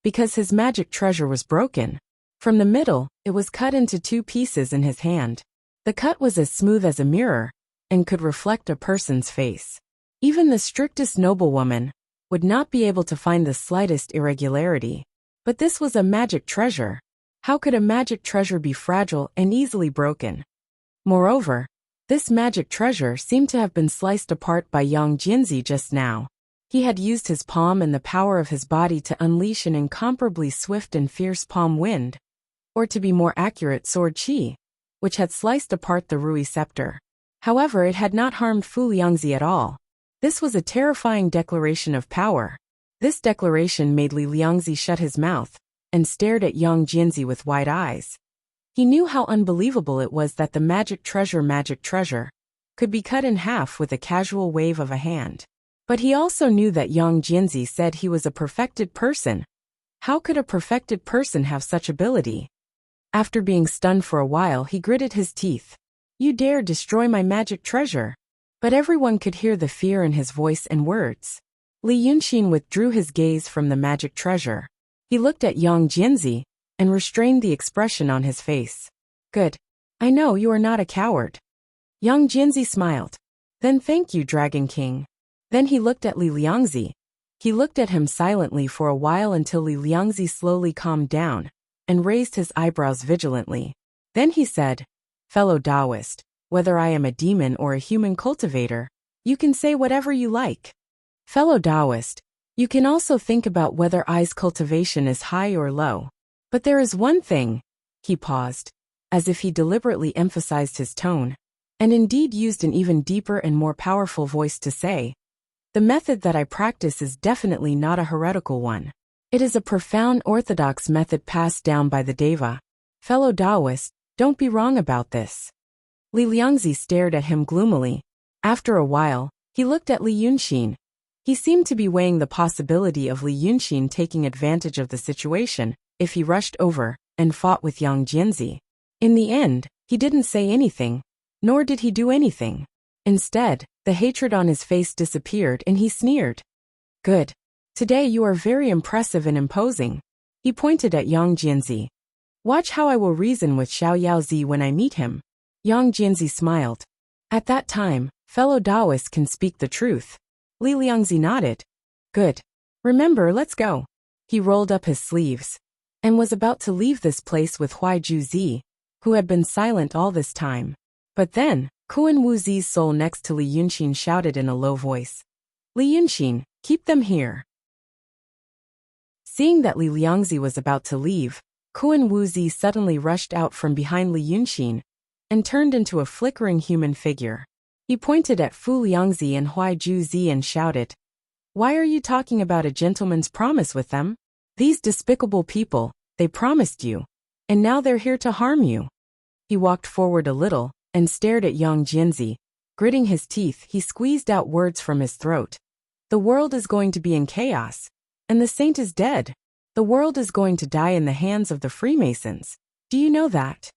because his magic treasure was broken. From the middle, it was cut into 2 pieces in his hand. The cut was as smooth as a mirror and could reflect a person's face. Even the strictest noblewoman would not be able to find the slightest irregularity. But this was a magic treasure. How could a magic treasure be fragile and easily broken? Moreover, this magic treasure seemed to have been sliced apart by Yang Jinzi just now. He had used his palm and the power of his body to unleash an incomparably swift and fierce palm wind, or to be more accurate, sword qi, which had sliced apart the Rui scepter. However, it had not harmed Fu Liangzi at all. This was a terrifying declaration of power. This declaration made Li Liangzi shut his mouth and stared at Yang Jinzi with wide eyes. He knew how unbelievable it was that the magic treasure, could be cut in half with a casual wave of a hand. But he also knew that Yang Jinzi said he was a perfected person. How could a perfected person have such ability? After being stunned for a while, he gritted his teeth. You dare destroy my magic treasure? But everyone could hear the fear in his voice and words. Li Yunxin withdrew his gaze from the magic treasure. He looked at Yang Jinzi and restrained the expression on his face. Good. I know you are not a coward. Yang Jinzi smiled. Then thank you, Dragon King. Then he looked at Li Liangzi. He looked at him silently for a while until Li Liangzi slowly calmed down and raised his eyebrows vigilantly. Then he said, Fellow Taoist, whether I am a demon or a human cultivator, you can say whatever you like. Fellow Taoist, you can also think about whether I's cultivation is high or low. But there is one thing. He paused, as if he deliberately emphasized his tone, and indeed used an even deeper and more powerful voice to say, the method that I practice is definitely not a heretical one. It is a profound orthodox method passed down by the Deva. Fellow Taoist, don't be wrong about this. Li Liangzi stared at him gloomily. After a while, he looked at Li Yunxin. He seemed to be weighing the possibility of Li Yunxin taking advantage of the situation if he rushed over and fought with Yang Jinzi. In the end, he didn't say anything, nor did he do anything. Instead, the hatred on his face disappeared and he sneered. Good. Today you are very impressive and imposing. He pointed at Yang Jinzi. Watch how I will reason with Xiao Yaozi when I meet him. Yang Jinzi smiled. At that time, fellow Taoists can speak the truth. Li Liangzi nodded. Good. Remember, let's go. He rolled up his sleeves and was about to leave this place with Huai Juzi, who had been silent all this time. But then, Kuan Wuzi's soul next to Li Yunxin shouted in a low voice. Li Yunxin, keep them here. Seeing that Li Liangzi was about to leave, Kuan Wuzi suddenly rushed out from behind Li Yunxin and turned into a flickering human figure. He pointed at Fu Liangzi and Huai Juzi and shouted, Why are you talking about a gentleman's promise with them? These despicable people, they promised you, and now they're here to harm you. He walked forward a little and stared at Yang Jinzi. Gritting his teeth, he squeezed out words from his throat. The world is going to be in chaos, and the saint is dead. The world is going to die in the hands of the Freemasons. Do you know that?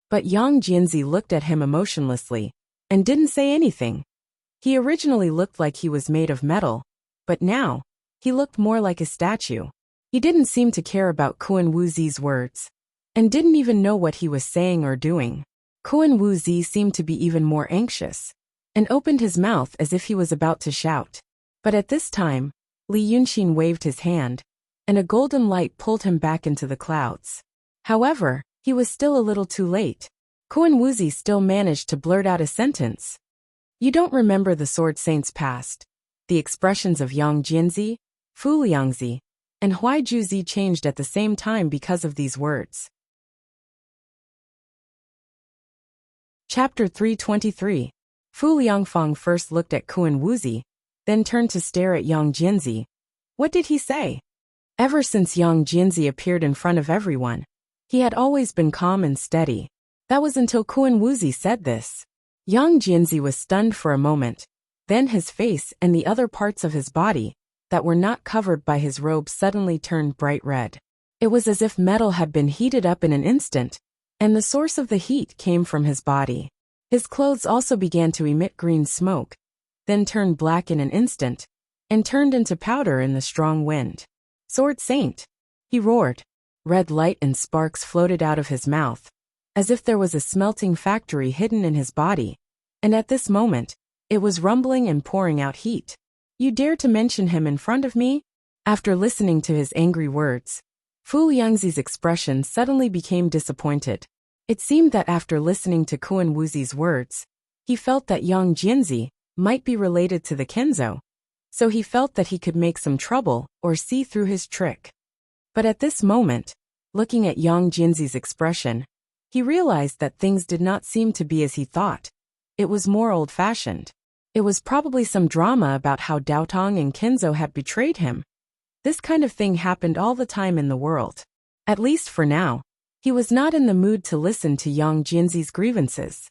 But Yang Jinzi looked at him emotionlessly and didn't say anything. He originally looked like he was made of metal, but now, he looked more like a statue. He didn't seem to care about Kuan Wuzi's words, and didn't even know what he was saying or doing. Kuan Wuzi seemed to be even more anxious, and opened his mouth as if he was about to shout. But at this time, Li Yunxin waved his hand, and a golden light pulled him back into the clouds. However, He was still a little too late. Kuan Wuzi still managed to blurt out a sentence. You don't remember the Sword Saint's past. The expressions of Yang Jianzi, Fu Liangzi, and Huai Juzi changed at the same time because of these words. Chapter 323. Fu Liangfang first looked at Kuan Wuzi, then turned to stare at Yang Jianzi. What did he say? Ever since Yang Jianzi appeared in front of everyone, he had always been calm and steady. That was until Kuan Wuzi said this. Yang Jianzi was stunned for a moment. Then his face and the other parts of his body that were not covered by his robe suddenly turned bright red. It was as if metal had been heated up in an instant, and the source of the heat came from his body. His clothes also began to emit green smoke, then turned black in an instant, and turned into powder in the strong wind. Sword Saint! He roared. Red light and sparks floated out of his mouth, as if there was a smelting factory hidden in his body, and at this moment, it was rumbling and pouring out heat. You dare to mention him in front of me? After listening to his angry words, Fu Liangzi's expression suddenly became disappointed. It seemed that after listening to Kuan Wuzi's words, he felt that Yang Jianzi might be related to the Kenzo, so he felt that he could make some trouble or see through his trick. But at this moment, looking at Yang Jianzi's expression, he realized that things did not seem to be as he thought. It was more old-fashioned. It was probably some drama about how Daotong and Kenzo had betrayed him. This kind of thing happened all the time in the world. At least for now, he was not in the mood to listen to Yang Jianzi's grievances.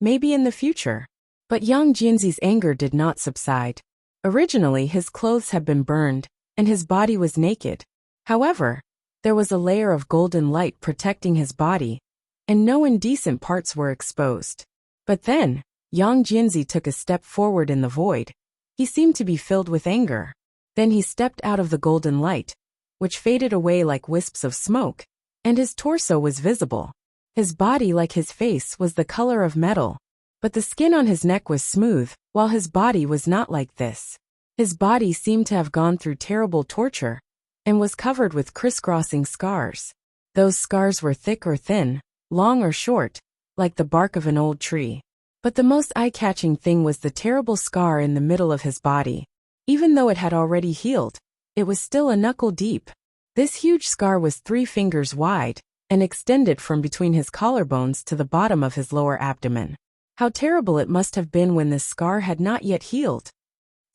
Maybe in the future. But Yang Jianzi's anger did not subside. Originally, his clothes had been burned, and his body was naked. However, there was a layer of golden light protecting his body, and no indecent parts were exposed. But then, Yang Jianzi took a step forward in the void. He seemed to be filled with anger. Then he stepped out of the golden light, which faded away like wisps of smoke, and his torso was visible. His body, like his face, was the color of metal, but the skin on his neck was smooth, while his body was not like this. His body seemed to have gone through terrible torture, and was covered with crisscrossing scars. Those scars were thick or thin, long or short, like the bark of an old tree. But the most eye-catching thing was the terrible scar in the middle of his body. Even though it had already healed, it was still a knuckle deep. This huge scar was 3 fingers wide, and extended from between his collarbones to the bottom of his lower abdomen. How terrible it must have been when this scar had not yet healed.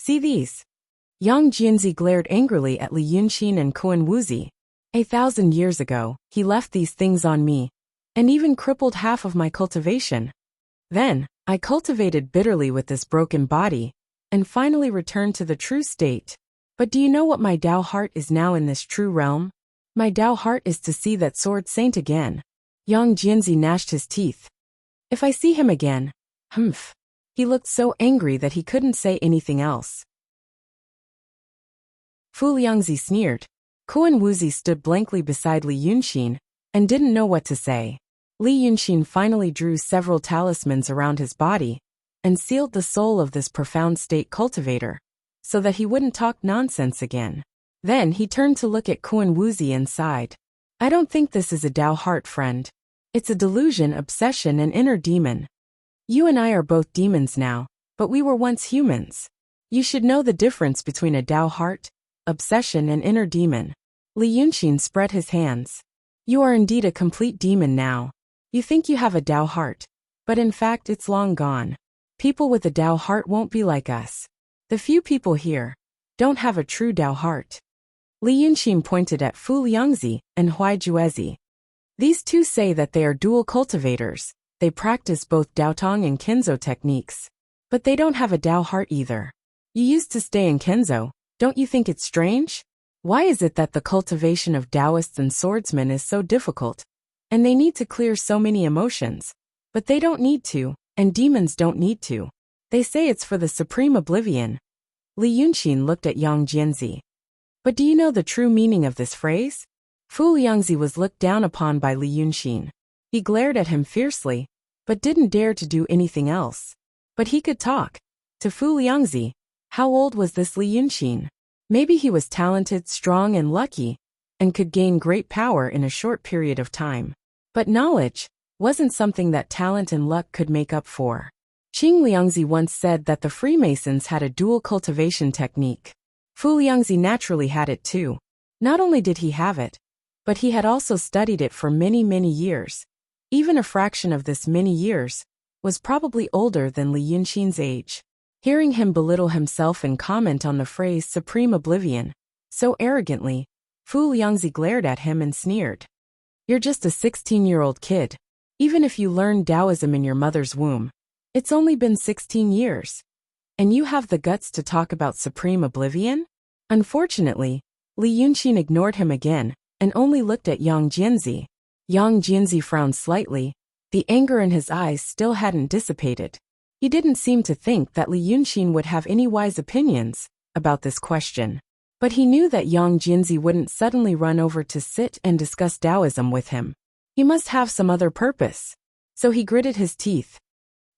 See these? Yang Jianzi glared angrily at Li Yunxin and Kuan Wuzi. 1,000 years ago, he left these things on me, and even crippled half of my cultivation. Then, I cultivated bitterly with this broken body, and finally returned to the true state. But do you know what my Tao heart is now in this true realm? My Tao heart is to see that Sword Saint again. Yang Jianzi gnashed his teeth. If I see him again, humph. He looked so angry that he couldn't say anything else. Fu Liangzi sneered. Kuan Wuzi stood blankly beside Li Yunxin, and didn't know what to say. Li Yunxin finally drew several talismans around his body, and sealed the soul of this profound state cultivator, so that he wouldn't talk nonsense again. Then he turned to look at Kuan Wuzi and sighed. I don't think this is a Tao heart, friend. It's a delusion, obsession, and inner demon. You and I are both demons now, but we were once humans. You should know the difference between a Tao heart, obsession, and inner demon. Li Yunxin spread his hands. You are indeed a complete demon now. You think you have a Tao heart, but in fact it's long gone. People with a Tao heart won't be like us. The few people here don't have a true Tao heart. Li Yunxin pointed at Fu Liangzi and Huai Juezi. These two say that they are dual cultivators. They practice both Daotong and Kenzo techniques. But they don't have a Tao heart either. You used to stay in Kenzo, don't you think it's strange? Why is it that the cultivation of Taoists and swordsmen is so difficult? And they need to clear so many emotions. But they don't need to, and demons don't need to. They say it's for the supreme oblivion. Li Yunxin looked at Yang Jianzi. But do you know the true meaning of this phrase? Fu Liangzi was looked down upon by Li Yunxin. He glared at him fiercely, but didn't dare to do anything else. But he could talk. To Fu Liangzi, how old was this Li Yunxin? Maybe he was talented, strong, and lucky, and could gain great power in a short period of time. But knowledge wasn't something that talent and luck could make up for. Qing Liangzi once said that the Freemasons had a dual cultivation technique. Fu Liangzi naturally had it too. Not only did he have it, but he had also studied it for many, many years. Even a fraction of this many years was probably older than Li Yunqin's age. Hearing him belittle himself and comment on the phrase supreme oblivion so arrogantly, Fu Liangzi glared at him and sneered. You're just a 16-year-old kid. Even if you learned Taoism in your mother's womb, it's only been 16 years. And you have the guts to talk about supreme oblivion? Unfortunately, Li Yunqin ignored him again and only looked at Yang Jianzi. Yang Jianzi frowned slightly. The anger in his eyes still hadn't dissipated. He didn't seem to think that Li Yunqin would have any wise opinions about this question. But he knew that Yang Jianzi wouldn't suddenly run over to sit and discuss Taoism with him. He must have some other purpose. So he gritted his teeth.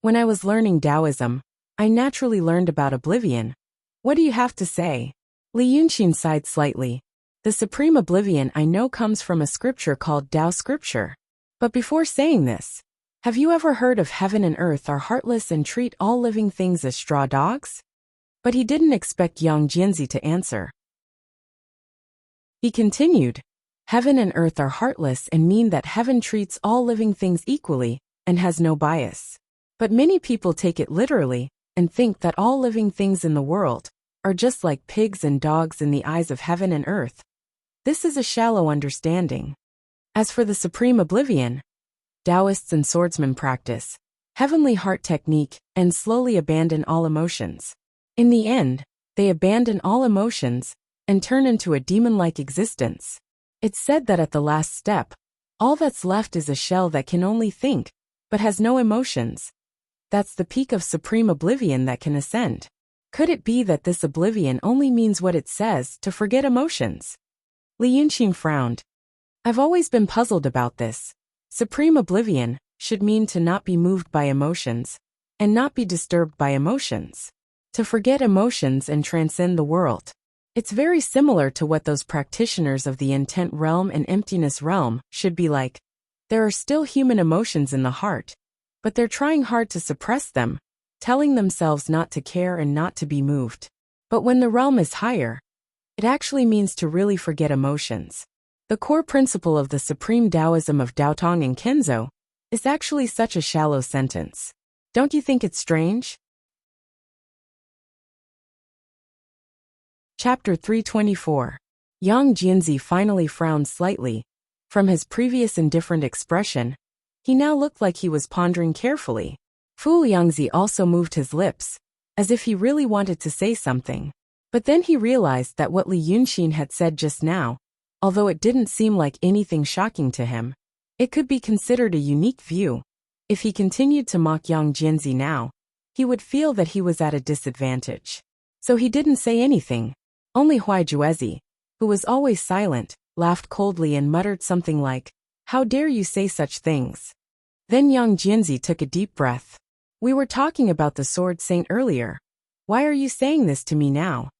When I was learning Taoism, I naturally learned about oblivion. What do you have to say? Li Yunqin sighed slightly. The supreme oblivion I know comes from a scripture called Tao scripture. But before saying this, have you ever heard of heaven and earth are heartless and treat all living things as straw dogs? But he didn't expect Yang Jianzi to answer. He continued, heaven and earth are heartless and mean that heaven treats all living things equally and has no bias. But many people take it literally and think that all living things in the world are just like pigs and dogs in the eyes of heaven and earth. This is a shallow understanding. As for the supreme oblivion, Taoists and swordsmen practice heavenly heart technique and slowly abandon all emotions. In the end, they abandon all emotions and turn into a demon-like existence. It's said that at the last step, all that's left is a shell that can only think, but has no emotions. That's the peak of supreme oblivion that can ascend. Could it be that this oblivion only means what it says, to forget emotions? Li Yunqin frowned. I've always been puzzled about this. Supreme oblivion should mean to not be moved by emotions, and not be disturbed by emotions. To forget emotions and transcend the world. It's very similar to what those practitioners of the intent realm and emptiness realm should be like. There are still human emotions in the heart, but they're trying hard to suppress them, telling themselves not to care and not to be moved. But when the realm is higher, it actually means to really forget emotions. The core principle of the supreme Taoism of Daotong and Kenzo is actually such a shallow sentence. Don't you think it's strange? Chapter 324. Yang Jianzi finally frowned slightly. From his previous indifferent expression, he now looked like he was pondering carefully. Fu Liangzi also moved his lips, as if he really wanted to say something. But then he realized that what Li Yunqin had said just now, although it didn't seem like anything shocking to him, it could be considered a unique view. If he continued to mock Yang Jianzi now, he would feel that he was at a disadvantage. So he didn't say anything. Only Huai Juezi, who was always silent, laughed coldly and muttered something like, "How dare you say such things?" Then Yang Jianzi took a deep breath. "We were talking about the sword saint earlier. Why are you saying this to me now?"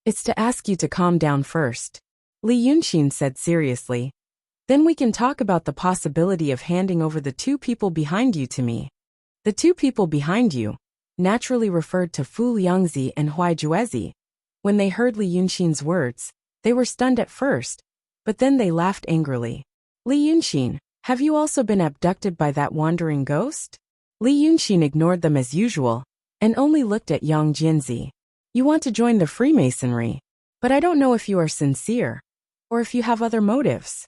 "It's to ask you to calm down first," Li Yunqin said seriously. "Then we can talk about the possibility of handing over the two people behind you to me." The two people behind you naturally referred to Fu Liangzi and Huai Juezi. When they heard Li Yunqin's words, they were stunned at first, but then they laughed angrily. "Li Yunqin, have you also been abducted by that wandering ghost?" Li Yunqin ignored them as usual, and only looked at Yang Jianzi. "You want to join the Freemasonry, but I don't know if you are sincere, or if you have other motives."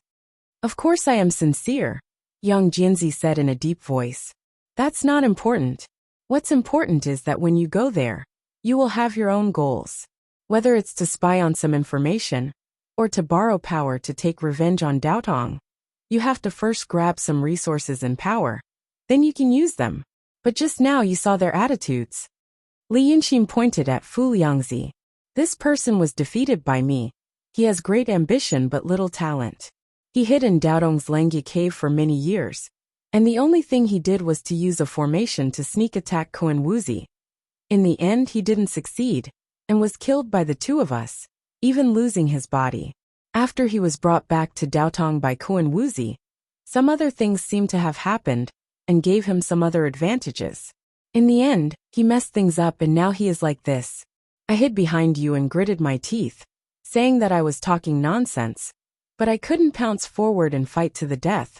"Of course I am sincere," Yang Jianzi said in a deep voice. "That's not important. What's important is that when you go there, you will have your own goals. Whether it's to spy on some information, or to borrow power to take revenge on Daotong, you have to first grab some resources and power. Then you can use them. But just now you saw their attitudes." Li Yunqin pointed at Fu Liangzi. "This person was defeated by me. He has great ambition but little talent. He hid in Daotong's Langya cave for many years, and the only thing he did was to use a formation to sneak attack Kuan Wuzi. In the end he didn't succeed, and was killed by the two of us, even losing his body. After he was brought back to Daotong by Kuan Wuzi, Some other things seemed to have happened and gave him some other advantages. In the end, he messed things up and now he is like this. I hid behind you and gritted my teeth, saying that I was talking nonsense, but I couldn't pounce forward and fight to the death.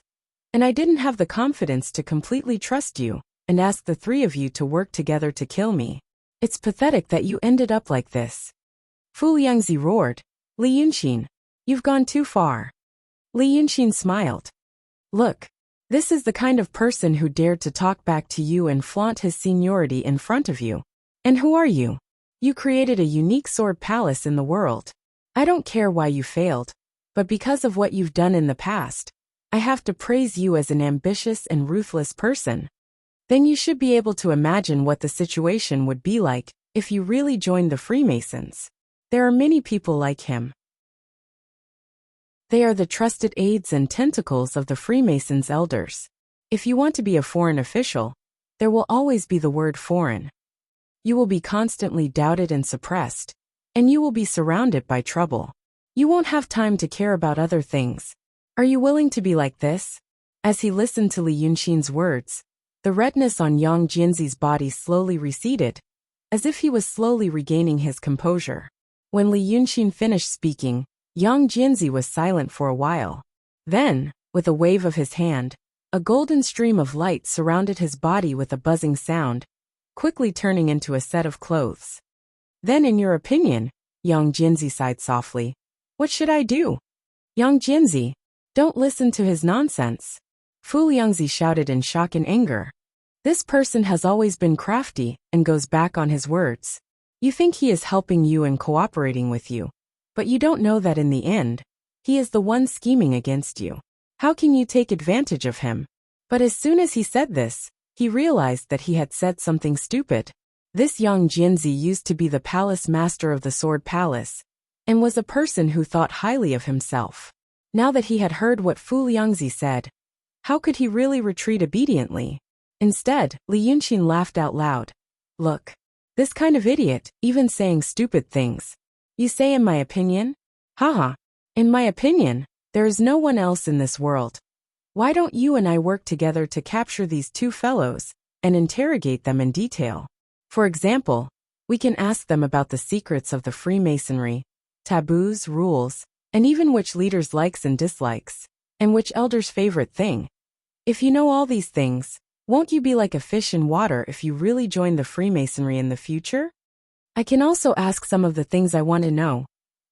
And I didn't have the confidence to completely trust you and ask the three of you to work together to kill me. It's pathetic that you ended up like this. Fu Liangzi roared. Li Yunxin, you've gone too far. Li Yunxin smiled. Look, this is the kind of person who dared to talk back to you and flaunt his seniority in front of you. And who are you? You created a unique sword palace in the world. I don't care why you failed, but because of what you've done in the past, I have to praise you as an ambitious and ruthless person. Then you should be able to imagine what the situation would be like if you really joined the Freemasons. There are many people like him. They are the trusted aides and tentacles of the Freemasons' elders. If you want to be a foreign official, there will always be the word foreign. You will be constantly doubted and suppressed, and you will be surrounded by trouble. You won't have time to care about other things. Are you willing to be like this? As he listened to Li Yunxin's words, the redness on Yang Jianzi's body slowly receded, as if he was slowly regaining his composure. When Li Yunxin finished speaking, Yang Jianzi was silent for a while. Then, with a wave of his hand, a golden stream of light surrounded his body with a buzzing sound, quickly turning into a set of clothes. Then in your opinion, Yang Jianzi sighed softly, what should I do? Yang Jianzi, don't listen to his nonsense. Fu Liangzi shouted in shock and anger. This person has always been crafty and goes back on his words. You think he is helping you and cooperating with you, but you don't know that in the end, he is the one scheming against you. How can you take advantage of him? But as soon as he said this, he realized that he had said something stupid. This Yang Jianzi used to be the palace master of the Sword Palace, and was a person who thought highly of himself. Now that he had heard what Fu Liangzi said, how could he really retreat obediently? Instead, Li Yunxin laughed out loud. Look, this kind of idiot, even saying stupid things. You say in my opinion? Haha. In my opinion, there is no one else in this world. Why don't you and I work together to capture these two fellows and interrogate them in detail? For example, we can ask them about the secrets of the Freemasonry, taboos, rules, and even which leader's likes and dislikes, and which elder's favorite thing. If you know all these things, won't you be like a fish in water if you really join the Freemasonry in the future? I can also ask some of the things I want to know.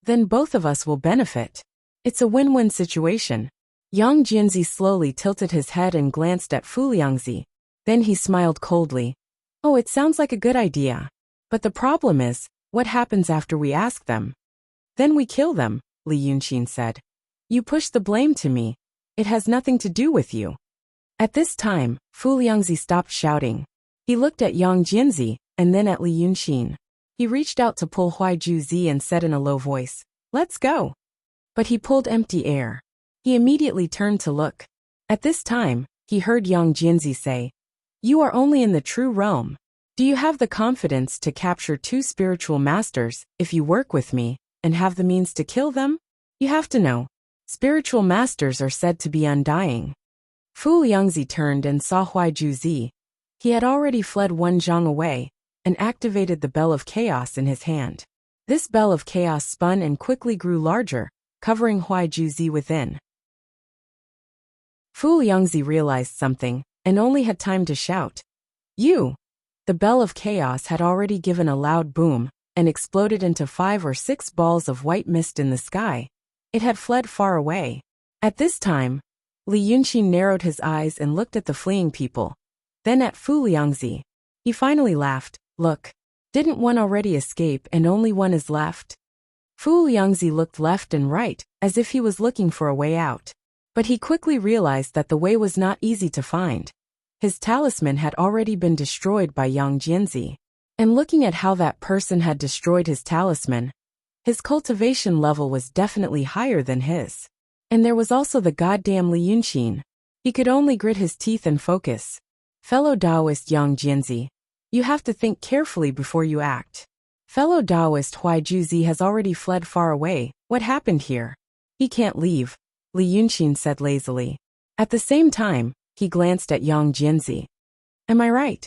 Then both of us will benefit. It's a win-win situation. Yang Jianzi slowly tilted his head and glanced at Fu Liangzi. Then he smiled coldly. Oh, it sounds like a good idea. But the problem is, what happens after we ask them? Then we kill them, Li Yunxin said. You push the blame to me. It has nothing to do with you. At this time, Fu Liangzi stopped shouting. He looked at Yang Jianzi, and then at Li Yunxin. He reached out to pull Huaiju Zi and said in a low voice, let's go. But he pulled empty air. He immediately turned to look. At this time, he heard Yang Jianzi say, you are only in the true realm. Do you have the confidence to capture two spiritual masters if you work with me and have the means to kill them? You have to know. Spiritual masters are said to be undying. Fu Liangzi turned and saw Huaiju Zi. He had already fled one zhang away and activated the Bell of Chaos in his hand. This Bell of Chaos spun and quickly grew larger, covering Huaiju Zi within. Fu Liangzi realized something and only had time to shout, you! The Bell of Chaos had already given a loud boom and exploded into 5 or 6 balls of white mist in the sky. It had fled far away. At this time, Li Yunxin narrowed his eyes and looked at the fleeing people, then at Fu Liangzi. He finally laughed. Look, didn't one already escape and only one is left? Fu Liangzi looked left and right, as if he was looking for a way out. But he quickly realized that the way was not easy to find. His talisman had already been destroyed by Yang Jianzi. And looking at how that person had destroyed his talisman, his cultivation level was definitely higher than his. And there was also the goddamn Li Yunxin. He could only grit his teeth and focus. Fellow Taoist Yang Jianzi, you have to think carefully before you act. Fellow Taoist Huaiju Zi has already fled far away. What happened here? He can't leave, Li Yunxin said lazily. At the same time, he glanced at Yang Jianzi. Am I right?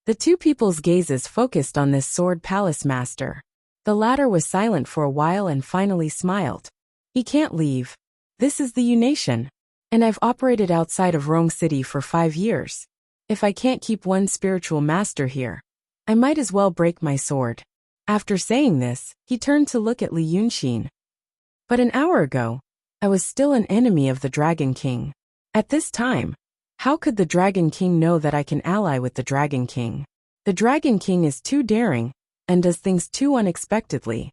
The two people's gazes focused on this sword palace master. The latter was silent for a while and finally smiled. He can't leave. This is the U-Nation. And I've operated outside of Rong City for 5 years. If I can't keep one spiritual master here, I might as well break my sword. After saying this, he turned to look at Li Yunxin. But an hour ago, I was still an enemy of the Dragon King. At this time, how could the Dragon King know that I can ally with the Dragon King? The Dragon King is too daring, and does things too unexpectedly.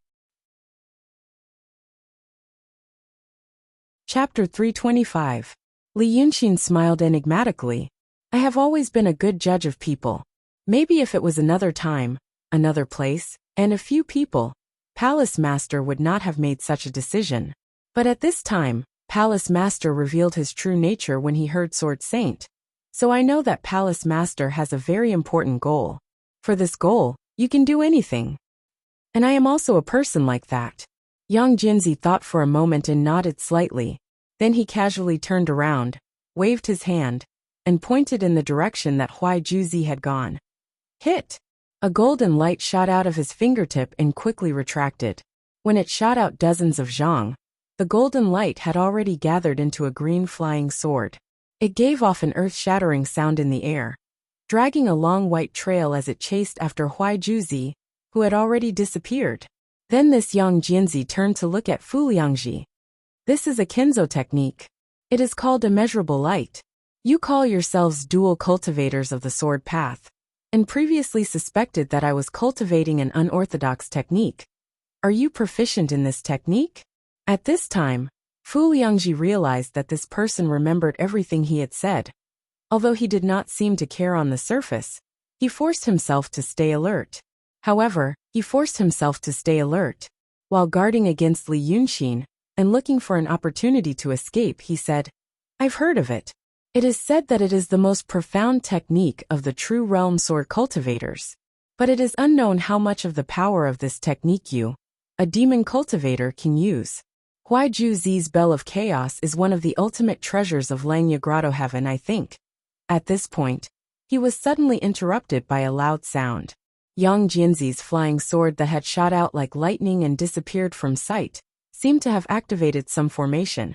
Chapter 325. Li Yunxin smiled enigmatically. I have always been a good judge of people. Maybe if it was another time, another place, and a few people, Palace Master would not have made such a decision. But at this time, Palace Master revealed his true nature when he heard Sword Saint. So I know that Palace Master has a very important goal. For this goal, you can do anything. And I am also a person like that. Yang Jinzi thought for a moment and nodded slightly. Then he casually turned around, waved his hand, and pointed in the direction that Huai Juzi had gone. Hit! A golden light shot out of his fingertip and quickly retracted. When it shot out dozens of zhang, the golden light had already gathered into a green flying sword. It gave off an earth-shattering sound in the air, dragging a long white trail as it chased after Huai Juzi, who had already disappeared. Then this Yang Jianzi turned to look at Fu Liangji. This is a Kenzo technique. It is called immeasurable light. You call yourselves dual cultivators of the sword path, and previously suspected that I was cultivating an unorthodox technique. Are you proficient in this technique? At this time, Fu Liangji realized that this person remembered everything he had said. Although he did not seem to care on the surface, he forced himself to stay alert. While guarding against Li Yunxin and looking for an opportunity to escape, he said, I've heard of it. It is said that it is the most profound technique of the true realm sword cultivators. But it is unknown how much of the power of this technique you, a demon cultivator, can use. Huai Juzi's Bell of Chaos is one of the ultimate treasures of Langya Grotto Heaven, I think. At this point, he was suddenly interrupted by a loud sound. Yang Jianzi's flying sword that had shot out like lightning and disappeared from sight seemed to have activated some formation.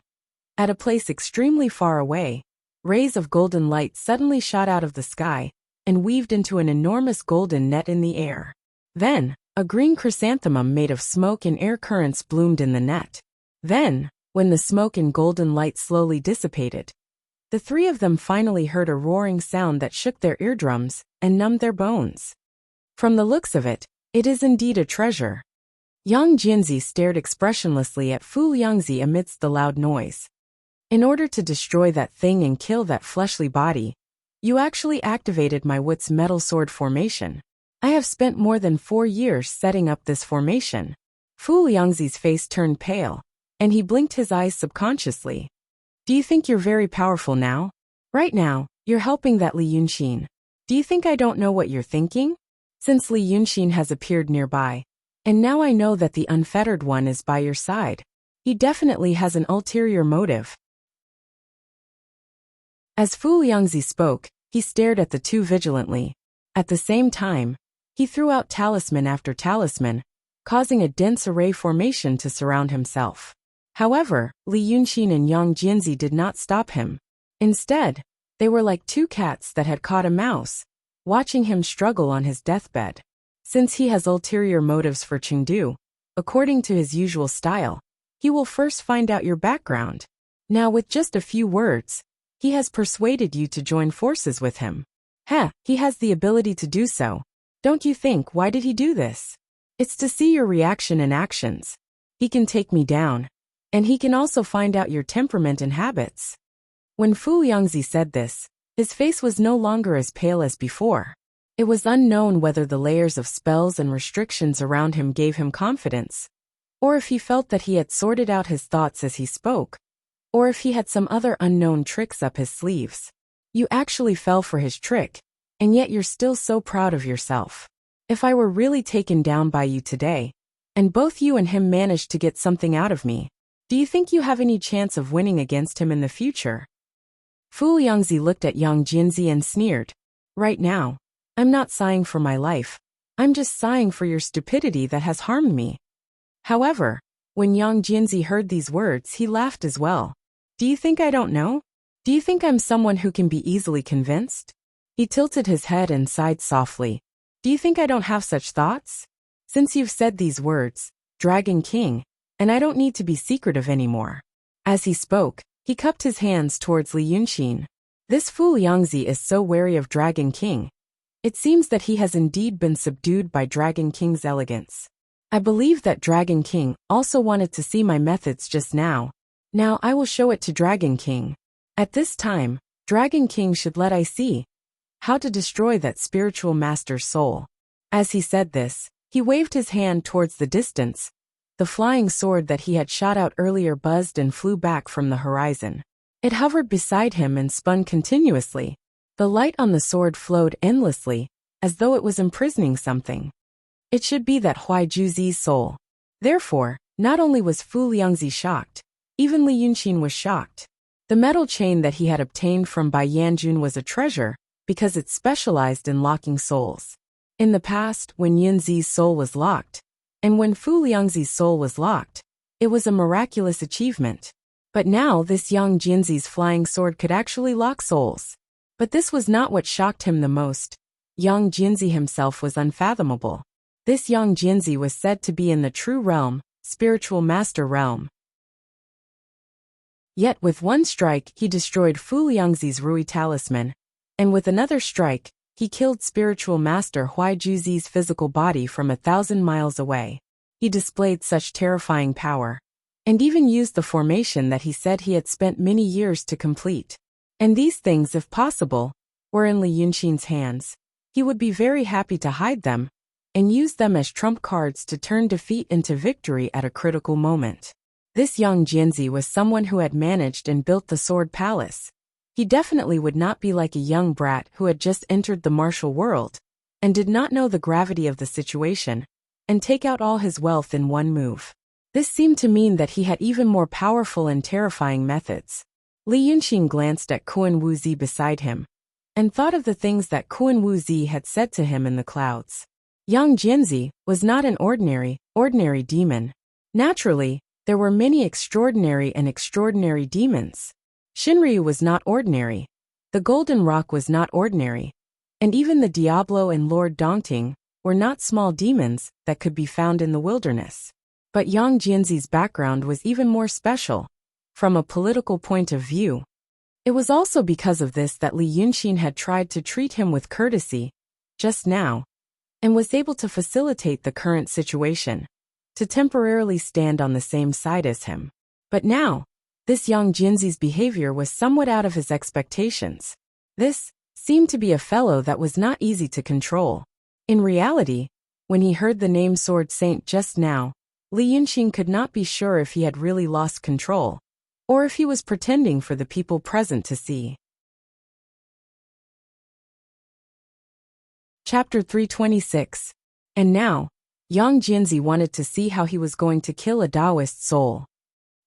At a place extremely far away, rays of golden light suddenly shot out of the sky and weaved into an enormous golden net in the air. Then, a green chrysanthemum made of smoke and air currents bloomed in the net. Then, when the smoke and golden light slowly dissipated, the three of them finally heard a roaring sound that shook their eardrums and numbed their bones. From the looks of it, it is indeed a treasure. Yang Jianzi stared expressionlessly at Fu Liangzi amidst the loud noise. In order to destroy that thing and kill that fleshly body, you actually activated my Wut's metal sword formation. I have spent more than 4 years setting up this formation. Fu Liangzi's face turned pale, and he blinked his eyes subconsciously. Do you think you're very powerful now? Right now, you're helping that Li Yunxin. Do you think I don't know what you're thinking? Since Li Yunxin has appeared nearby, and now I know that the unfettered one is by your side. He definitely has an ulterior motive. As Fu Liangzi spoke, he stared at the two vigilantly. At the same time, he threw out talisman after talisman, causing a dense array formation to surround himself. However, Li Yunxin and Yang Jianzi did not stop him. Instead, they were like two cats that had caught a mouse, watching him struggle on his deathbed. Since he has ulterior motives for Chengdu, according to his usual style, he will first find out your background. Now with just a few words, he has persuaded you to join forces with him. He has the ability to do so. Don't you think, why did he do this? It's to see your reaction and actions. He can take me down. And he can also find out your temperament and habits. When Fu Liangzi said this, his face was no longer as pale as before. It was unknown whether the layers of spells and restrictions around him gave him confidence, or if he felt that he had sorted out his thoughts as he spoke, or if he had some other unknown tricks up his sleeves. You actually fell for his trick, and yet you're still so proud of yourself. If I were really taken down by you today, and both you and him managed to get something out of me, do you think you have any chance of winning against him in the future? Fu Yangzi looked at Yang Jinzi and sneered. Right now, I'm not sighing for my life. I'm just sighing for your stupidity that has harmed me. However, when Yang Jinzi heard these words, he laughed as well. Do you think I don't know? Do you think I'm someone who can be easily convinced? He tilted his head and sighed softly. Do you think I don't have such thoughts? Since you've said these words, Dragon King, and I don't need to be secretive anymore. As he spoke, he cupped his hands towards Li Yunxin. This Fu Yangzi is so wary of Dragon King. It seems that he has indeed been subdued by Dragon King's elegance. I believe that Dragon King also wanted to see my methods just now. Now I will show it to Dragon King. At this time, Dragon King should let I see how to destroy that spiritual master's soul. As he said this, he waved his hand towards the distance. The flying sword that he had shot out earlier buzzed and flew back from the horizon. It hovered beside him and spun continuously. The light on the sword flowed endlessly, as though it was imprisoning something. It should be that Huaiju Zi's soul. Therefore, not only was Fu Liangzi shocked, even Li Yunxin was shocked. The metal chain that he had obtained from Bai Yanjun was a treasure, because it specialized in locking souls. In the past, when Yunzi's soul was locked, and when Fu Liangzi's soul was locked, it was a miraculous achievement. But now this Yang Jinzi's flying sword could actually lock souls. But this was not what shocked him the most. Yang Jinzi himself was unfathomable. This Yang Jinzi was said to be in the true realm, spiritual master realm. Yet with one strike he destroyed Fu Liangzi's Rui talisman, and with another strike, he killed spiritual master Huaiju Zi's physical body from 1,000 miles away. He displayed such terrifying power, and even used the formation that he said he had spent many years to complete. And these things, if possible, were in Li Yunxin's hands. He would be very happy to hide them, and use them as trump cards to turn defeat into victory at a critical moment. This Yang Jinzi was someone who had managed and built the Sword Palace. He definitely would not be like a young brat who had just entered the martial world, and did not know the gravity of the situation, and take out all his wealth in one move. This seemed to mean that he had even more powerful and terrifying methods. Li Yunxin glanced at Kuan Wu Zi beside him, and thought of the things that Kuan Wu Zi had said to him in the clouds. Yang Jinzi was not an ordinary demon. Naturally, there were many extraordinary demons. Shinryu was not ordinary. The Golden Rock was not ordinary. And even the Diablo and Lord Dongting were not small demons that could be found in the wilderness. But Yang Jinzi's background was even more special, from a political point of view. It was also because of this that Li Yunxin had tried to treat him with courtesy, just now, and was able to facilitate the current situation, to temporarily stand on the same side as him. But now, this Yang Jinzi's behavior was somewhat out of his expectations. This seemed to be a fellow that was not easy to control. In reality, when he heard the name Sword Saint just now, Li Yunxin could not be sure if he had really lost control, or if he was pretending for the people present to see. Chapter 326. And now, Yang Jinzi wanted to see how he was going to kill a Taoist soul.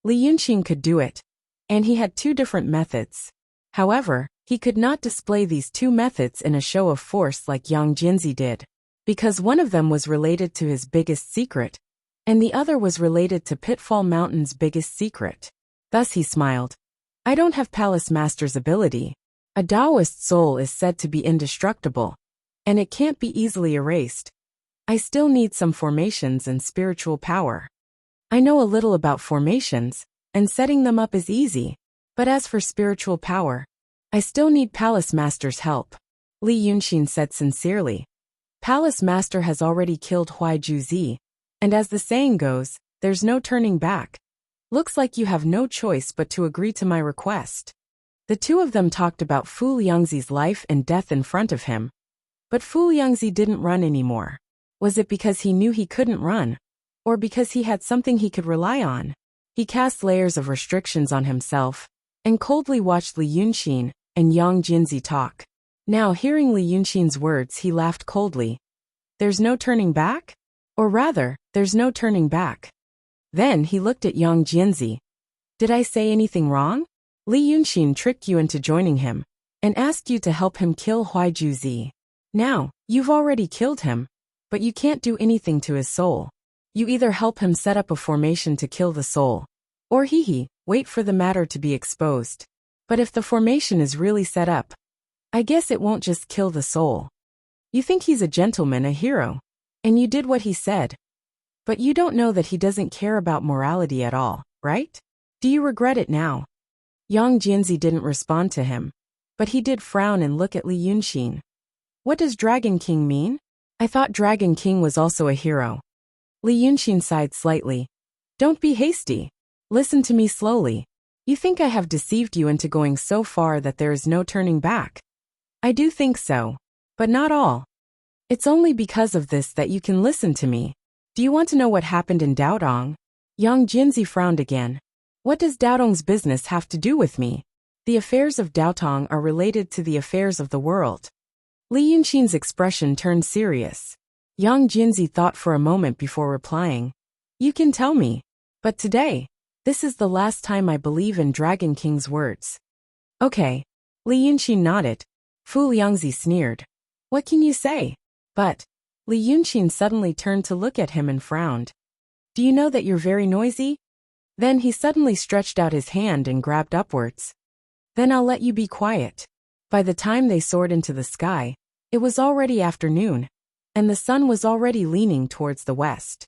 Li Yunxin could do it, and he had two different methods. However, he could not display these two methods in a show of force like Yang Jinzi did, because one of them was related to his biggest secret, and the other was related to Pitfall Mountain's biggest secret. Thus he smiled. I don't have Palace Master's ability. A Taoist soul is said to be indestructible, and it can't be easily erased. I still need some formations and spiritual power. I know a little about formations, and setting them up is easy, but as for spiritual power, I still need Palace Master's help. Li Yunxin said sincerely. Palace Master has already killed Huaiju Zi, and as the saying goes, there's no turning back. Looks like you have no choice but to agree to my request. The two of them talked about Fu Liangzi's life and death in front of him. But Fu Liangzi didn't run anymore. Was it because he knew he couldn't run? Or because he had something he could rely on? He cast layers of restrictions on himself, and coldly watched Li Yunxin and Yang Jinzi talk. Now hearing Li Yunxin's words he laughed coldly. There's no turning back? Or rather, there's no turning back. Then he looked at Yang Jinzi. Did I say anything wrong? Li Yunxin tricked you into joining him and asked you to help him kill Huaiju Zi. Now, you've already killed him, but you can't do anything to his soul. You either help him set up a formation to kill the soul, or wait for the matter to be exposed. But if the formation is really set up, I guess it won't just kill the soul. You think he's a gentleman, a hero, and you did what he said. But you don't know that he doesn't care about morality at all, right? Do you regret it now? Yang Jianzi didn't respond to him, but he did frown and look at Li Yunxin. What does Dragon King mean? I thought Dragon King was also a hero. Li Yunxin sighed slightly. Don't be hasty. Listen to me slowly. You think I have deceived you into going so far that there is no turning back? I do think so, but not all. It's only because of this that you can listen to me. Do you want to know what happened in Daodong? Yang Jianzi frowned again. What does Daodong's business have to do with me? The affairs of Daotong are related to the affairs of the world. Li Yunxin's expression turned serious. Yang Jianzi thought for a moment before replying. You can tell me. But today, this is the last time I believe in Dragon King's words. Okay. Li Yunxin nodded. Fu Liangzi sneered. What can you say? But, Li Yunxin suddenly turned to look at him and frowned. Do you know that you're very noisy? Then he suddenly stretched out his hand and grabbed upwards. Then I'll let you be quiet. By the time they soared into the sky, it was already afternoon, and the sun was already leaning towards the west.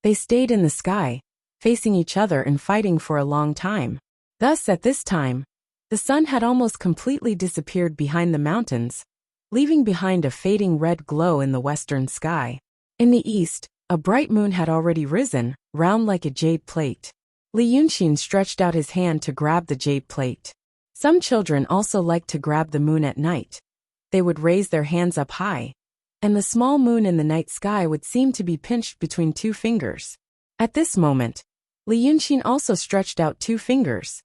They stayed in the sky, facing each other and fighting for a long time. Thus at this time, the sun had almost completely disappeared behind the mountains, leaving behind a fading red glow in the western sky. In the east, a bright moon had already risen, round like a jade plate. Li Yunxin stretched out his hand to grab the jade plate. Some children also liked to grab the moon at night. They would raise their hands up high, and the small moon in the night sky would seem to be pinched between two fingers. At this moment, Li Yunxin also stretched out two fingers.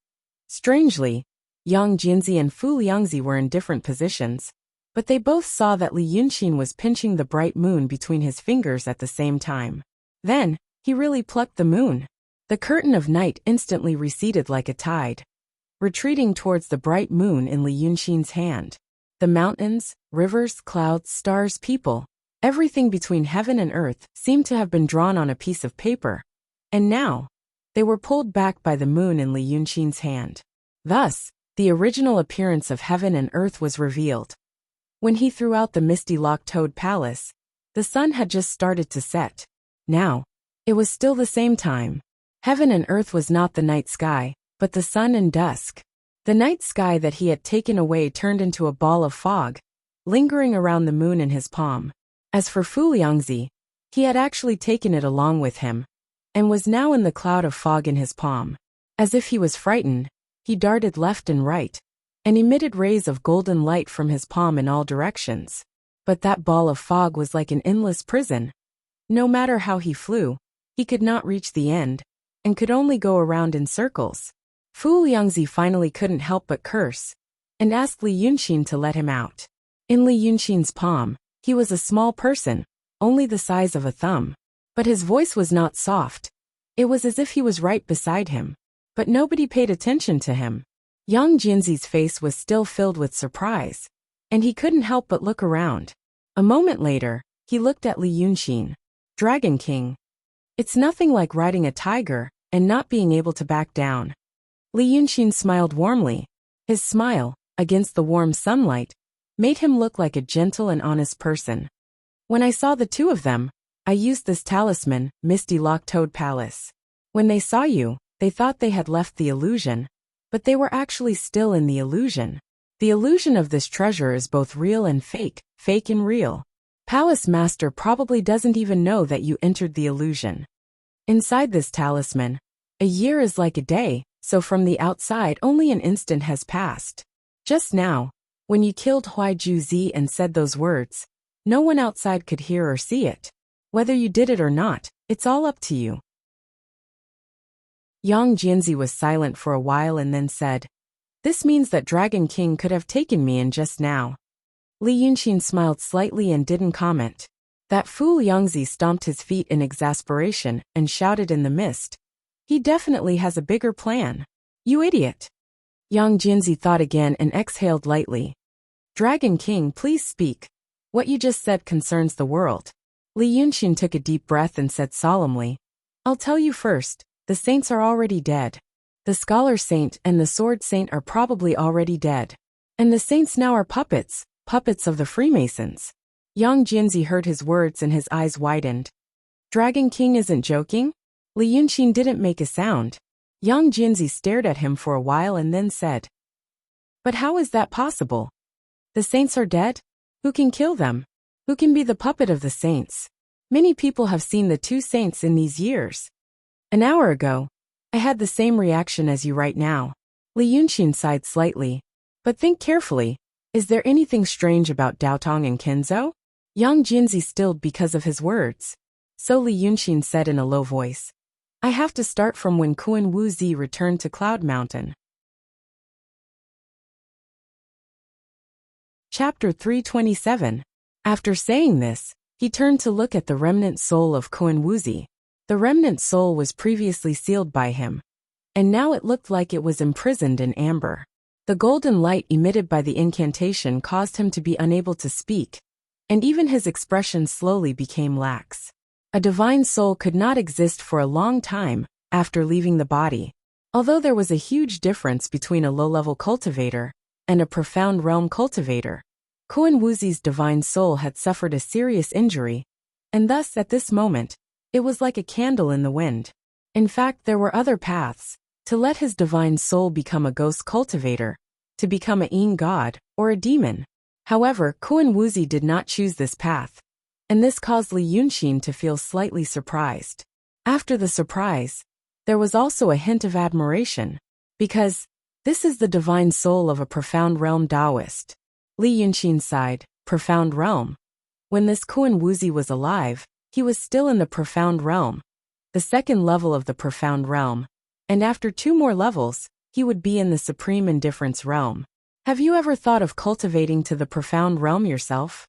Strangely, Yang Jianzi and Fu Liangzi were in different positions, but they both saw that Li Yunxin was pinching the bright moon between his fingers at the same time. Then, he really plucked the moon. The curtain of night instantly receded like a tide, retreating towards the bright moon in Li Yunxin's hand. The mountains, rivers, clouds, stars, people, everything between heaven and earth seemed to have been drawn on a piece of paper, and now, they were pulled back by the moon in Li Yunxin's hand. Thus, the original appearance of heaven and earth was revealed. When he threw out the misty lock-toed palace, the sun had just started to set. Now, it was still the same time. Heaven and earth was not the night sky, but the sun and dusk. The night sky that he had taken away turned into a ball of fog, lingering around the moon in his palm. As for Fu Liangzi, he had actually taken it along with him, and was now in the cloud of fog in his palm. As if he was frightened, he darted left and right, and emitted rays of golden light from his palm in all directions. But that ball of fog was like an endless prison. No matter how he flew, he could not reach the end, and could only go around in circles. Fu Liangzi finally couldn't help but curse, and asked Li Yunxin to let him out. In Li Yunxin's palm, he was a small person, only the size of a thumb. But his voice was not soft. It was as if he was right beside him. But nobody paid attention to him. Yang Jianzi's face was still filled with surprise, and he couldn't help but look around. A moment later, he looked at Li Yunxin. Dragon King. It's nothing like riding a tiger and not being able to back down. Li Yunxin smiled warmly. His smile, against the warm sunlight, made him look like a gentle and honest person. When I saw the two of them, I used this talisman, Misty Lock-Toed Palace. When they saw you, they thought they had left the illusion, but they were actually still in the illusion. The illusion of this treasure is both real and fake and real. Palace Master probably doesn't even know that you entered the illusion. Inside this talisman, a year is like a day, so from the outside only an instant has passed. Just now, when you killed Huaiju Zi and said those words, no one outside could hear or see it. Whether you did it or not, it's all up to you. Yang Jianzi was silent for a while and then said, This means that Dragon King could have taken me in just now. Li Yunxin smiled slightly and didn't comment. That Fu Liangzi stomped his feet in exasperation and shouted in the mist. He definitely has a bigger plan. You idiot. Yang Jinzi thought again and exhaled lightly. Dragon King, please speak. What you just said concerns the world. Li Yunxin took a deep breath and said solemnly, I'll tell you first, the saints are already dead. The scholar saint and the sword saint are probably already dead. And the saints now are puppets of the Freemasons. Yang Jinzi heard his words and his eyes widened. Dragon King isn't joking? Li Yunxin didn't make a sound. Yang Jinzi stared at him for a while and then said, But how is that possible? The saints are dead? Who can kill them? Who can be the puppet of the saints? Many people have seen the two saints in these years. An hour ago, I had the same reaction as you right now. Li Yunxin sighed slightly. But think carefully, is there anything strange about Daotong and Kenzo? Yang Jinzi stilled because of his words. So Li Yunxin said in a low voice, I have to start from when Kun Wu Zi returned to Cloud Mountain. Chapter 327. After saying this, he turned to look at the remnant soul of Kun Wu Zi. The remnant soul was previously sealed by him, and now it looked like it was imprisoned in amber. The golden light emitted by the incantation caused him to be unable to speak, and even his expression slowly became lax. A divine soul could not exist for a long time after leaving the body. Although there was a huge difference between a low-level cultivator and a profound realm cultivator, Kun Wu Zi's divine soul had suffered a serious injury, and thus at this moment, it was like a candle in the wind. In fact, there were other paths: to let his divine soul become a ghost cultivator, to become a Yin god, or a demon. However, Kun Wu Zi did not choose this path, and this caused Li Yunxin to feel slightly surprised. After the surprise, there was also a hint of admiration, because this is the divine soul of a profound realm Taoist. Li Yunxin sighed, profound realm. When this Kun Wu Zi was alive, he was still in the profound realm, the second level of the profound realm, and after 2 more levels, he would be in the supreme indifference realm. Have you ever thought of cultivating to the profound realm yourself?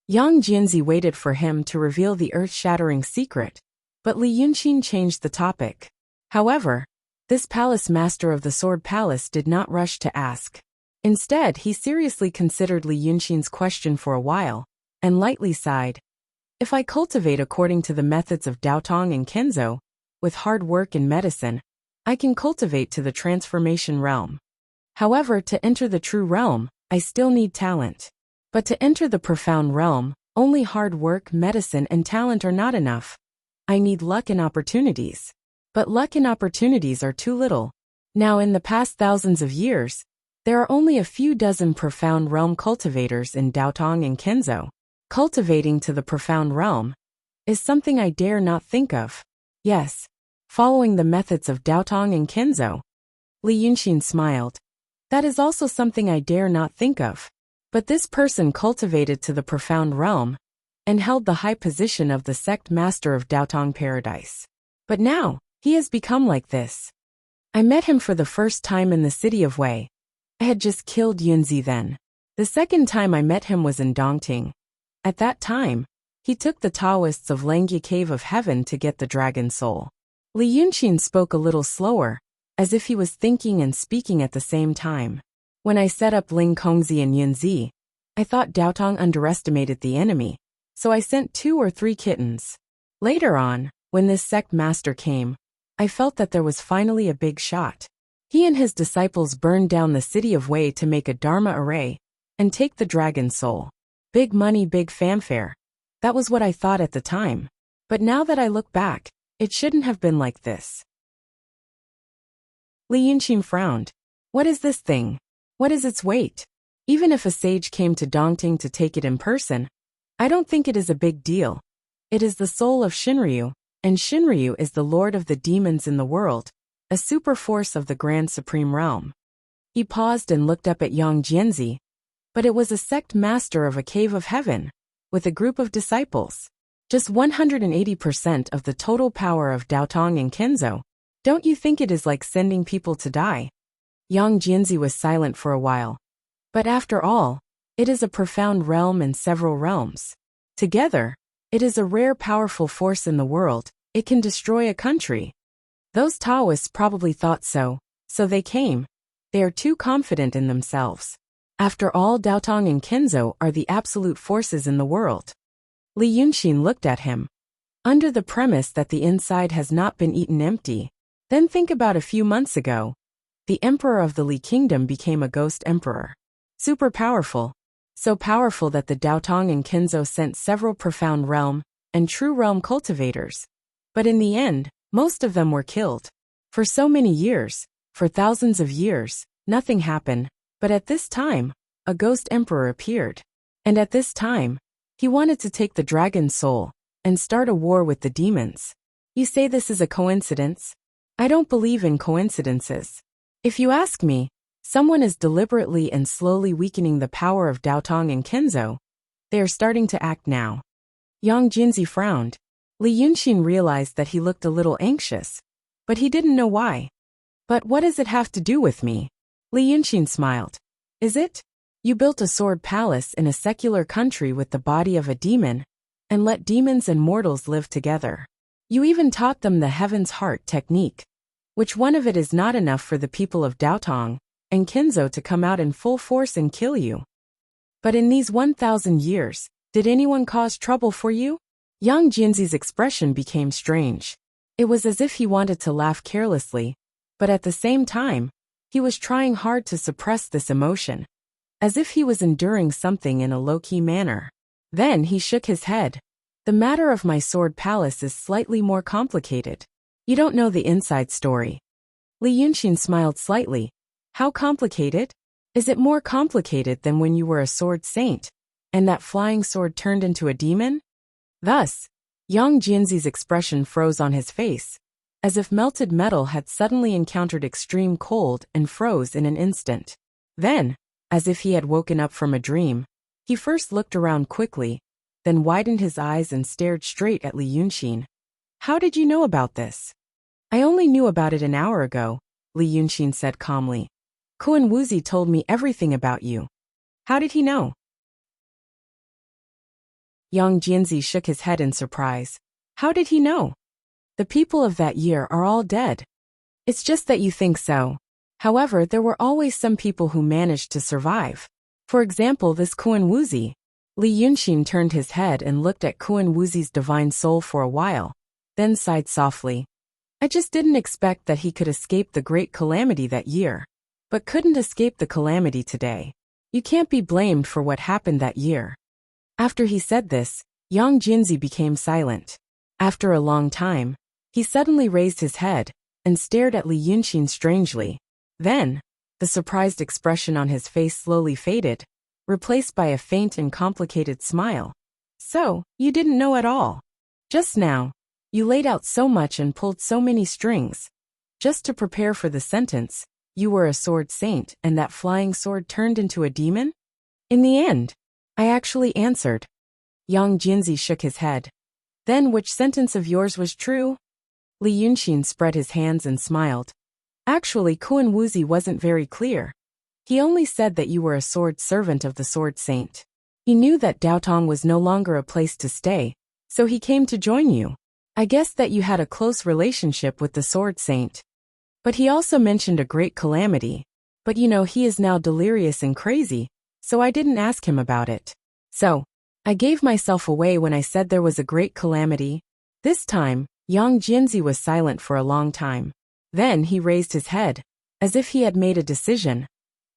Yang Jinzi waited for him to reveal the earth-shattering secret, but Li Yunxin changed the topic. However, this palace master of the Sword Palace did not rush to ask. Instead, he seriously considered Li Yunxin's question for a while, and lightly sighed. If I cultivate according to the methods of Daotong and Kenzo, with hard work and medicine, I can cultivate to the transformation realm. However, to enter the true realm, I still need talent. But to enter the profound realm, only hard work, medicine, and talent are not enough. I need luck and opportunities. But luck and opportunities are too little. Now, in the past thousands of years, there are only a few dozen profound realm cultivators in Daotong and Kenzo. Cultivating to the profound realm is something I dare not think of. Yes, following the methods of Daotong and Kenzo. Li Yunxin smiled. That is also something I dare not think of. But this person cultivated to the profound realm and held the high position of the sect master of Daotong Paradise. But now, he has become like this. I met him for the first time in the city of Wei. I had just killed Yunzi then. The second time I met him was in Dongting. At that time, he took the Taoists of Langya Cave of Heaven to get the dragon soul. Li Yunxin spoke a little slower, as if he was thinking and speaking at the same time. When I set up Ling Kongzi and Yunzi, I thought Daotong underestimated the enemy, so I sent 2 or 3 kittens. Later on, when this sect master came, I felt that there was finally a big shot. He and his disciples burned down the city of Wei to make a Dharma array and take the dragon soul. Big money, big fanfare. That was what I thought at the time. But now that I look back, it shouldn't have been like this. Li Yunxin frowned. What is this thing? What is its weight? Even if a sage came to Dongting to take it in person, I don't think it is a big deal. It is the soul of Shinryu, and Shinryu is the lord of the demons in the world, a super force of the grand supreme realm. He paused and looked up at Yang Jinzi. But it was a sect master of a cave of heaven, with a group of disciples. Just 180% of the total power of Daotong and Kenzo. Don't you think it is like sending people to die? Yang Jinzi was silent for a while. But after all, it is a profound realm and several realms. Together, it is a rare powerful force in the world. It can destroy a country. Those Taoists probably thought so So they came. They are too confident in themselves. After all, Daotong and Kenzo are the absolute forces in the world. Li Yunxin looked at him. Under the premise that the inside has not been eaten empty, then think about a few months ago. The emperor of the Li Kingdom became a ghost emperor. Super powerful. So powerful that the Daotong and Kenzo sent several profound realm and true realm cultivators. But in the end, most of them were killed. For so many years, for thousands of years, nothing happened, but at this time, a ghost emperor appeared. And at this time, he wanted to take the dragon's soul and start a war with the demons. You say this is a coincidence? I don't believe in coincidences. If you ask me, someone is deliberately and slowly weakening the power of Daotong and Kenzo. They are starting to act now. Yang Jinzi frowned. Li Yunxin realized that he looked a little anxious, but he didn't know why. But what does it have to do with me? Li Yunxin smiled. Is it? You built a sword palace in a secular country with the body of a demon, and let demons and mortals live together. You even taught them the Heaven's Heart technique. Which one of it is not enough for the people of Daotong and Kenzo to come out in full force and kill you? But in these 1,000 years, did anyone cause trouble for you? Yang Jinzi's expression became strange. It was as if he wanted to laugh carelessly, but at the same time, he was trying hard to suppress this emotion, as if he was enduring something in a low-key manner. Then he shook his head. The matter of my sword palace is slightly more complicated. You don't know the inside story. Li Yunxin smiled slightly. How complicated? Is it more complicated than when you were a sword saint, and that flying sword turned into a demon? Thus, Yang Jinzi's expression froze on his face, as if melted metal had suddenly encountered extreme cold and froze in an instant. Then, as if he had woken up from a dream, he first looked around quickly, then widened his eyes and stared straight at Li Yunxin. How did you know about this? I only knew about it an hour ago, Li Yunxin said calmly. Kuan Wuzi told me everything about you. How did he know? Yang Jinzi shook his head in surprise. How did he know? The people of that year are all dead. It's just that you think so. However, there were always some people who managed to survive. For example, this Kuan Wuzi. Li Yunxin turned his head and looked at Kuan Wuzi's divine soul for a while, then sighed softly. I just didn't expect that he could escape the great calamity that year, but couldn't escape the calamity today. You can't be blamed for what happened that year. After he said this, Yang Jinzi became silent. After a long time, he suddenly raised his head and stared at Li Yunxin strangely. Then, the surprised expression on his face slowly faded, replaced by a faint and complicated smile. So, you didn't know at all. Just now, you laid out so much and pulled so many strings. Just to prepare for the sentence, you were a sword saint and that flying sword turned into a demon? In the end, I actually answered. Yang Jinzi shook his head. Then which sentence of yours was true? Li Yunxin spread his hands and smiled. Actually, Kuan Wuzi wasn't very clear. He only said that you were a sword servant of the sword saint. He knew that Daotong was no longer a place to stay, so he came to join you. I guess that you had a close relationship with the sword saint. But he also mentioned a great calamity. But you know he is now delirious and crazy, so I didn't ask him about it. So, I gave myself away when I said there was a great calamity. This time, Yang Jinzi was silent for a long time. Then he raised his head, as if he had made a decision.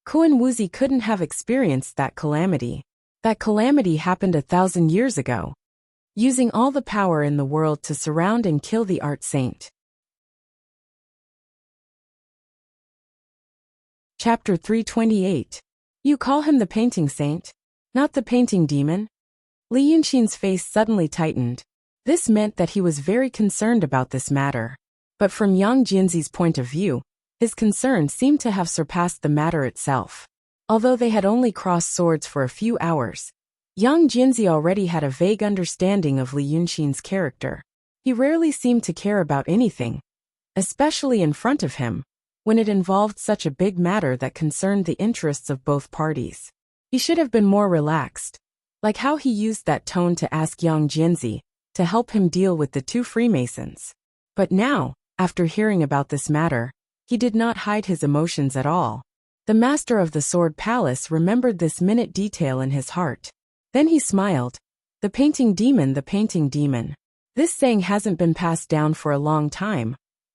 Kuan Wuzi couldn't have experienced that calamity. That calamity happened 1,000 years ago, using all the power in the world to surround and kill the art saint. Chapter 328. You call him the painting saint, not the painting demon? Li Yunxin's face suddenly tightened. This meant that he was very concerned about this matter. But from Yang Jinzi's point of view, his concern seemed to have surpassed the matter itself. Although they had only crossed swords for a few hours, Yang Jinzi already had a vague understanding of Li Yunxin's character. He rarely seemed to care about anything, especially in front of him, when it involved such a big matter that concerned the interests of both parties. He should have been more relaxed, like how he used that tone to ask Yang Jinzi to help him deal with the two Freemasons. But now, after hearing about this matter, He did not hide his emotions at all. The master of the Sword Palace remembered this minute detail in his heart. Then he smiled. The painting demon, the painting demon. This saying hasn't been passed down for a long time.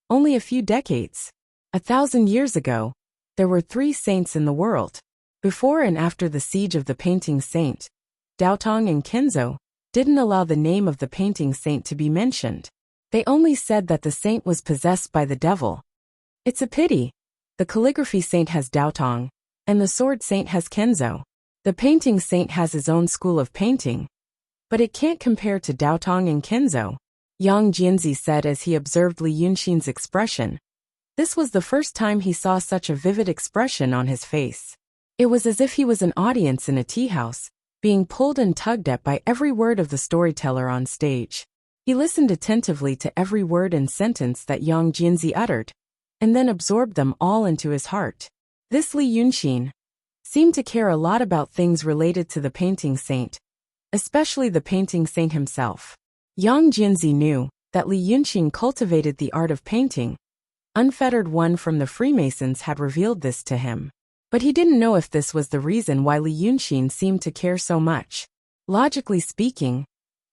Only a few decades. 1,000 years ago, there were 3 saints in the world. Before and after the siege of the painting saint, Daotong and Kenzo didn't allow the name of the painting saint to be mentioned. They only said that the saint was possessed by the devil. It's a pity. The calligraphy saint has Daotong, and the sword saint has Kenzo. The painting saint has his own school of painting, but it can't compare to Daotong and Kenzo, Yang Jianzi said as he observed Li Yunxin's expression. This was the first time he saw such a vivid expression on his face. It was as if he was an audience in a tea house, being pulled and tugged at by every word of the storyteller on stage. He listened attentively to every word and sentence that Yang Jianzi uttered, and then absorbed them all into his heart. This Li Yunxin seemed to care a lot about things related to the painting saint, especially the painting saint himself. Yang Jianzi knew that Li Yunxin cultivated the art of painting. Unfettered One from the Freemasons had revealed this to him. But he didn't know if this was the reason why Li Yunxin seemed to care so much. Logically speaking,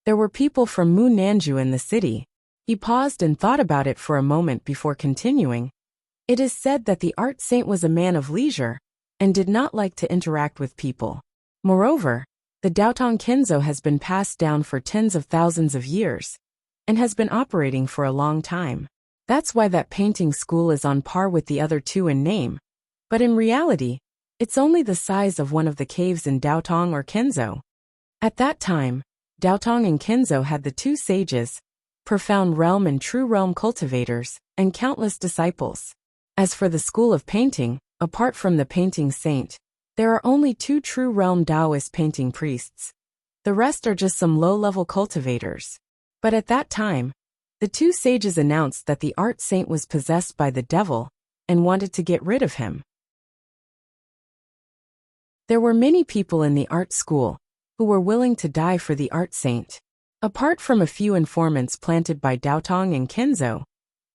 there were people from Mu Nanju in the city. He paused and thought about it for a moment before continuing. It is said that the art saint was a man of leisure and did not like to interact with people. Moreover, the Daotong Kenzo has been passed down for tens of thousands of years and has been operating for a long time. That's why that painting school is on par with the other 2 in name. But in reality, it's only the size of one of the caves in Daotong or Kenzo. At that time, Daotong and Kenzo had the 2 sages, profound realm and true realm cultivators, and countless disciples. As for the school of painting, apart from the painting saint, there are only 2 true realm Taoist painting priests. The rest are just some low-level cultivators. But at that time, the 2 sages announced that the art saint was possessed by the devil and wanted to get rid of him. There were many people in the art school who were willing to die for the art saint. Apart from a few informants planted by Daotong and Kenzo,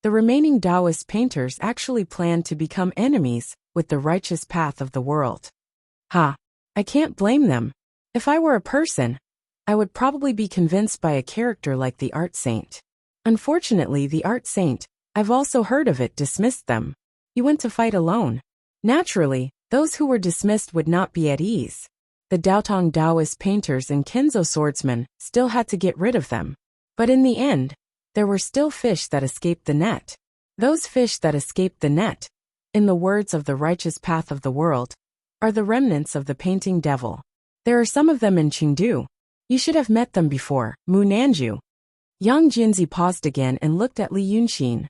the remaining Taoist painters actually planned to become enemies with the righteous path of the world. I can't blame them. If I were a person, I would probably be convinced by a character like the art saint. Unfortunately, the art saint, I've also heard of it, dismissed them. He went to fight alone. Naturally, those who were dismissed would not be at ease. The Daotong Taoist painters and Kenzo swordsmen still had to get rid of them. But in the end, there were still fish that escaped the net. Those fish that escaped the net, in the words of the righteous path of the world, are the remnants of the painting devil. There are some of them in Chengdu. You should have met them before, Mu Nanju. Yang Jianzi paused again and looked at Li Yunxin.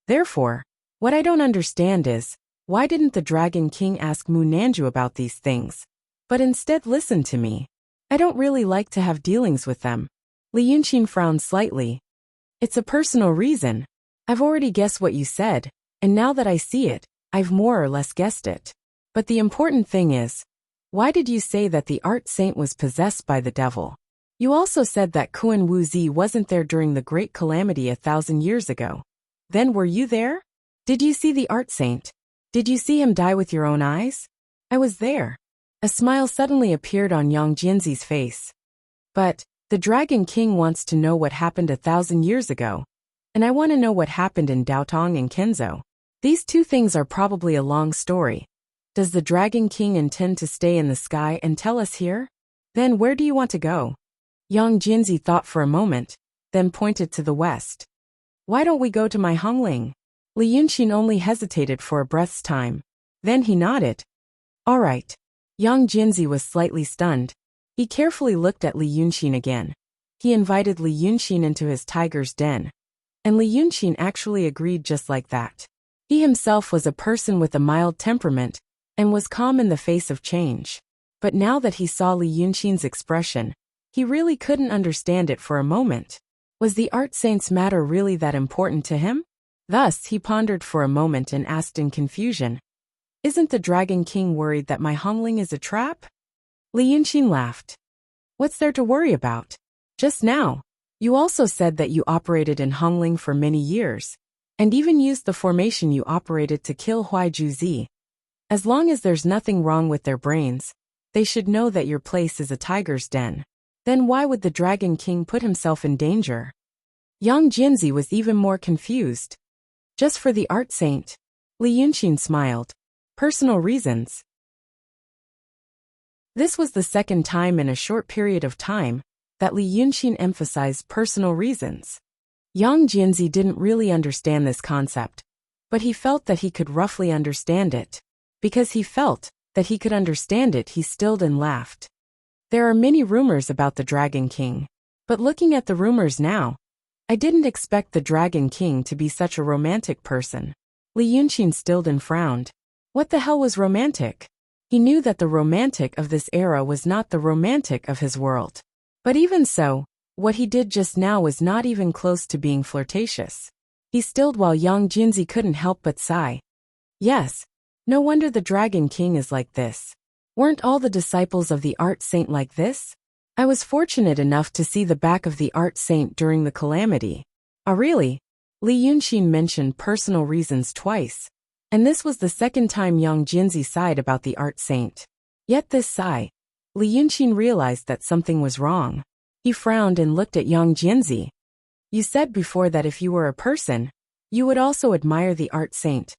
Therefore, what I don't understand is, why didn't the Dragon King ask Mu Nanju about these things, but instead listen to me? I don't really like to have dealings with them. Li Yunxin frowned slightly. It's a personal reason. I've already guessed what you said, and now that I see it, I've more or less guessed it. But the important thing is, why did you say that the art saint was possessed by the devil? You also said that Kuan Wuzi wasn't there during the great calamity 1,000 years ago. Then were you there? Did you see the art saint? Did you see him die with your own eyes? I was there. A smile suddenly appeared on Yang Jianzi's face. But, the Dragon King wants to know what happened 1,000 years ago. And I want to know what happened in Daotong and Kenzo. These 2 things are probably a long story. Does the Dragon King intend to stay in the sky and tell us here? Then where do you want to go? Yang Jianzi thought for a moment, then pointed to the west. Why don't we go to my Hongling? Li Yunxin only hesitated for a breath's time. Then he nodded. All right. Yang Jianzi was slightly stunned. He carefully looked at Li Yunxin again. He invited Li Yunxin into his tiger's den. And Li Yunxin actually agreed just like that. He himself was a person with a mild temperament, and was calm in the face of change. But now that he saw Li Yunxin's expression, he really couldn't understand it for a moment. Was the art saint's matter really that important to him? Thus, he pondered for a moment and asked in confusion, Isn't the Dragon King worried that my Hongling is a trap? Li Yunxin laughed. What's there to worry about? Just now, you also said that you operated in Hongling for many years, and even used the formation you operated to kill Huai. As long as there's nothing wrong with their brains, they should know that your place is a tiger's den. Then why would the Dragon King put himself in danger? Yang Jianzi was even more confused. Just for the art saint? Li Yunqin smiled. Personal reasons. This was the second time in a short period of time that Li Yunqin emphasized personal reasons. Yang Jianzi didn't really understand this concept, but he felt that he could roughly understand it. Because he felt that he could understand it, he stilled and laughed. There are many rumors about the Dragon King, but looking at the rumors now, I didn't expect the Dragon King to be such a romantic person. Li Yunqin stilled and frowned. What the hell was romantic? He knew that the romantic of this era was not the romantic of his world. But even so, what he did just now was not even close to being flirtatious. He stilled while Yang Jianzi couldn't help but sigh. Yes, no wonder the Dragon King is like this. Weren't all the disciples of the art saint like this? I was fortunate enough to see the back of the art saint during the calamity. Ah, really? Li Yunqin mentioned personal reasons twice, and this was the second time Yang Jianzi sighed about the art saint. Yet this sigh, Li Yunqin realized that something was wrong. He frowned and looked at Yang Jianzi. You said before that if you were a person, you would also admire the art saint.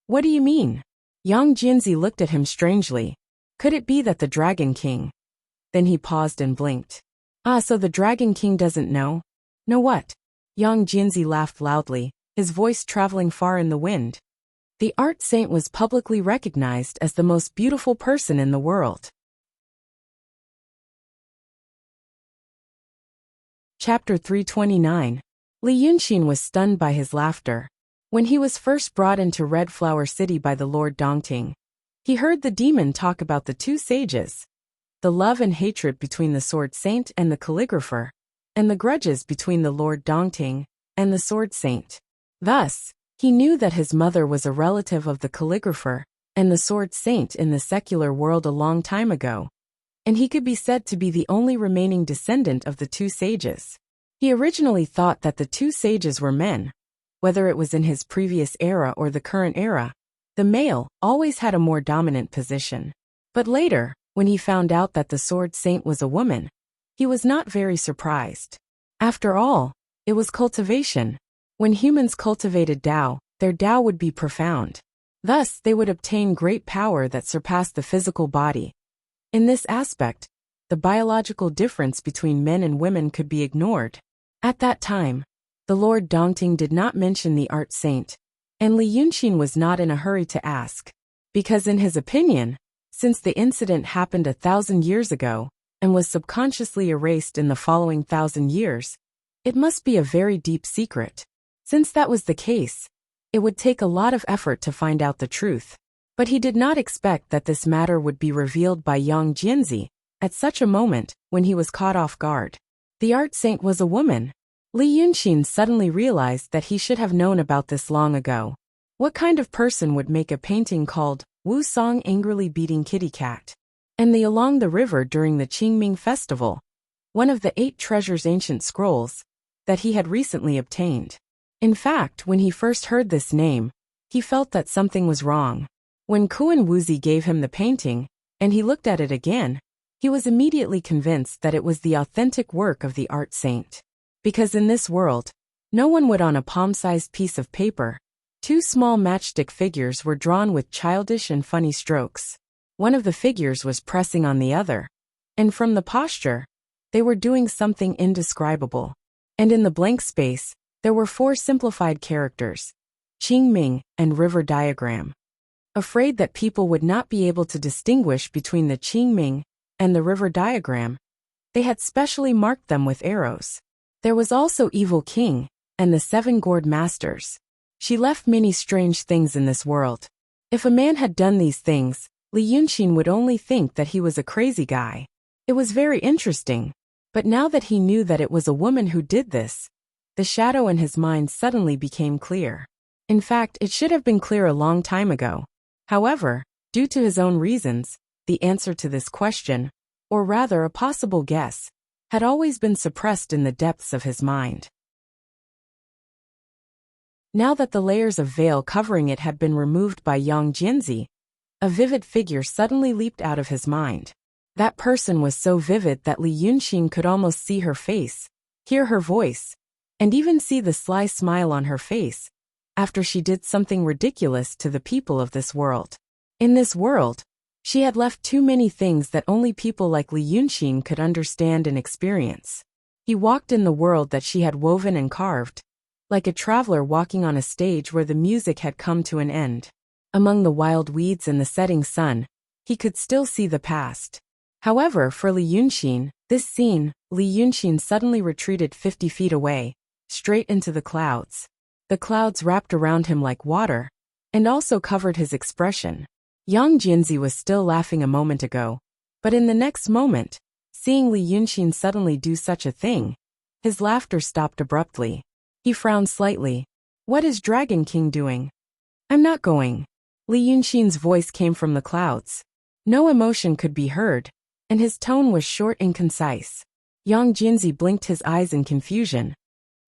What do you mean? Yang Jianzi looked at him strangely. Could it be that the Dragon King? Then he paused and blinked. Ah, so the Dragon King doesn't know? Know what? Yang Jianzi laughed loudly, his voice traveling far in the wind. The art saint was publicly recognized as the most beautiful person in the world. Chapter 329. Li Yunqin was stunned by his laughter. When he was first brought into Red Flower City by the Lord Dongting, he heard the demon talk about the two sages, the love and hatred between the Sword Saint and the Calligrapher, and the grudges between the Lord Dongting and the Sword Saint. Thus, he knew that his mother was a relative of the Calligrapher and the Sword Saint in the secular world a long time ago, and he could be said to be the only remaining descendant of the two sages. He originally thought that the two sages were men. Whether it was in his previous era or the current era, the male always had a more dominant position. But later, when he found out that the Sword Saint was a woman, he was not very surprised. After all, it was cultivation. When humans cultivated Tao, their Tao would be profound. Thus, they would obtain great power that surpassed the physical body. In this aspect, the biological difference between men and women could be ignored. At that time, the Lord Dongting did not mention the art saint, and Li Yunqin was not in a hurry to ask, because in his opinion, since the incident happened 1,000 years ago, and was subconsciously erased in the following 1,000 years, it must be a very deep secret. Since that was the case, it would take a lot of effort to find out the truth. But he did not expect that this matter would be revealed by Yang Jianzi at such a moment when he was caught off guard. The art saint was a woman. Li Yunqin suddenly realized that he should have known about this long ago. What kind of person would make a painting called Wu Song Angrily Beating Kitty Cat? And the Along the River during the Qingming Festival, one of the 8 treasures ancient scrolls that he had recently obtained. In fact, when he first heard this name, he felt that something was wrong. When Kuan Wuzi gave him the painting, and he looked at it again, he was immediately convinced that it was the authentic work of the art saint. Because in this world, no one would on a palm-sized piece of paper. 2 small matchstick figures were drawn with childish and funny strokes. One of the figures was pressing on the other, and from the posture, they were doing something indescribable. And in the blank space, there were 4 simplified characters, Qingming and river diagram. Afraid that people would not be able to distinguish between the Qingming and the river diagram, they had specially marked them with arrows. There was also Evil King and the 7 gourd masters. She left many strange things in this world. If a man had done these things, Li Yunqin would only think that he was a crazy guy. It was very interesting, but now that he knew that it was a woman who did this, the shadow in his mind suddenly became clear. In fact, it should have been clear a long time ago. However, due to his own reasons, the answer to this question, or rather a possible guess, had always been suppressed in the depths of his mind. Now that the layers of veil covering it had been removed by Yang Jianzi, a vivid figure suddenly leaped out of his mind. That person was so vivid that Li Yunxin could almost see her face, hear her voice, and even see the sly smile on her face, after she did something ridiculous to the people of this world. In this world, she had left too many things that only people like Li Yunxin could understand and experience. He walked in the world that she had woven and carved, like a traveler walking on a stage where the music had come to an end. Among the wild weeds and the setting sun, he could still see the past. However, for Li Yunxin, this scene, Li Yunxin suddenly retreated 50 feet away, straight into the clouds. The clouds wrapped around him like water, and also covered his expression. Yang Jianzi was still laughing a moment ago, but in the next moment, seeing Li Yunxin suddenly do such a thing, his laughter stopped abruptly. He frowned slightly. What is Dragon King doing? I'm not going. Li Yunxin's voice came from the clouds. No emotion could be heard, and his tone was short and concise. Yang Jianzi blinked his eyes in confusion.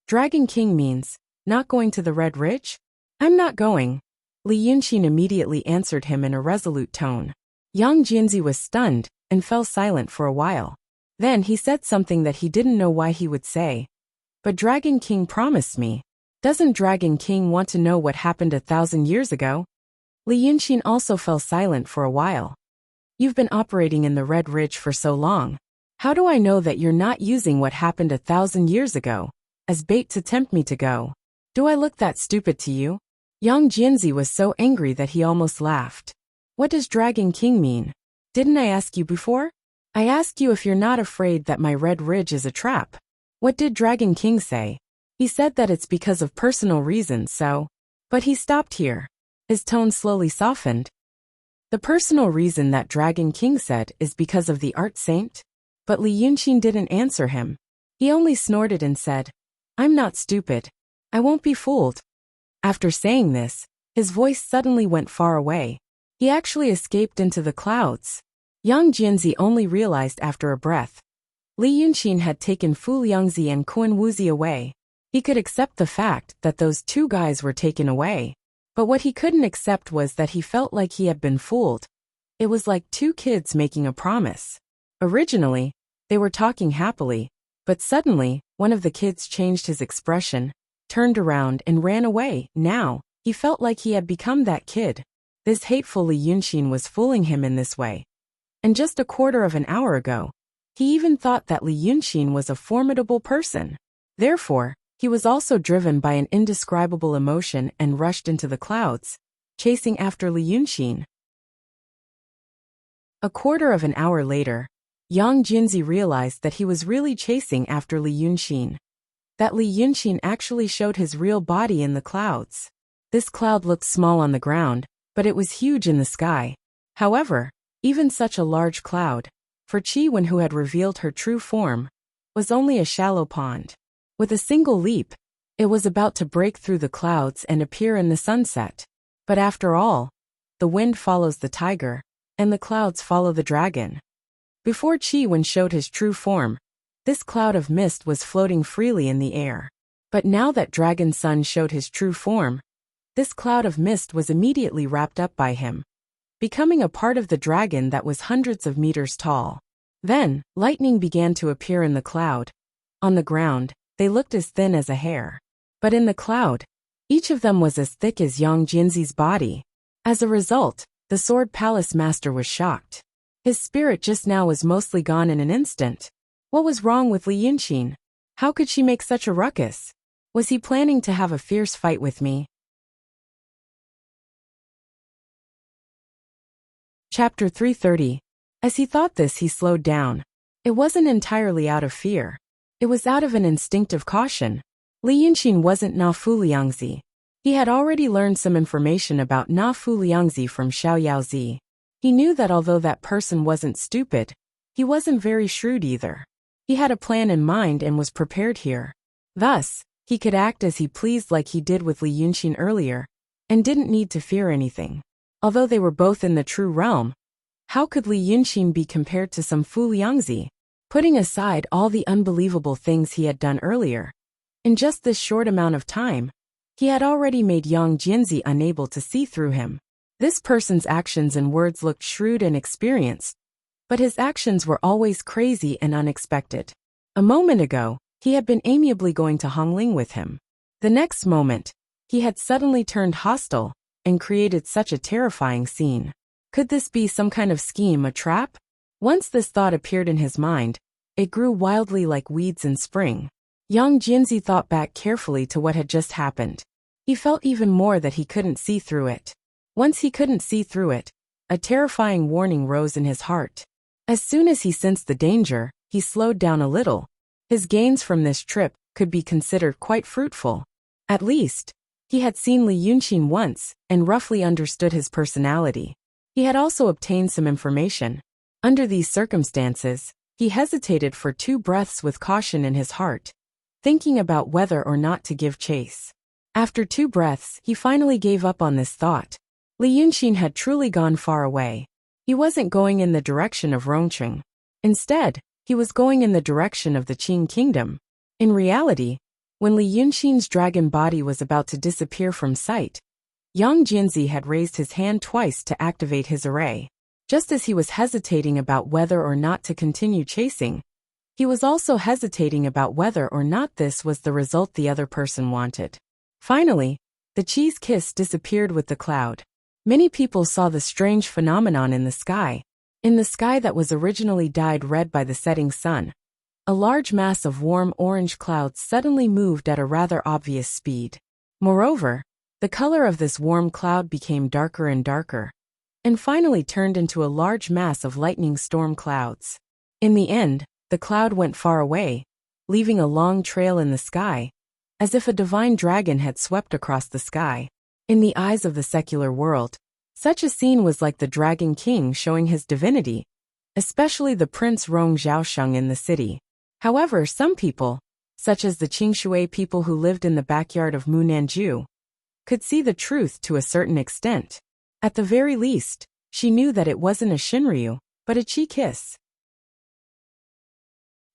Dragon King means, not going to the Red Ridge? I'm not going. Li Yunxin immediately answered him in a resolute tone. Yang Jianzi was stunned, and fell silent for a while. Then he said something that he didn't know why he would say. But Dragon King promised me. Doesn't Dragon King want to know what happened 1,000 years ago? Li Yunxin also fell silent for a while. You've been operating in the Red Ridge for so long. How do I know that you're not using what happened 1,000 years ago as bait to tempt me to go? Do I look that stupid to you? Yang Jianzi was so angry that he almost laughed. What does Dragon King mean? Didn't I ask you before? I asked you if you're not afraid that my Red Ridge is a trap. What did Dragon King say? He said that it's because of personal reasons, so. But he stopped here. His tone slowly softened. The personal reason that Dragon King said is because of the art saint? But Li Yunxin didn't answer him. He only snorted and said, I'm not stupid. I won't be fooled. After saying this, his voice suddenly went far away. He actually escaped into the clouds. Yang Jianzi only realized after a breath. Li Yunxin had taken Fu Liangzi and Kun Wuzi away. He could accept the fact that those two guys were taken away. But what he couldn't accept was that he felt like he had been fooled. It was like two kids making a promise. Originally, they were talking happily, but suddenly, one of the kids changed his expression, turned around and ran away. Now, he felt like he had become that kid. This hateful Li Yunxin was fooling him in this way. And just a quarter of an hour ago, he even thought that Li Yunxin was a formidable person. Therefore, he was also driven by an indescribable emotion and rushed into the clouds, chasing after Li Yunxin. A quarter of an hour later, Yang Jianzi realized that he was really chasing after Li Yunxin. That Li Yunxin actually showed his real body in the clouds. This cloud looked small on the ground, but it was huge in the sky. However, even such a large cloud, for Qi Wen, who had revealed her true form, was only a shallow pond. With a single leap, it was about to break through the clouds and appear in the sunset. But after all, the wind follows the tiger, and the clouds follow the dragon. Before Qi Wen showed his true form, this cloud of mist was floating freely in the air. But now that Dragon Sun showed his true form, this cloud of mist was immediately wrapped up by him, becoming a part of the dragon that was hundreds of meters tall. Then, lightning began to appear in the cloud. On the ground, they looked as thin as a hair. But in the cloud, each of them was as thick as Yang Jianzi's body. As a result, the Sword Palace Master was shocked. His spirit just now was mostly gone in an instant. What was wrong with Li Yunxin? How could she make such a ruckus? Was he planning to have a fierce fight with me? Chapter 330. As he thought this, he slowed down. It wasn't entirely out of fear. It was out of an instinctive caution. Li Yunxin wasn't Na Fu Liangzi. He had already learned some information about Na Fu Liangzi from Xiao Yaozi. He knew that although that person wasn't stupid, he wasn't very shrewd either. He had a plan in mind and was prepared here. Thus, he could act as he pleased like he did with Li Yunxin earlier, and didn't need to fear anything. Although they were both in the true realm, how could Li Yunxin be compared to some Fu Liangzi? Putting aside all the unbelievable things he had done earlier, in just this short amount of time, He had already made Yang Jianzi unable to see through him. This person's actions and words looked shrewd and experienced, but his actions were always crazy and unexpected. A moment ago, he had been amiably going to Hongling with him. The next moment, he had suddenly turned hostile and created such a terrifying scene. Could this be some kind of scheme, a trap? Once this thought appeared in his mind, it grew wildly like weeds in spring. Yang Jianzi thought back carefully to what had just happened. He felt even more that he couldn't see through it. Once he couldn't see through it, a terrifying warning rose in his heart. As soon as he sensed the danger, he slowed down a little. His gains from this trip could be considered quite fruitful. At least, he had seen Li Yunqin once and roughly understood his personality. He had also obtained some information. Under these circumstances, he hesitated for 2 breaths with caution in his heart, thinking about whether or not to give chase. After 2 breaths, he finally gave up on this thought. Li Yunqin had truly gone far away. He wasn't going in the direction of Rongcheng. Instead, he was going in the direction of the Qing kingdom. In reality, when Li Yunqin's dragon body was about to disappear from sight, Yang Jianzi had raised his hand twice to activate his array. Just as he was hesitating about whether or not to continue chasing, he was also hesitating about whether or not this was the result the other person wanted. Finally, the cheese kiss disappeared with the cloud. Many people saw the strange phenomenon in the sky. In the sky that was originally dyed red by the setting sun, a large mass of warm orange clouds suddenly moved at a rather obvious speed. Moreover, the color of this warm cloud became darker and darker, and finally turned into a large mass of lightning storm clouds. In the end, the cloud went far away, leaving a long trail in the sky, as if a divine dragon had swept across the sky. In the eyes of the secular world, such a scene was like the Dragon King showing his divinity, especially the Prince Rong Zhaosheng in the city. However, some people, such as the Qingshui people who lived in the backyard of Munanju, could see the truth to a certain extent. At the very least, she knew that it wasn't a Shinryu, but a chi kiss.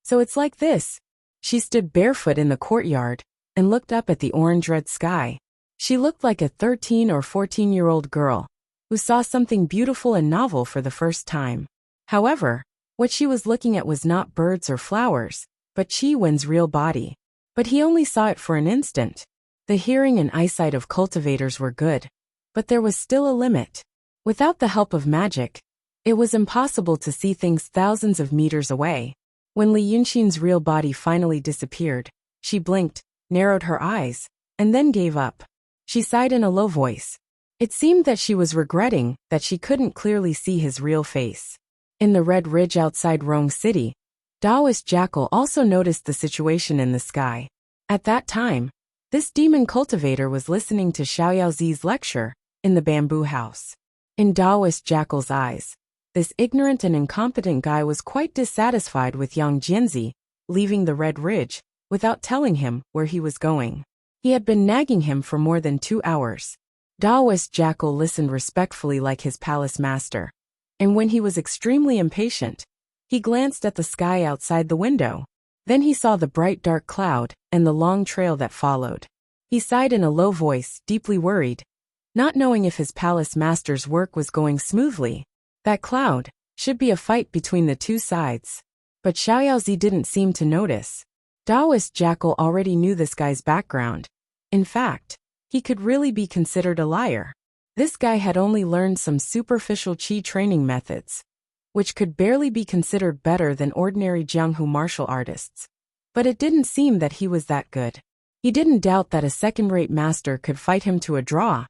So it's like this. She stood barefoot in the courtyard and looked up at the orange-red sky. She looked like a 13 or 14-year-old girl who saw something beautiful and novel for the first time. However, what she was looking at was not birds or flowers, but Qi Wen's real body. But he only saw it for an instant. The hearing and eyesight of cultivators were good, but there was still a limit. Without the help of magic, it was impossible to see things thousands of meters away. When Li Yunqin's real body finally disappeared, she blinked, narrowed her eyes, and then gave up. She sighed in a low voice. It seemed that she was regretting that she couldn't clearly see his real face. In the red ridge outside Rong City, Taoist Jackal also noticed the situation in the sky. At that time, this demon cultivator was listening to Xiaoyaozi's lecture in the bamboo house. In Taoist Jackal's eyes, this ignorant and incompetent guy was quite dissatisfied with Yang Jianzi leaving the Red Ridge without telling him where he was going. He had been nagging him for more than 2 hours. Taoist Jackal listened respectfully like his palace master. And when he was extremely impatient, he glanced at the sky outside the window. Then he saw the bright dark cloud and the long trail that followed. He sighed in a low voice, deeply worried, not knowing if his palace master's work was going smoothly. That cloud should be a fight between the 2 sides. But Xiaoyaozi didn't seem to notice. Taoist Jackal already knew this guy's background. In fact, he could really be considered a liar. This guy had only learned some superficial Qi training methods, which could barely be considered better than ordinary Jianghu martial artists. But it didn't seem that he was that good. He didn't doubt that a second-rate master could fight him to a draw,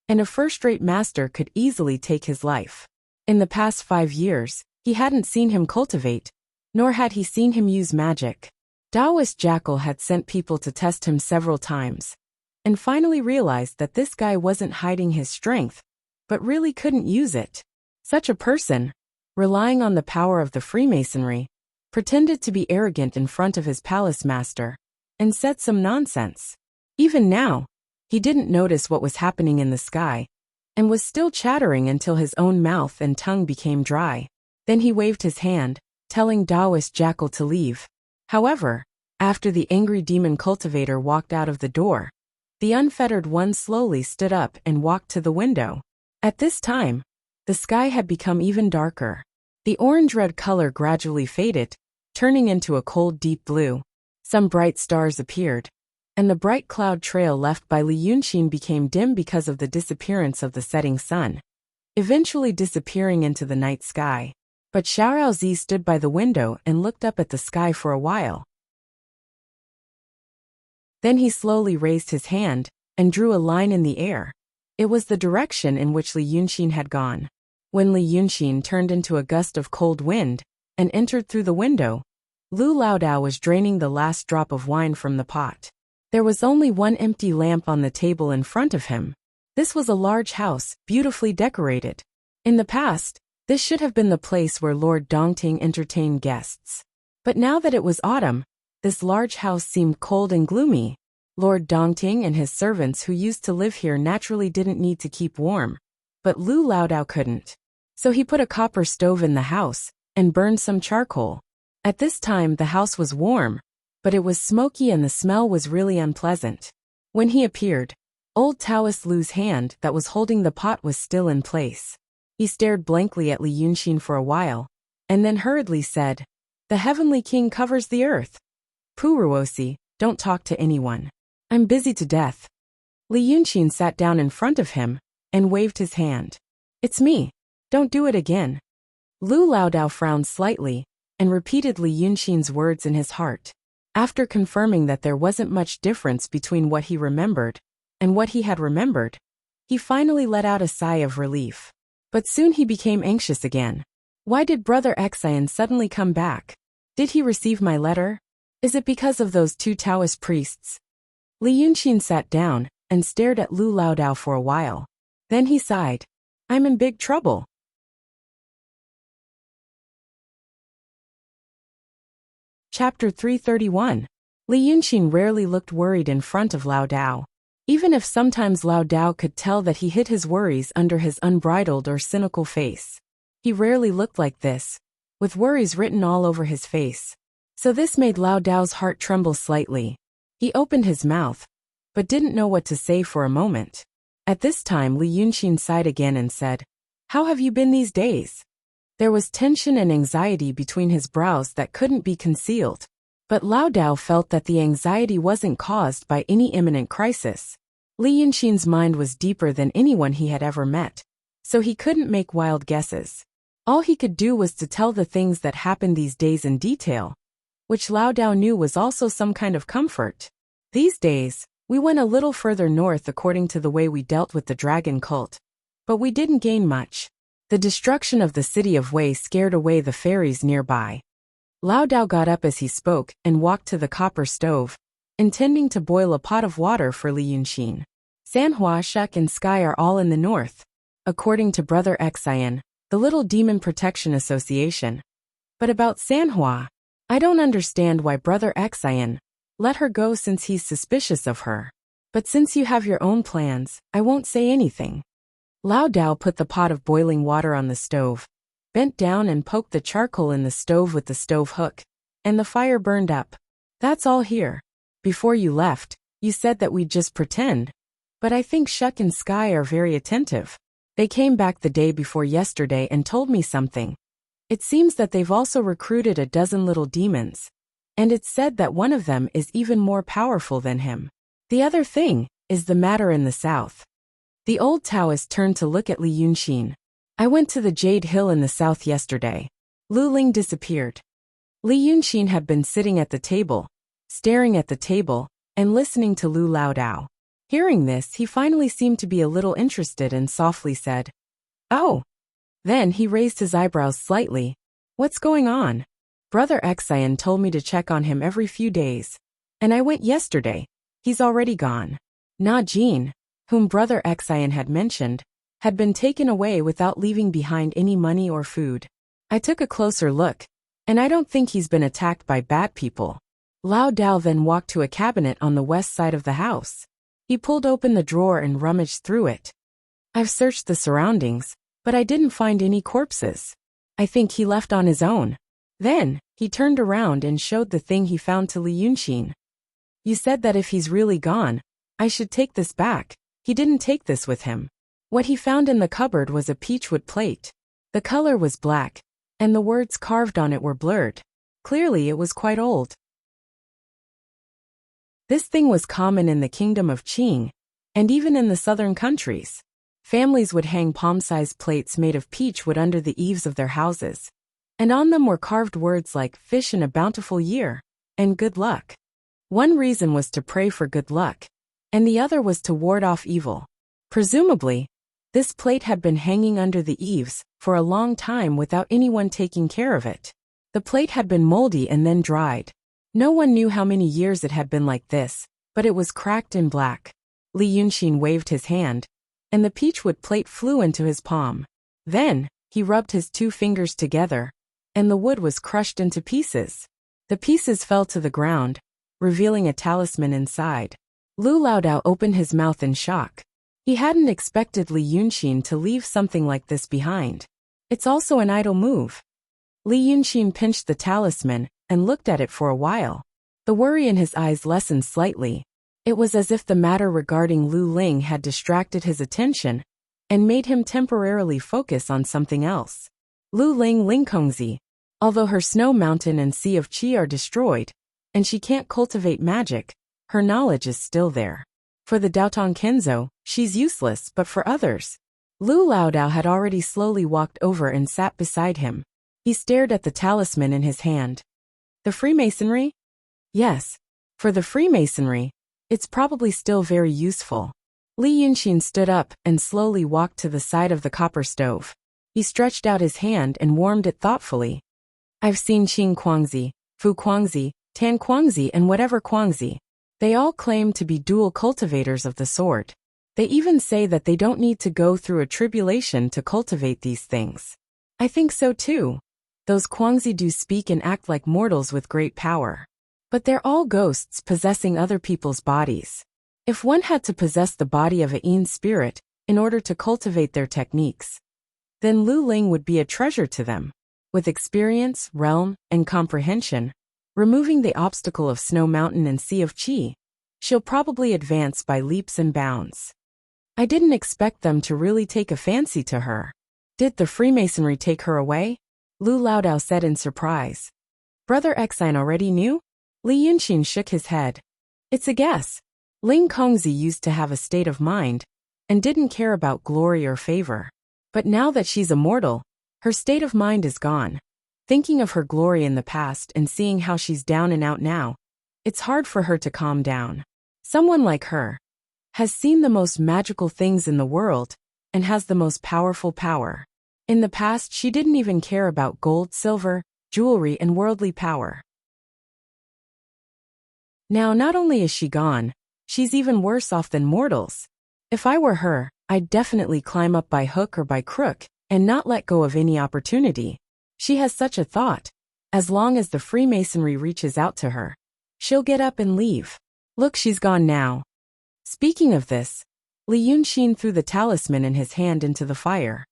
and a first-rate master could easily take his life. In the past 5 years, he hadn't seen him cultivate, nor had he seen him use magic. Taoist Jackal had sent people to test him several times, and finally realized that this guy wasn't hiding his strength, but really couldn't use it. Such a person, relying on the power of the Freemasonry, pretended to be arrogant in front of his palace master, and said some nonsense. Even now, he didn't notice what was happening in the sky, and was still chattering until his own mouth and tongue became dry. Then he waved his hand, telling Taoist Jackal to leave. However, after the angry demon cultivator walked out of the door, The unfettered one slowly stood up and walked to the window. At this time, the sky had become even darker. The orange-red color gradually faded, turning into a cold deep blue. Some bright stars appeared, and the bright cloud trail left by Li Yunxin became dim because of the disappearance of the setting sun, eventually disappearing into the night sky. But Xiaozi stood by the window and looked up at the sky for a while. Then he slowly raised his hand and drew a line in the air. It was the direction in which Li Yunxin had gone. When Li Yunxin turned into a gust of cold wind and entered through the window, Lu Laodao was draining the last drop of wine from the pot. There was only one empty lamp on the table in front of him. This was a large house, beautifully decorated. In the past, this should have been the place where Lord Dongting entertained guests. But now that it was autumn, this large house seemed cold and gloomy. Lord Dongting and his servants who used to live here naturally didn't need to keep warm. But Lu Laodao couldn't. So he put a copper stove in the house and burned some charcoal. At this time the house was warm, but it was smoky and the smell was really unpleasant. When he appeared, old Taoist Lu's hand that was holding the pot was still in place. He stared blankly at Li Yunxin for a while, and then hurriedly said, "The Heavenly King covers the earth. Puruosi, don't talk to anyone. I'm busy to death." Li Yunxin sat down in front of him and waved his hand. "It's me. Don't do it again." Lu Laodao frowned slightly and repeated Li Yunxin's words in his heart. After confirming that there wasn't much difference between what he remembered and what he had remembered, he finally let out a sigh of relief. But soon he became anxious again. Why did Brother Xian suddenly come back? Did he receive my letter? Is it because of those two Taoist priests? Li Yunxin sat down and stared at Lu Laodao for a while. Then he sighed. "I'm in big trouble." Chapter 331. Li Yunxin rarely looked worried in front of Laodao. Even if sometimes Laodao could tell that he hid his worries under his unbridled or cynical face. He rarely looked like this, with worries written all over his face. So this made Laodao's heart tremble slightly. He opened his mouth, but didn't know what to say for a moment. At this time Li Yunxin sighed again and said, "How have you been these days?" There was tension and anxiety between his brows that couldn't be concealed. But Laodao felt that the anxiety wasn't caused by any imminent crisis. Li Yunxin's mind was deeper than anyone he had ever met, so he couldn't make wild guesses. All he could do was to tell the things that happened these days in detail, which Laodao knew was also some kind of comfort. "These days, we went a little further north according to the way we dealt with the dragon cult, but we didn't gain much. The destruction of the city of Wei scared away the fairies nearby." Laodao got up as he spoke and walked to the copper stove, intending to boil a pot of water for Li Yunxin. Sanhua, Shuk and Sky are all in the north, according to Brother Xian, the Little Demon Protection Association. But about Sanhua, I don't understand why Brother Xian let her go since he's suspicious of her. But since you have your own plans, I won't say anything. Laodao put the pot of boiling water on the stove, bent down and poked the charcoal in the stove with the stove hook, and the fire burned up. "That's all here. Before you left, you said that we'd just pretend, but I think Shuk and Sky are very attentive. They came back the day before yesterday and told me something. It seems that they've also recruited a dozen little demons, and it's said that one of them is even more powerful than him. The other thing is the matter in the south." The old Taoist turned to look at Li Yunxin. "I went to the Jade Hill in the south yesterday." Lu Ling disappeared. Li Yunxin had been sitting at the table, staring at the table, and listening to Lu Laodao. Hearing this, he finally seemed to be a little interested and softly said, "Oh." Then he raised his eyebrows slightly. "What's going on?" "Brother Xian told me to check on him every few days. And I went yesterday. He's already gone." Na Jin, whom Brother Xian had mentioned, had been taken away without leaving behind any money or food. "I took a closer look, and I don't think he's been attacked by bad people." Laodao then walked to a cabinet on the west side of the house. He pulled open the drawer and rummaged through it. "I've searched the surroundings, but I didn't find any corpses. I think he left on his own." Then, he turned around and showed the thing he found to Li Yunxin. "You said that if he's really gone, I should take this back. He didn't take this with him. What he found in the cupboard was a peachwood plate. The color was black, and the words carved on it were blurred. Clearly it was quite old. This thing was common in the kingdom of Qing, and even in the southern countries. Families would hang palm-sized plates made of peachwood under the eaves of their houses, and on them were carved words like fish in a bountiful year and good luck. One reason was to pray for good luck, and the other was to ward off evil. Presumably, this plate had been hanging under the eaves for a long time without anyone taking care of it. The plate had been moldy and then dried. No one knew how many years it had been like this, but it was cracked and black. Li Yunxin waved his hand, and the peachwood plate flew into his palm. Then, he rubbed his 2 fingers together, and the wood was crushed into pieces. The pieces fell to the ground, revealing a talisman inside. Lu Laodao opened his mouth in shock. He hadn't expected Li Yunxin to leave something like this behind. It's also an idle move. Li Yunxin pinched the talisman and looked at it for a while. The worry in his eyes lessened slightly. It was as if the matter regarding Lu Ling had distracted his attention and made him temporarily focus on something else. Lu Ling Lingkongzi. Although her snow mountain and sea of qi are destroyed, and she can't cultivate magic, her knowledge is still there. For the Daotong Kenzo, she's useless, but for others. Lu Laodao had already slowly walked over and sat beside him. He stared at the talisman in his hand. The Freemasonry? Yes. For the Freemasonry, it's probably still very useful. Li Yunxin stood up and slowly walked to the side of the copper stove. He stretched out his hand and warmed it thoughtfully. I've seen Qing Kuangzi, Fu Kuangzi, Tan Kuangzi and whatever Kuangzi. They all claim to be dual cultivators of the sword. They even say that they don't need to go through a tribulation to cultivate these things. I think so too. Those Kuangzi do speak and act like mortals with great power. But they're all ghosts possessing other people's bodies. If one had to possess the body of a Yin spirit in order to cultivate their techniques, then Lu Ling would be a treasure to them. With experience, realm, and comprehension, removing the obstacle of Snow Mountain and Sea of Qi, she'll probably advance by leaps and bounds. I didn't expect them to really take a fancy to her. Did the Freemasonry take her away? Lu Laodao said in surprise. Brother Exine already knew? Li Yunxin shook his head. It's a guess. Ling Kongzi used to have a state of mind, and didn't care about glory or favor. But now that she's immortal, her state of mind is gone. Thinking of her glory in the past and seeing how she's down and out now, it's hard for her to calm down. Someone like her has seen the most magical things in the world and has the most powerful power. In the past, she didn't even care about gold, silver, jewelry, and worldly power. Now, not only is she gone, she's even worse off than mortals. If I were her, I'd definitely climb up by hook or by crook and not let go of any opportunity. She has such a thought. As long as the Freemasonry reaches out to her, she'll get up and leave. Look, she's gone now. Speaking of this, Li Yunxin threw the talisman in his hand into the fire.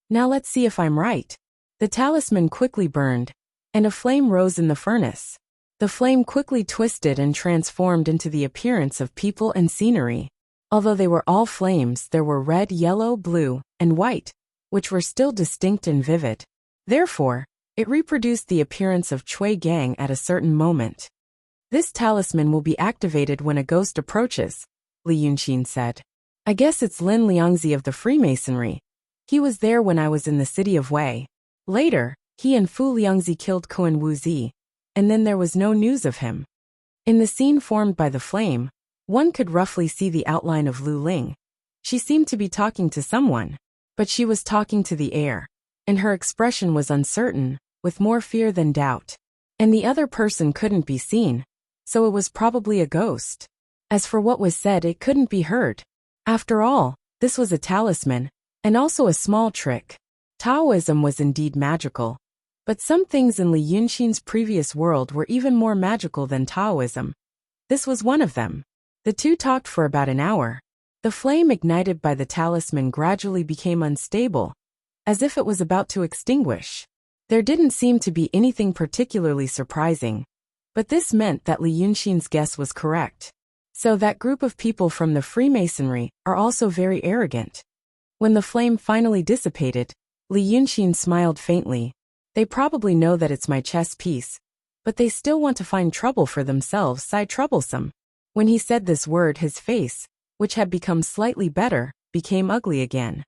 Now let's see if I'm right. The talisman quickly burned, and a flame rose in the furnace. The flame quickly twisted and transformed into the appearance of people and scenery. Although they were all flames, there were red, yellow, blue, and white, which were still distinct and vivid. Therefore, it reproduced the appearance of Cui Gang at a certain moment. This talisman will be activated when a ghost approaches, Li Yunxin said. I guess it's Lin Liangzi of the Freemasonry. He was there when I was in the city of Wei. Later, he and Fu Liangzi killed Kuan Wuzi, and then there was no news of him. In the scene formed by the flame, one could roughly see the outline of Lu Ling. She seemed to be talking to someone, but she was talking to the air, and her expression was uncertain, with more fear than doubt. And the other person couldn't be seen, so it was probably a ghost. As for what was said, it couldn't be heard. After all, this was a talisman, and also a small trick. Taoism was indeed magical, but some things in Li Yunxin's previous world were even more magical than Taoism. This was one of them. The two talked for about an hour. The flame ignited by the talisman gradually became unstable, as if it was about to extinguish. There didn't seem to be anything particularly surprising, but this meant that Li Yunxin's guess was correct. So that group of people from the Freemasonry are also very arrogant. When the flame finally dissipated, Li Yunxin smiled faintly. They probably know that it's my chess piece, but they still want to find trouble for themselves, sighed troublesome. When he said this word, his face, which had become slightly better, became ugly again.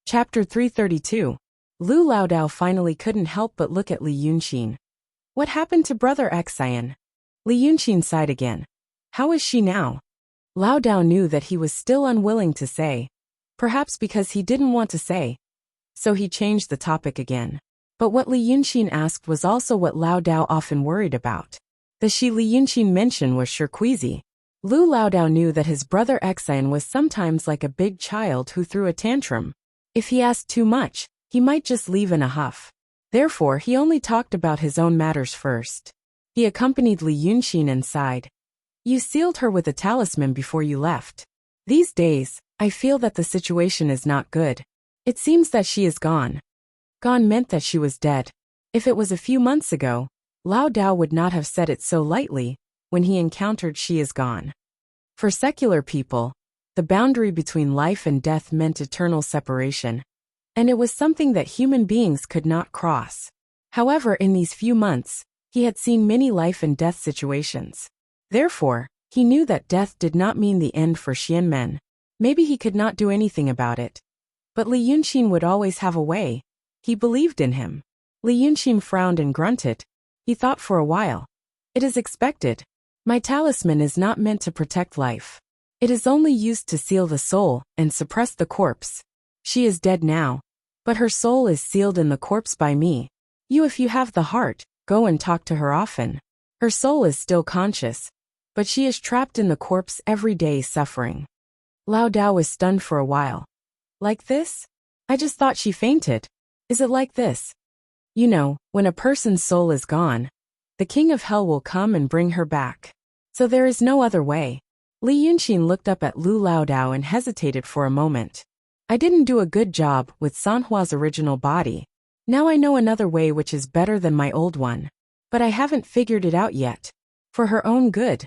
Chapter 332. Lu Laodao finally couldn't help but look at Li Yunxin. What happened to Brother Xian? Li Yunxin sighed again. How is she now? Laodao knew that he was still unwilling to say, perhaps because he didn't want to say, so he changed the topic again. But what Li Yunxin asked was also what Laodao often worried about. The she Li Yunxin mentioned was Shirqueezy. Lu Laodao knew that his brother Xian was sometimes like a big child who threw a tantrum. If he asked too much, he might just leave in a huff. Therefore, he only talked about his own matters first. He accompanied Li Yunxin and sighed. You sealed her with a talisman before you left. These days, I feel that the situation is not good. It seems that she is gone. Gone meant that she was dead. If it was a few months ago, Laodao would not have said it so lightly when he encountered she is gone. For secular people, the boundary between life and death meant eternal separation, and it was something that human beings could not cross. However, in these few months, he had seen many life and death situations. Therefore, he knew that death did not mean the end for Xianmen. Maybe he could not do anything about it. But Li Yunxin would always have a way. He believed in him. Li Yunxin frowned and grunted. He thought for a while. It is expected. My talisman is not meant to protect life. It is only used to seal the soul and suppress the corpse. She is dead now, but her soul is sealed in the corpse by me. You, if you have the heart, go and talk to her often. Her soul is still conscious, but she is trapped in the corpse every day suffering. Laodao was stunned for a while. Like this? I just thought she fainted. Is it like this? You know, when a person's soul is gone, the king of hell will come and bring her back. So there is no other way. Li Yunxin looked up at Lu Laodao and hesitated for a moment. I didn't do a good job with Sanhua's original body. Now I know another way which is better than my old one. But I haven't figured it out yet. For her own good.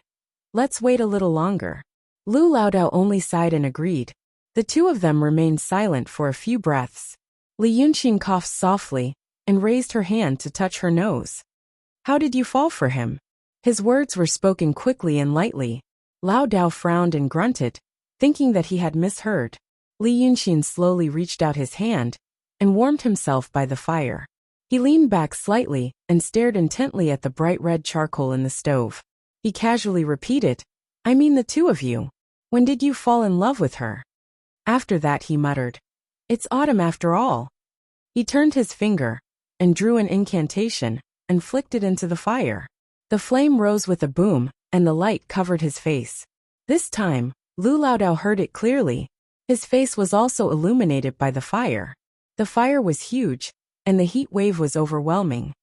Let's wait a little longer. Lu Laodao only sighed and agreed. The two of them remained silent for a few breaths. Li Yunxin coughed softly and raised her hand to touch her nose. How did you fall for him? His words were spoken quickly and lightly. Laodao frowned and grunted, thinking that he had misheard. Li Yunxin slowly reached out his hand and warmed himself by the fire. He leaned back slightly and stared intently at the bright red charcoal in the stove. He casually repeated, I mean the two of you. When did you fall in love with her? After that he muttered, it's autumn after all. He turned his finger and drew an incantation and flicked it into the fire. The flame rose with a boom, and the light covered his face. This time, Lu Laodao heard it clearly. His face was also illuminated by the fire. The fire was huge, and the heat wave was overwhelming.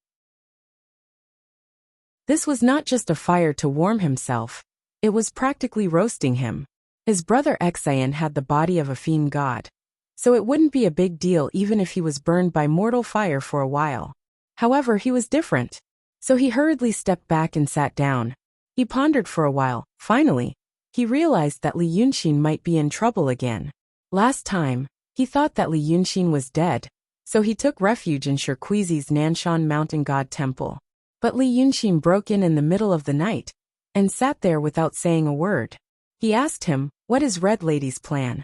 This was not just a fire to warm himself. It was practically roasting him. His brother Xian had the body of a fiend god, so it wouldn't be a big deal even if he was burned by mortal fire for a while. However, he was different. So he hurriedly stepped back and sat down. He pondered for a while. Finally, he realized that Li Yunxin might be in trouble again. Last time, he thought that Li Yunxin was dead, so he took refuge in Shirqueezy's Nanshan Mountain God Temple. But Li Yunxin broke in the middle of the night and sat there without saying a word. He asked him, what is Red Lady's plan?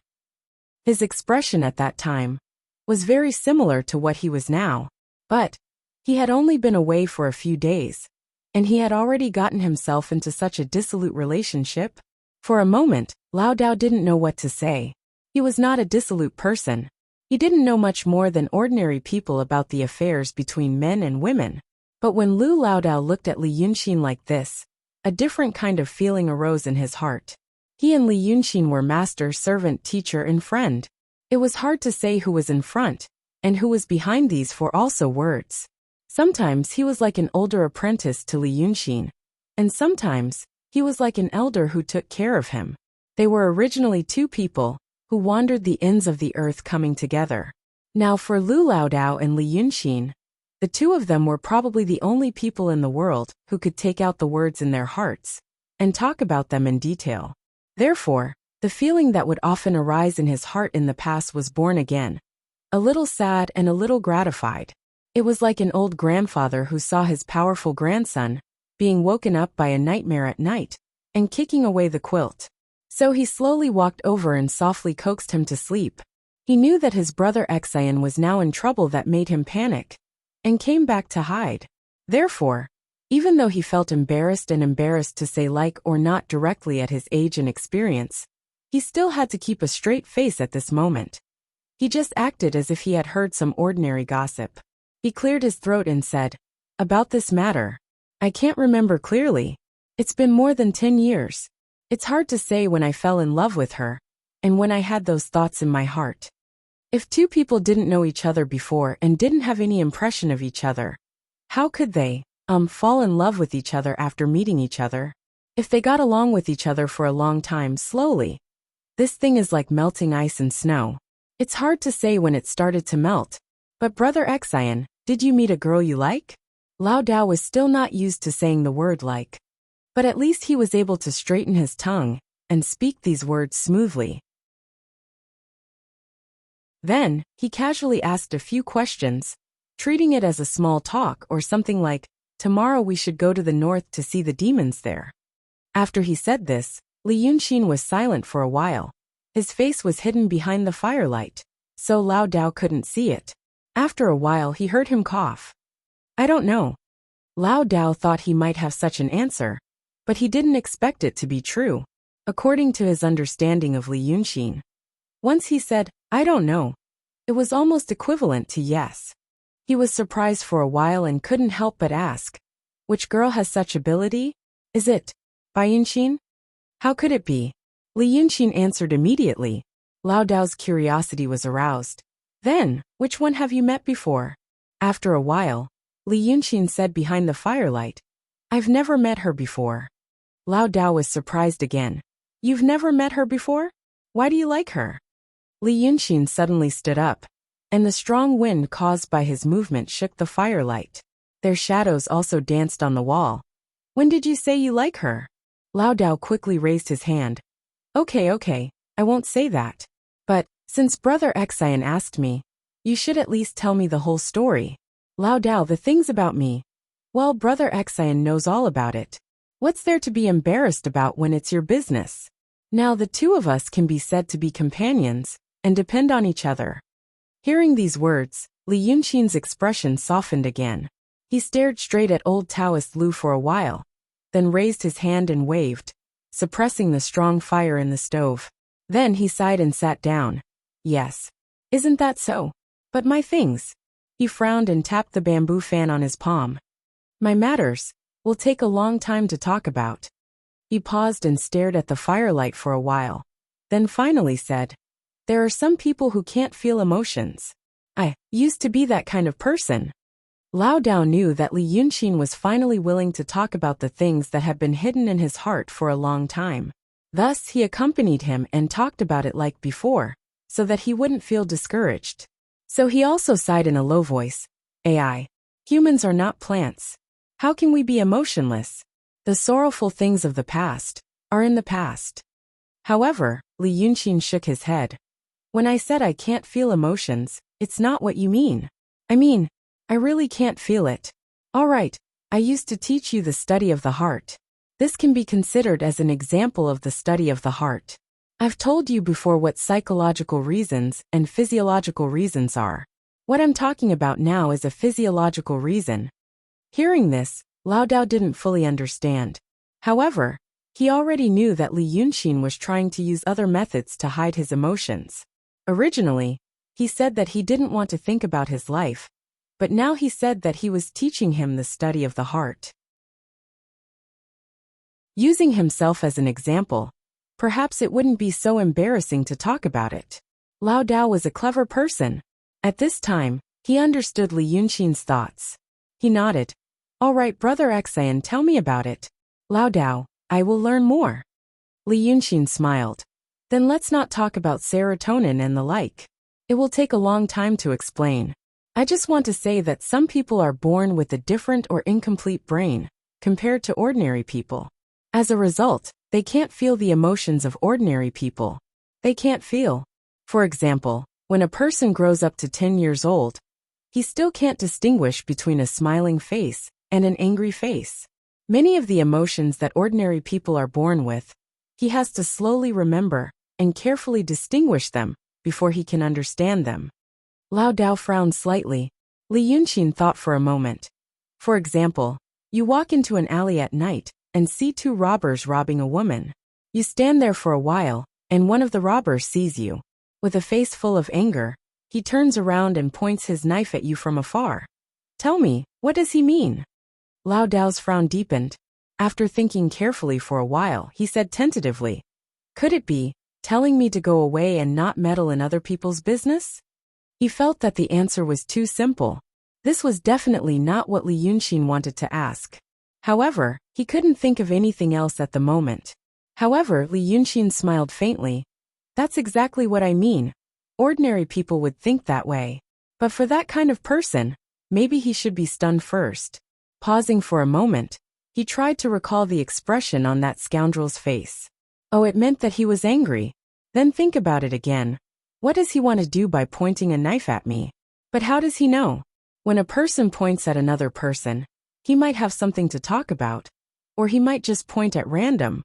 His expression at that time was very similar to what he was now, but he had only been away for a few days, and he had already gotten himself into such a dissolute relationship. For a moment, Laodao didn't know what to say. He was not a dissolute person. He didn't know much more than ordinary people about the affairs between men and women. But when Lu Laodao looked at Li Yunxin like this, a different kind of feeling arose in his heart. He and Li Yunxin were master, servant, teacher, and friend. It was hard to say who was in front, and who was behind these four also words. Sometimes he was like an older apprentice to Li Yunxin, and sometimes he was like an elder who took care of him. They were originally two people who wandered the ends of the earth coming together. Now for Lu Laodao and Li Yunxin, The two of them were probably the only people in the world who could take out the words in their hearts and talk about them in detail. Therefore, the feeling that would often arise in his heart in the past was born again, a little sad and a little gratified. It was like an old grandfather who saw his powerful grandson being woken up by a nightmare at night and kicking away the quilt. So he slowly walked over and softly coaxed him to sleep. He knew that his brother Xian was now in trouble that made him panic and came back to hide. Therefore, even though he felt embarrassed to say like or not directly at his age and experience, he still had to keep a straight face at this moment. He just acted as if he had heard some ordinary gossip. He cleared his throat and said, "About this matter, I can't remember clearly. It's been more than 10 years. It's hard to say when I fell in love with her, and when I had those thoughts in my heart. If two people didn't know each other before and didn't have any impression of each other, how could they, fall in love with each other after meeting each other? If they got along with each other for a long time slowly. This thing is like melting ice and snow. It's hard to say when it started to melt. But brother Xian, did you meet a girl you like?" Lao Dao was still not used to saying the word like. But at least he was able to straighten his tongue and speak these words smoothly. Then, he casually asked a few questions, treating it as a small talk or something like, "Tomorrow we should go to the north to see the demons there." After he said this, Li Yunxin was silent for a while. His face was hidden behind the firelight, so Lao Dao couldn't see it. After a while he heard him cough. "I don't know." Lao Dao thought he might have such an answer, but he didn't expect it to be true, according to his understanding of Li Yunxin. Once he said, "I don't know," it was almost equivalent to yes. He was surprised for a while and couldn't help but ask, "Which girl has such ability? Is it Bai Yunxin?" "How could it be?" Li Yunxin answered immediately. Lao Dao's curiosity was aroused. "Then, which one have you met before?" After a while, Li Yunxin said behind the firelight, "I've never met her before." Lao Dao was surprised again. "You've never met her before? Why do you like her?" Li Yunxin suddenly stood up, and the strong wind caused by his movement shook the firelight. Their shadows also danced on the wall. "When did you say you like her?" Lao Dao quickly raised his hand. Okay, I won't say that. But, since brother Xian asked me, you should at least tell me the whole story." "Lao Dao, the things about me. Well, brother Xian knows all about it. What's there to be embarrassed about when it's your business? Now the two of us can be said to be companions and depend on each other." Hearing these words, Li Yunxin's expression softened again. He stared straight at old Taoist Lu for a while, then raised his hand and waved, suppressing the strong fire in the stove. Then he sighed and sat down. "Yes. Isn't that so? But my things." He frowned and tapped the bamboo fan on his palm. "My matters will take a long time to talk about." He paused and stared at the firelight for a while, then finally said, "There are some people who can't feel emotions. I used to be that kind of person." Lao Dao knew that Li Yunxin was finally willing to talk about the things that had been hidden in his heart for a long time. Thus he accompanied him and talked about it like before, so that he wouldn't feel discouraged. So he also sighed in a low voice, "AI. Humans are not plants. How can we be emotionless? The sorrowful things of the past are in the past." However, Li Yunxin shook his head. "When I said I can't feel emotions, it's not what you mean. I mean, I really can't feel it. All right, I used to teach you the study of the heart. This can be considered as an example of the study of the heart. I've told you before what psychological reasons and physiological reasons are. What I'm talking about now is a physiological reason." Hearing this, Lao Dao didn't fully understand. However, he already knew that Li Yunxin was trying to use other methods to hide his emotions. Originally, he said that he didn't want to think about his life, but now he said that he was teaching him the study of the heart. Using himself as an example, perhaps it wouldn't be so embarrassing to talk about it. Lao Dao was a clever person. At this time, he understood Li Yunxin's thoughts. He nodded. "All right, brother Xian, tell me about it." "Lao Dao, I will learn more." Li Yunxin smiled. "Then let's not talk about serotonin and the like. It will take a long time to explain. I just want to say that some people are born with a different or incomplete brain, compared to ordinary people. As a result, they can't feel the emotions of ordinary people. They can't feel. For example, when a person grows up to 10 years old, he still can't distinguish between a smiling face and an angry face. Many of the emotions that ordinary people are born with, he has to slowly remember and carefully distinguish them before he can understand them. Lao Dao frowned slightly. Li Yunqin thought for a moment. For example, you walk into an alley at night and see two robbers robbing a woman. You stand there for a while, and one of the robbers sees you. With a face full of anger, he turns around and points his knife at you from afar. Tell me, what does he mean? Lao Dao's frown deepened. After thinking carefully for a while, he said tentatively, could it be telling me to go away and not meddle in other people's business? He felt that the answer was too simple. This was definitely not what Li Yunqin wanted to ask. However, he couldn't think of anything else at the moment. However, Li Yunqin smiled faintly. That's exactly what I mean. Ordinary people would think that way. But for that kind of person, maybe he should be stunned first. Pausing for a moment, he tried to recall the expression on that scoundrel's face. Oh, it meant that he was angry. Then think about it again. What does he want to do by pointing a knife at me? But how does he know? When a person points at another person, he might have something to talk about. Or he might just point at random.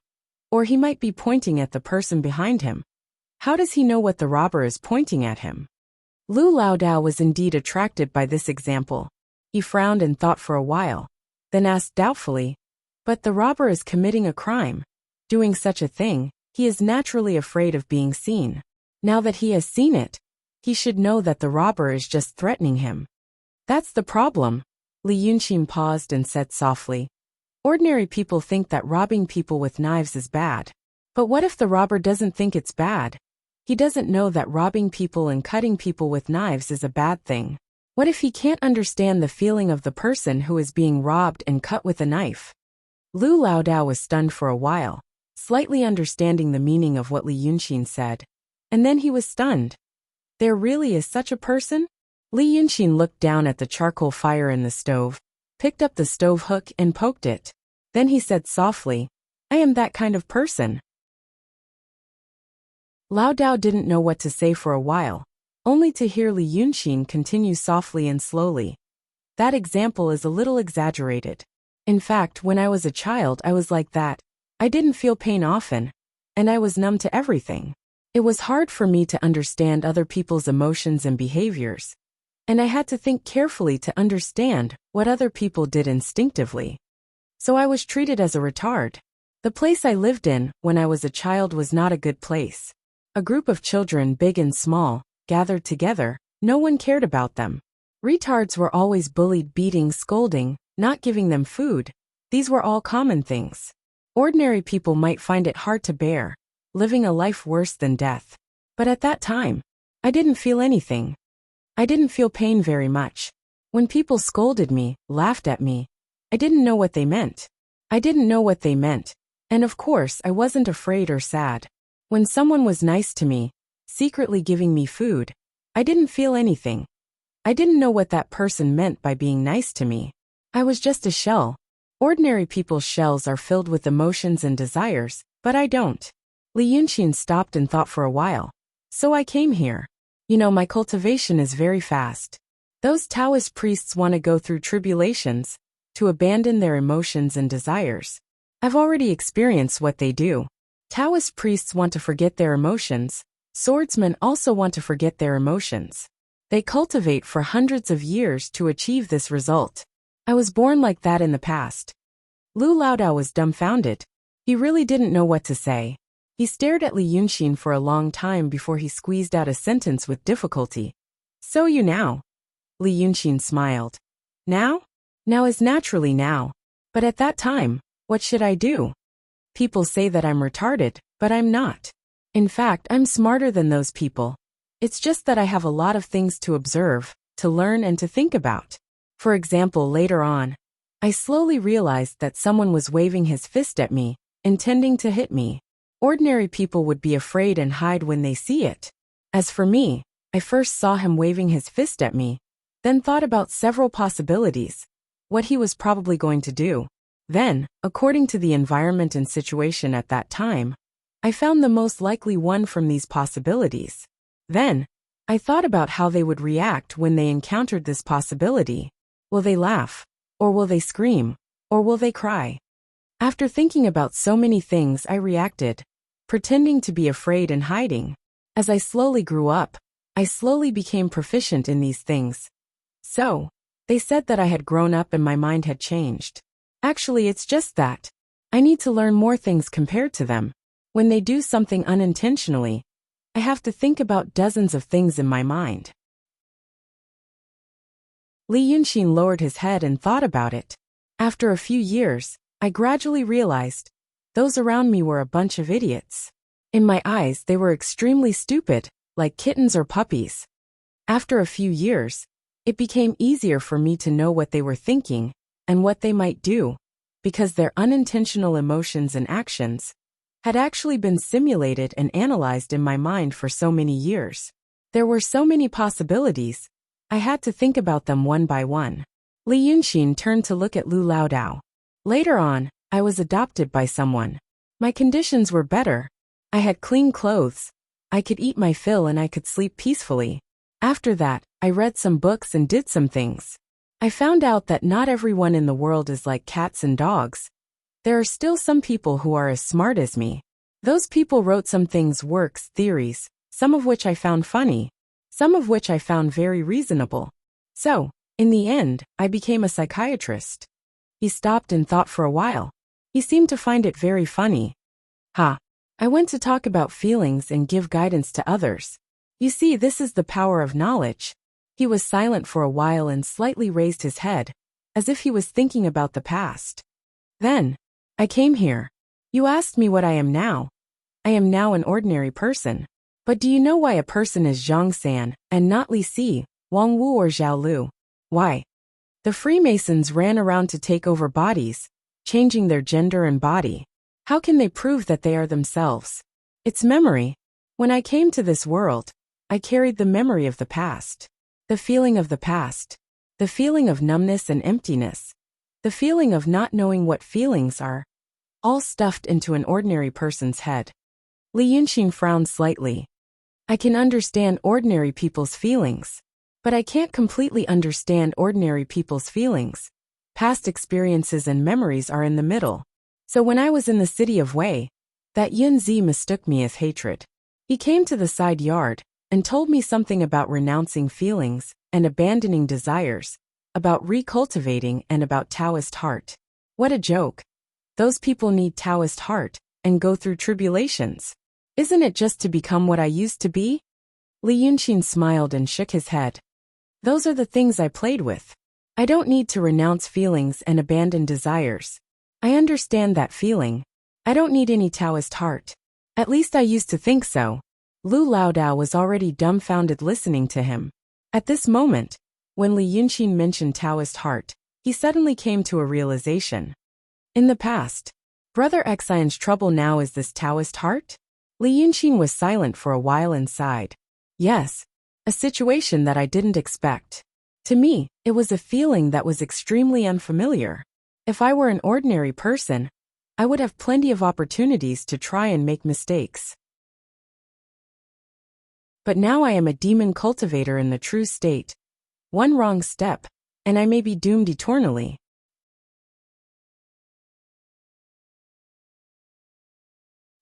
Or he might be pointing at the person behind him. How does he know what the robber is pointing at him? Lao Dao was indeed attracted by this example. He frowned and thought for a while, then asked doubtfully, but the robber is committing a crime. Doing such a thing, he is naturally afraid of being seen. Now that he has seen it, he should know that the robber is just threatening him. That's the problem. Li Yunqin paused and said softly. Ordinary people think that robbing people with knives is bad. But what if the robber doesn't think it's bad? He doesn't know that robbing people and cutting people with knives is a bad thing. What if he can't understand the feeling of the person who is being robbed and cut with a knife? Lao Dao was stunned for a while, slightly understanding the meaning of what Li Yunqin said. And then he was stunned. There really is such a person? Li Yunqin looked down at the charcoal fire in the stove, picked up the stove hook and poked it. Then he said softly, I am that kind of person. Lao Dao didn't know what to say for a while, only to hear Li Yunqin continue softly and slowly. That example is a little exaggerated. In fact, when I was a child, I was like that. I didn't feel pain often, and I was numb to everything. It was hard for me to understand other people's emotions and behaviors, and I had to think carefully to understand what other people did instinctively. So I was treated as a retard. The place I lived in when I was a child was not a good place. A group of children, big and small, gathered together. No one cared about them. Retards were always bullied, beating, scolding, not giving them food. These were all common things. Ordinary people might find it hard to bear, living a life worse than death. But at that time, I didn't feel anything. I didn't feel pain very much. When people scolded me, laughed at me, I didn't know what they meant. I didn't know what they meant. And of course, I wasn't afraid or sad. When someone was nice to me, secretly giving me food, I didn't feel anything. I didn't know what that person meant by being nice to me. I was just a shell. Ordinary people's shells are filled with emotions and desires, but I don't. Li Yunqin stopped and thought for a while. So I came here. You know, my cultivation is very fast. Those Taoist priests want to go through tribulations, to abandon their emotions and desires. I've already experienced what they do. Taoist priests want to forget their emotions. Swordsmen also want to forget their emotions. They cultivate for hundreds of years to achieve this result. I was born like that in the past. Lao Dao was dumbfounded. He really didn't know what to say. He stared at Li Yunqin for a long time before he squeezed out a sentence with difficulty. So you now. Li Yunqin smiled. Now? Now is naturally now. But at that time, what should I do? People say that I'm retarded, but I'm not. In fact, I'm smarter than those people. It's just that I have a lot of things to observe, to learn and to think about. For example, later on, I slowly realized that someone was waving his fist at me, intending to hit me. Ordinary people would be afraid and hide when they see it. As for me, I first saw him waving his fist at me, then thought about several possibilities, what he was probably going to do. Then, according to the environment and situation at that time, I found the most likely one from these possibilities. Then, I thought about how they would react when they encountered this possibility. Will they laugh? Or will they scream? Or will they cry? After thinking about so many things, I reacted, pretending to be afraid and hiding. As I slowly grew up, I slowly became proficient in these things. So, they said that I had grown up and my mind had changed. Actually, it's just that I need to learn more things compared to them. When they do something unintentionally, I have to think about dozens of things in my mind. Li Yunxin lowered his head and thought about it. After a few years, I gradually realized those around me were a bunch of idiots. In my eyes, they were extremely stupid, like kittens or puppies. After a few years, it became easier for me to know what they were thinking and what they might do, because their unintentional emotions and actions had actually been simulated and analyzed in my mind for so many years. There were so many possibilities, I had to think about them one by one. Li Yunxin turned to look at Lu Laodao. Later on, I was adopted by someone. My conditions were better. I had clean clothes. I could eat my fill and I could sleep peacefully. After that, I read some books and did some things. I found out that not everyone in the world is like cats and dogs. There are still some people who are as smart as me. Those people wrote some things, works, theories, some of which I found funny, some of which I found very reasonable. So, in the end, I became a psychiatrist. He stopped and thought for a while. He seemed to find it very funny. I went to talk about feelings and give guidance to others. You see, this is the power of knowledge. He was silent for a while and slightly raised his head, as if he was thinking about the past. Then, I came here. You asked me what I am now. I am now an ordinary person. But do you know why a person is Zhang San and not Li Si, Wang Wu or Zhao Lu? Why? The Freemasons ran around to take over bodies, changing their gender and body. How can they prove that they are themselves? It's memory. When I came to this world, I carried the memory of the past. The feeling of the past. The feeling of numbness and emptiness. The feeling of not knowing what feelings are. All stuffed into an ordinary person's head. Li Yunxin frowned slightly. I can understand ordinary people's feelings. But I can't completely understand ordinary people's feelings. Past experiences and memories are in the middle. So when I was in the city of Wei, that Yunzi mistook me as hatred. He came to the side yard and told me something about renouncing feelings and abandoning desires, about recultivating and about Taoist heart. What a joke. Those people need Taoist heart and go through tribulations. Isn't it just to become what I used to be? Li Yunxin smiled and shook his head. Those are the things I played with. I don't need to renounce feelings and abandon desires. I understand that feeling. I don't need any Taoist heart. At least I used to think so. Lu Laodao was already dumbfounded listening to him. At this moment, when Li Yunxin mentioned Taoist heart, he suddenly came to a realization. In the past, Brother Xian's trouble now is this Taoist heart? Li Yunxin was silent for a while and sighed. Yes, a situation that I didn't expect. To me, it was a feeling that was extremely unfamiliar. If I were an ordinary person, I would have plenty of opportunities to try and make mistakes. But now I am a demon cultivator in the true state. One wrong step, and I may be doomed eternally.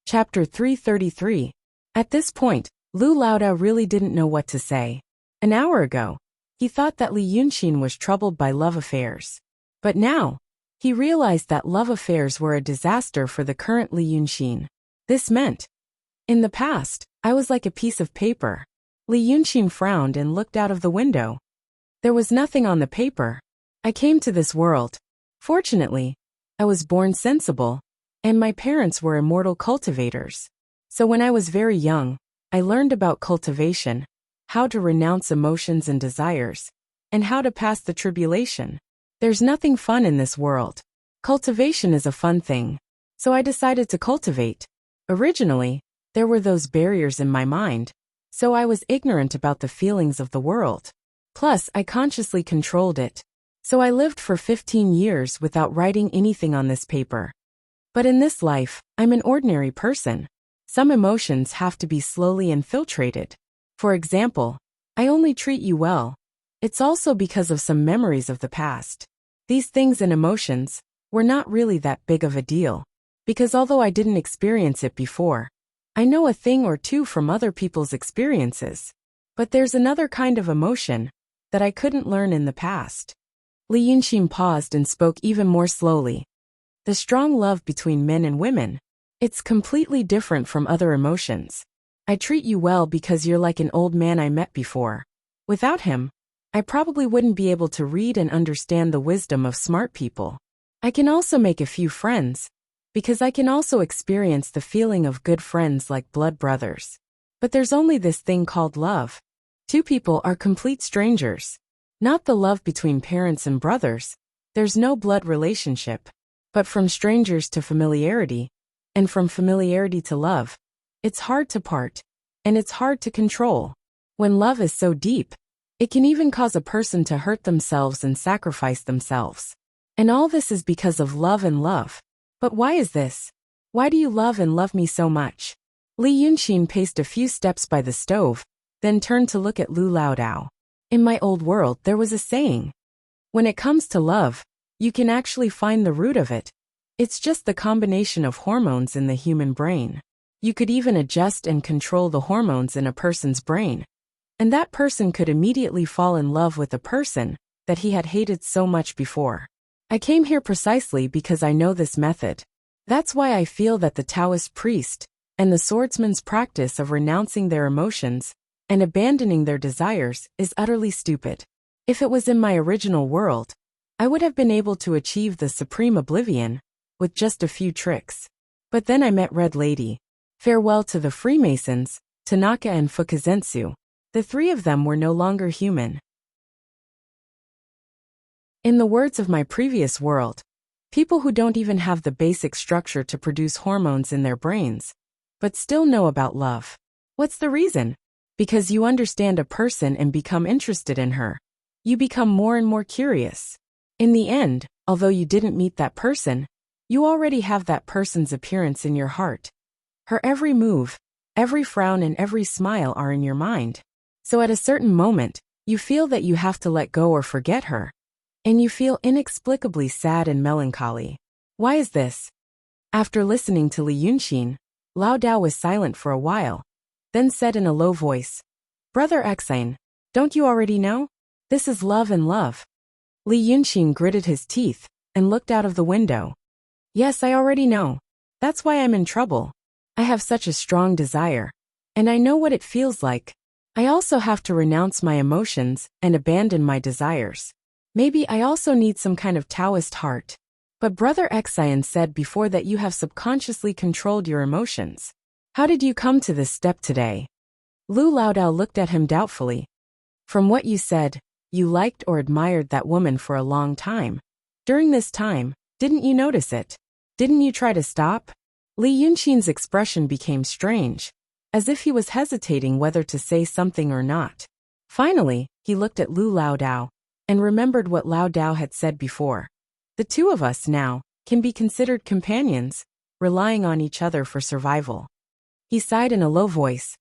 Chapter 333. At this point, Lu Laodao really didn't know what to say. An hour ago, he thought that Li Yunxin was troubled by love affairs. But now, he realized that love affairs were a disaster for the current Li Yunxin. This meant, in the past, I was like a piece of paper. Li Yunxin frowned and looked out of the window. There was nothing on the paper. I came to this world. Fortunately, I was born sensible, and my parents were immortal cultivators. So when I was very young, I learned about cultivation, how to renounce emotions and desires, and how to pass the tribulation. There's nothing fun in this world. Cultivation is a fun thing. So I decided to cultivate. Originally, there were those barriers in my mind, so I was ignorant about the feelings of the world. Plus, I consciously controlled it. So I lived for 15 years without writing anything on this paper. But in this life, I'm an ordinary person. Some emotions have to be slowly infiltrated. For example, I only treat you well. It's also because of some memories of the past. These things and emotions were not really that big of a deal. Because although I didn't experience it before, I know a thing or two from other people's experiences. But there's another kind of emotion that I couldn't learn in the past. Li Yunxin paused and spoke even more slowly. The strong love between men and women. It's completely different from other emotions. I treat you well because you're like an old man I met before. Without him, I probably wouldn't be able to read and understand the wisdom of smart people. I can also make a few friends, because I can also experience the feeling of good friends like blood brothers. But there's only this thing called love. Two people are complete strangers. Not the love between parents and brothers. There's no blood relationship. But from strangers to familiarity, and from familiarity to love, it's hard to part, and it's hard to control. When love is so deep, it can even cause a person to hurt themselves and sacrifice themselves. And all this is because of love and love. But why is this? Why do you love and love me so much? Li Yunxin paced a few steps by the stove, then turned to look at Lu Laodao. In my old world there was a saying. When it comes to love, you can actually find the root of it. It's just the combination of hormones in the human brain. You could even adjust and control the hormones in a person's brain. And that person could immediately fall in love with a person that he had hated so much before. I came here precisely because I know this method. That's why I feel that the Taoist priest and the swordsman's practice of renouncing their emotions and abandoning their desires is utterly stupid. If it was in my original world, I would have been able to achieve the supreme oblivion with just a few tricks. But then I met Red Lady. Farewell to the Freemasons, Tanaka and Fukazensu. The three of them were no longer human. In the words of my previous world, people who don't even have the basic structure to produce hormones in their brains, but still know about love. What's the reason? Because you understand a person and become interested in her. You become more and more curious. In the end, although you didn't meet that person, you already have that person's appearance in your heart. Her every move, every frown and every smile are in your mind. So at a certain moment, you feel that you have to let go or forget her. And you feel inexplicably sad and melancholy. Why is this? After listening to Li Yunxin, Lao Dao was silent for a while, then said in a low voice, Brother Exine, don't you already know? This is love and love. Li Yunxin gritted his teeth and looked out of the window. Yes, I already know. That's why I'm in trouble. I have such a strong desire, and I know what it feels like. I also have to renounce my emotions and abandon my desires. Maybe I also need some kind of Taoist heart. But Brother Exine said before that you have subconsciously controlled your emotions. How did you come to this step today? Lu Laodao looked at him doubtfully. From what you said, you liked or admired that woman for a long time. During this time, didn't you notice it? Didn't you try to stop? Li Yunxin's expression became strange, as if he was hesitating whether to say something or not. Finally, he looked at Lu Laodao and remembered what Lao Dao had said before. The two of us now can be considered companions, relying on each other for survival. He sighed in a low voice.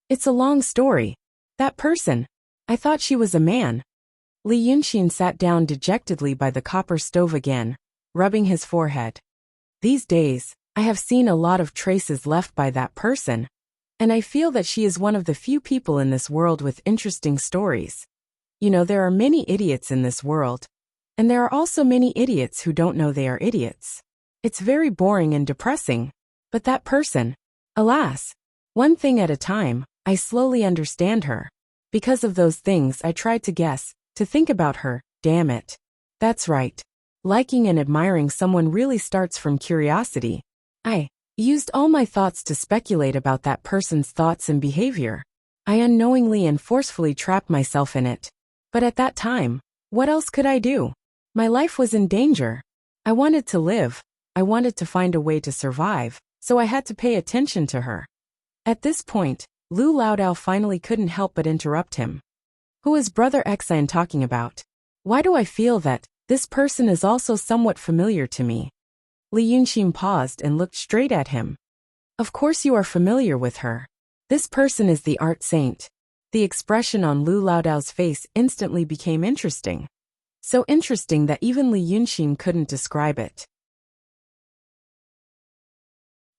It's a long story. That person, I thought she was a man. Li Yunxin sat down dejectedly by the copper stove again, rubbing his forehead. These days, I have seen a lot of traces left by that person, and I feel that she is one of the few people in this world with interesting stories. You know, there are many idiots in this world, and there are also many idiots who don't know they are idiots. It's very boring and depressing. But that person, alas, one thing at a time, I slowly understand her. Because of those things I tried to guess, to think about her, damn it. That's right. Liking and admiring someone really starts from curiosity. I used all my thoughts to speculate about that person's thoughts and behavior. I unknowingly and forcefully trapped myself in it. But at that time, what else could I do? My life was in danger. I wanted to live. I wanted to find a way to survive, so I had to pay attention to her. At this point, Lu Laodao finally couldn't help but interrupt him. Who is Brother Exine talking about? Why do I feel that this person is also somewhat familiar to me? Li Yunxin paused and looked straight at him. Of course you are familiar with her. This person is the art saint. The expression on Lu Laodao's face instantly became interesting. So interesting that even Li Yunxin couldn't describe it.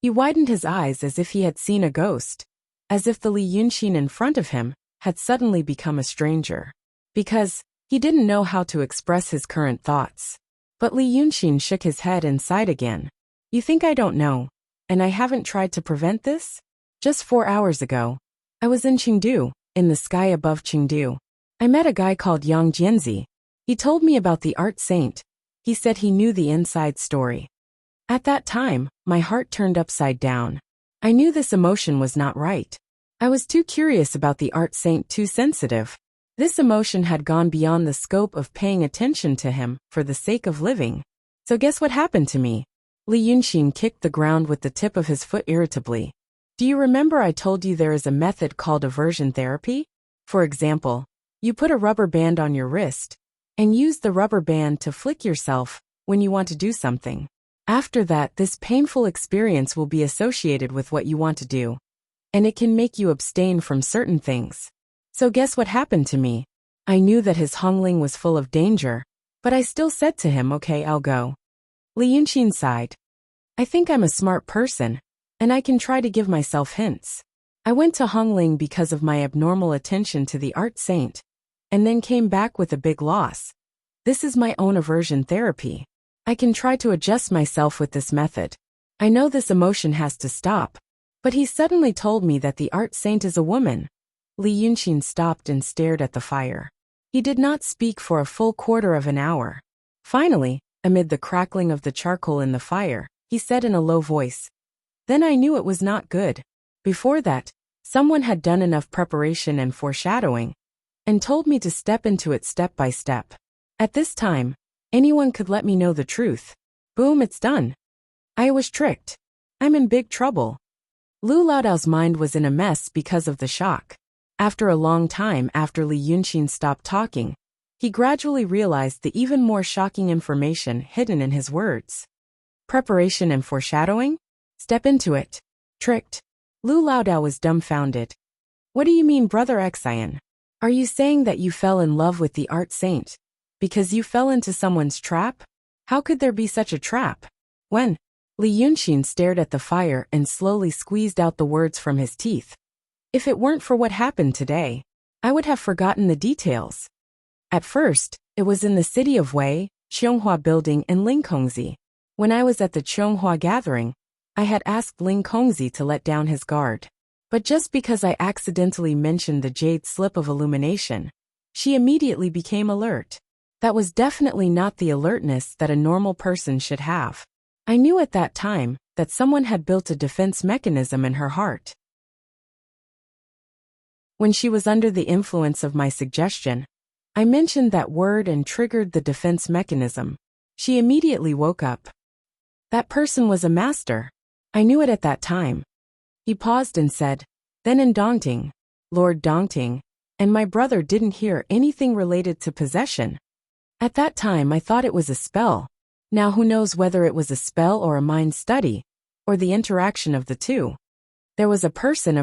He widened his eyes as if he had seen a ghost, as if the Li Yunxin in front of him had suddenly become a stranger. Because he didn't know how to express his current thoughts. But Li Yunxin shook his head and sighed again. You think I don't know, and I haven't tried to prevent this? Just 4 hours ago, I was in Chengdu, in the sky above Chengdu. I met a guy called Yang Jianzi. He told me about the art saint. He said he knew the inside story. At that time, my heart turned upside down. I knew this emotion was not right. I was too curious about the art saint, too sensitive. This emotion had gone beyond the scope of paying attention to him for the sake of living. So guess what happened to me? Li Yunxin kicked the ground with the tip of his foot irritably. Do you remember I told you there is a method called aversion therapy? For example, you put a rubber band on your wrist and use the rubber band to flick yourself when you want to do something. After that, this painful experience will be associated with what you want to do, and it can make you abstain from certain things. So guess what happened to me? I knew that his Hongling was full of danger, but I still said to him, okay, I'll go. Li Yunxin sighed. I think I'm a smart person, and I can try to give myself hints. I went to Hongling because of my abnormal attention to the art saint, and then came back with a big loss. This is my own aversion therapy. I can try to adjust myself with this method. I know this emotion has to stop. But he suddenly told me that the art saint is a woman. Li Yunxin stopped and stared at the fire. He did not speak for a full quarter of an hour. Finally, amid the crackling of the charcoal in the fire, he said in a low voice, Then I knew it was not good. Before that, someone had done enough preparation and foreshadowing, and told me to step into it step by step. At this time, anyone could let me know the truth. Boom, it's done. I was tricked. I'm in big trouble. Lu Laodao's mind was in a mess because of the shock. After a long time after Li Yunxin stopped talking, he gradually realized the even more shocking information hidden in his words. Preparation and foreshadowing? Step into it. Tricked. Lu Laodao was dumbfounded. What do you mean, Brother Exine? Are you saying that you fell in love with the art saint because you fell into someone's trap? How could there be such a trap? When? Li Yunxin stared at the fire and slowly squeezed out the words from his teeth. If it weren't for what happened today, I would have forgotten the details. At first, it was in the city of Wei, Qianghua building in Lingkongzi. When I was at the Qianghua gathering, I had asked Lingkongzi to let down his guard. But just because I accidentally mentioned the jade slip of illumination, she immediately became alert. That was definitely not the alertness that a normal person should have. I knew at that time that someone had built a defense mechanism in her heart. When she was under the influence of my suggestion, I mentioned that word and triggered the defense mechanism. She immediately woke up. That person was a master. I knew it at that time. He paused and said, Then in Dongting, Lord Dongting, and my brother didn't hear anything related to possession. At that time I thought it was a spell. Now who knows whether it was a spell or a mind study, or the interaction of the two. There was a person,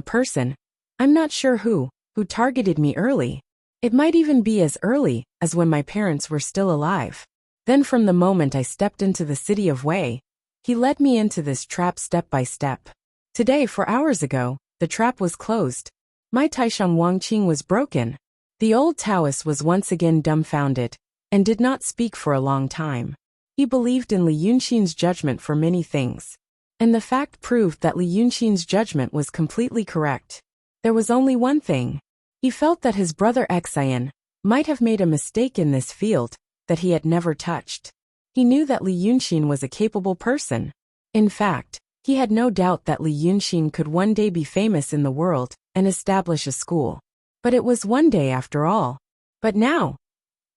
I'm not sure who targeted me early. It might even be as early as when my parents were still alive. Then from the moment I stepped into the city of Wei, he led me into this trap step by step. Today, 4 hours ago, the trap was closed. My Taishan Wangqing was broken. The old Taoist was once again dumbfounded, and did not speak for a long time. He believed in Li Yunxin's judgment for many things, and the fact proved that Li Yunxin's judgment was completely correct. There was only one thing. He felt that his brother Exine might have made a mistake in this field that he had never touched. He knew that Li Yunxin was a capable person. In fact, he had no doubt that Li Yunxin could one day be famous in the world and establish a school. But it was one day after all. But now,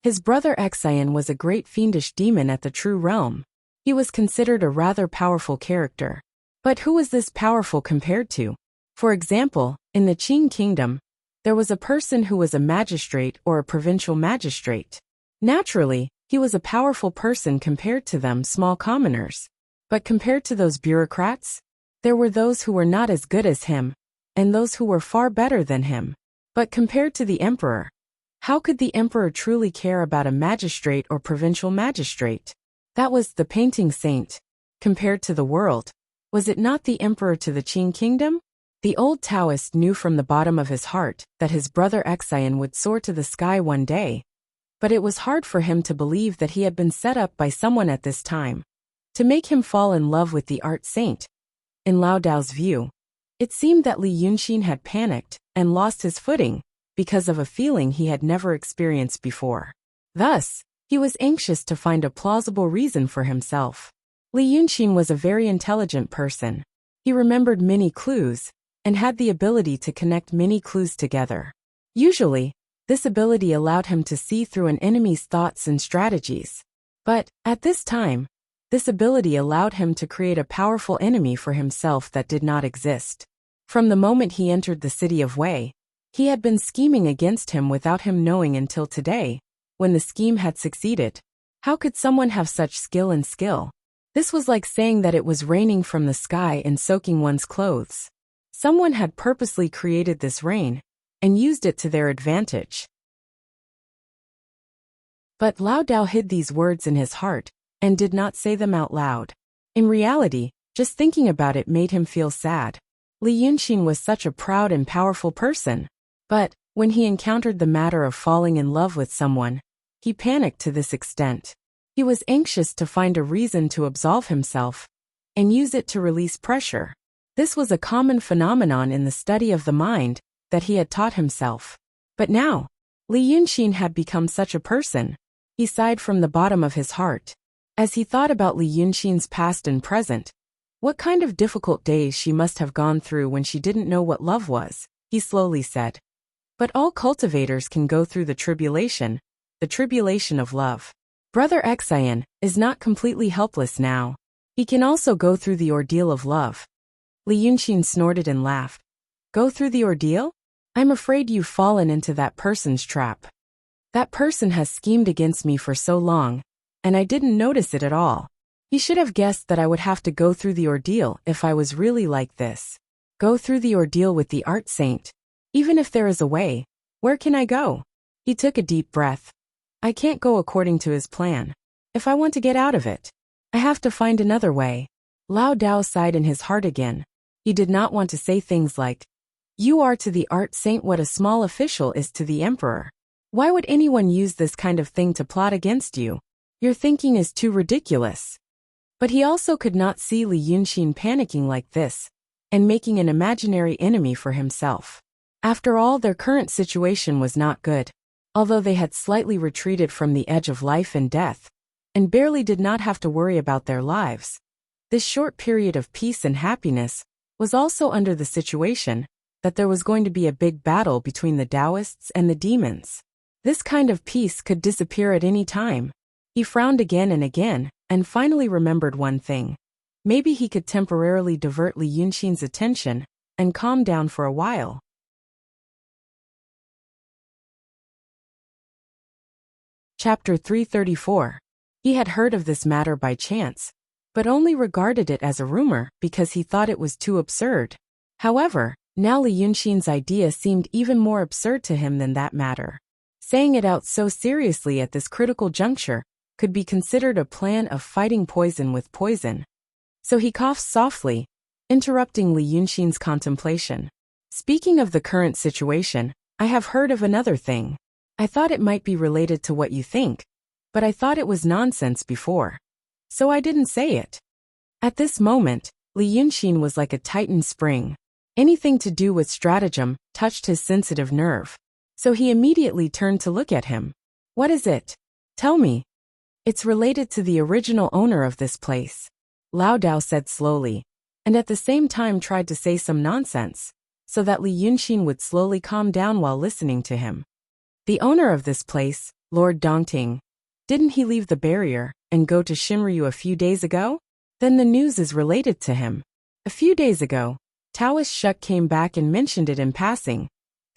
his brother Exine was a great fiendish demon at the true realm. He was considered a rather powerful character. But who was this powerful compared to? For example, in the Qing kingdom, There was a person who was a magistrate or a provincial magistrate. Naturally, he was a powerful person compared to them small commoners. But compared to those bureaucrats, there were those who were not as good as him, and those who were far better than him. But compared to the emperor, how could the emperor truly care about a magistrate or provincial magistrate? That was the painting saint. Compared to the world, was it not the emperor to the Qing kingdom? The old Taoist knew from the bottom of his heart that his brother Xian would soar to the sky one day. But it was hard for him to believe that he had been set up by someone at this time to make him fall in love with the art saint. In Lao Dao's view, it seemed that Li Yunxin had panicked and lost his footing because of a feeling he had never experienced before. Thus, he was anxious to find a plausible reason for himself. Li Yunxin was a very intelligent person. He remembered many clues and had the ability to connect many clues together. Usually, this ability allowed him to see through an enemy's thoughts and strategies. But, at this time, this ability allowed him to create a powerful enemy for himself that did not exist. From the moment he entered the city of Wei, he had been scheming against him without him knowing until today, when the scheme had succeeded. How could someone have such skill and skill? This was like saying that it was raining from the sky and soaking one's clothes. Someone had purposely created this rain and used it to their advantage. But Lao Dao hid these words in his heart and did not say them out loud. In reality, just thinking about it made him feel sad. Li Yunxin was such a proud and powerful person. But, when he encountered the matter of falling in love with someone, he panicked to this extent. He was anxious to find a reason to absolve himself and use it to release pressure. This was a common phenomenon in the study of the mind that he had taught himself. But now, Li Yunxin had become such a person. He sighed from the bottom of his heart. As he thought about Li Yunxin's past and present, what kind of difficult days she must have gone through when she didn't know what love was, he slowly said. But all cultivators can go through the tribulation of love. Brother Xian is not completely helpless now. He can also go through the ordeal of love. Li Yunxin snorted and laughed. Go through the ordeal? I'm afraid you've fallen into that person's trap. That person has schemed against me for so long, and I didn't notice it at all. He should have guessed that I would have to go through the ordeal if I was really like this. Go through the ordeal with the art saint. Even if there is a way, where can I go? He took a deep breath. I can't go according to his plan. If I want to get out of it, I have to find another way. Lao Dao sighed in his heart again. He did not want to say things like, you are to the art saint what a small official is to the emperor. Why would anyone use this kind of thing to plot against you? Your thinking is too ridiculous. But he also could not see Li Yunxin panicking like this and making an imaginary enemy for himself. After all, their current situation was not good. Although they had slightly retreated from the edge of life and death, and barely did not have to worry about their lives, this short period of peace and happiness was also under the situation that there was going to be a big battle between the Taoists and the demons. This kind of peace could disappear at any time. He frowned again and finally remembered one thing. Maybe he could temporarily divert Li Yunxin's attention and calm down for a while. Chapter 334. He had heard of this matter by chance, but only regarded it as a rumor because he thought it was too absurd. However, now Li Yunxin's idea seemed even more absurd to him than that matter. Saying it out so seriously at this critical juncture could be considered a plan of fighting poison with poison. So he coughed softly, interrupting Li Yunxin's contemplation. Speaking of the current situation, I have heard of another thing. I thought it might be related to what you think, but I thought it was nonsense before. So I didn't say it. At this moment, Li Yunxin was like a tightened spring. Anything to do with stratagem touched his sensitive nerve. So he immediately turned to look at him. What is it? Tell me. It's related to the original owner of this place, Lao Dao said slowly, and at the same time tried to say some nonsense, so that Li Yunxin would slowly calm down while listening to him. The owner of this place, Lord Dongting, didn't he leave the barrier and go to Shinryu a few days ago? Then the news is related to him. A few days ago, Taoist Shuk came back and mentioned it in passing.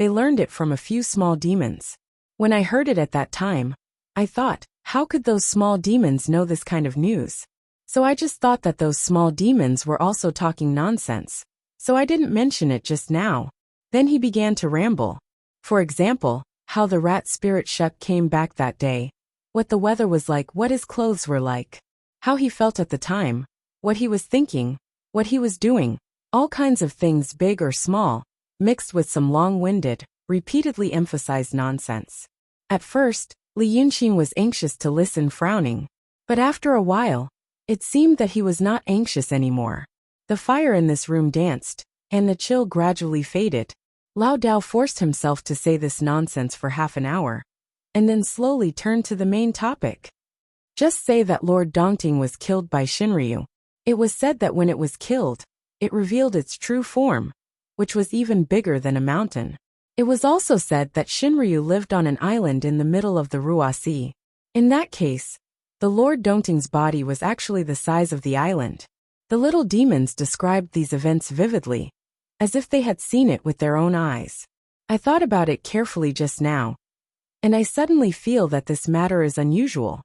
They learned it from a few small demons. When I heard it at that time, I thought, how could those small demons know this kind of news? So I just thought that those small demons were also talking nonsense. So I didn't mention it just now. Then he began to ramble. For example, how the rat spirit Shuck came back that day, what the weather was like, what his clothes were like, how he felt at the time, what he was thinking, what he was doing, all kinds of things big or small, mixed with some long-winded, repeatedly emphasized nonsense. At first, Li Yunxin was anxious to listen, frowning. But after a while, it seemed that he was not anxious anymore. The fire in this room danced, and the chill gradually faded. Lao Dao forced himself to say this nonsense for half an hour, and then slowly turned to the main topic. Just say that Lord Dongting was killed by Shinryu. It was said that when it was killed, it revealed its true form, which was even bigger than a mountain. It was also said that Shinryu lived on an island in the middle of the Ruo Sea. In that case, the Lord Dongting's body was actually the size of the island. The little demons described these events vividly, as if they had seen it with their own eyes. I thought about it carefully just now, and I suddenly feel that this matter is unusual.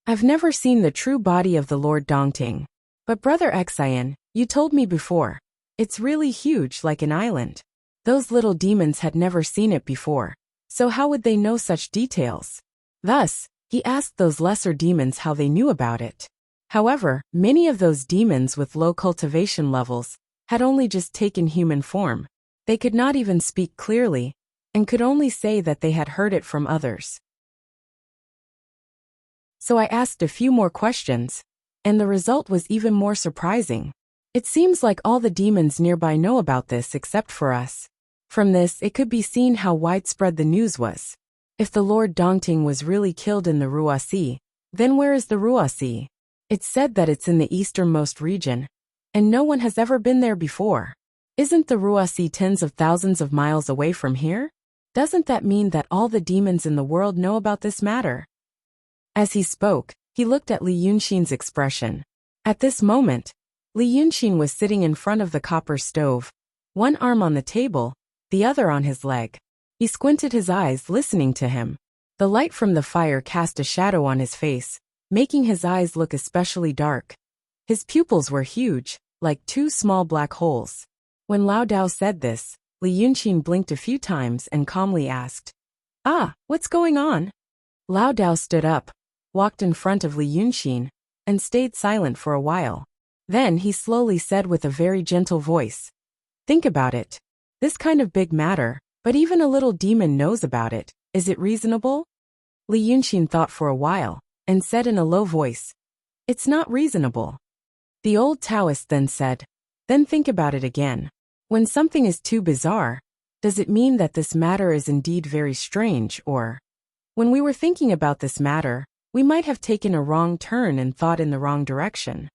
I've never seen the true body of the Lord Dongting. But Brother Xian, you told me before. It's really huge, like an island. Those little demons had never seen it before, so how would they know such details? Thus, he asked those lesser demons how they knew about it. However, many of those demons with low cultivation levels had only just taken human form. They could not even speak clearly, and could only say that they had heard it from others. So I asked a few more questions, and the result was even more surprising. It seems like all the demons nearby know about this except for us. From this, it could be seen how widespread the news was. If the Lord Dongting was really killed in the Ruo Sea, then where is the Ruo Sea? It's said that it's in the easternmost region, and no one has ever been there before. Isn't the Ruo Sea tens of thousands of miles away from here? Doesn't that mean that all the demons in the world know about this matter? As he spoke, he looked at Li Yunxin's expression. At this moment, Li Yunxin was sitting in front of the copper stove, one arm on the table, the other on his leg. He squinted his eyes, listening to him. The light from the fire cast a shadow on his face, making his eyes look especially dark. His pupils were huge, like two small black holes. When Lao Dao said this, Li Yunxin blinked a few times and calmly asked, "Ah, what's going on?" Lao Dao stood up, walked in front of Li Yunxin, and stayed silent for a while. Then he slowly said with a very gentle voice, "Think about it. This kind of big matter, but even a little demon knows about it. Is it reasonable?" Li Yunxin thought for a while, and said in a low voice, "It's not reasonable." The old Taoist then said, "Then think about it again. When something is too bizarre, does it mean that this matter is indeed very strange, or when we were thinking about this matter, we might have taken a wrong turn and thought in the wrong direction?"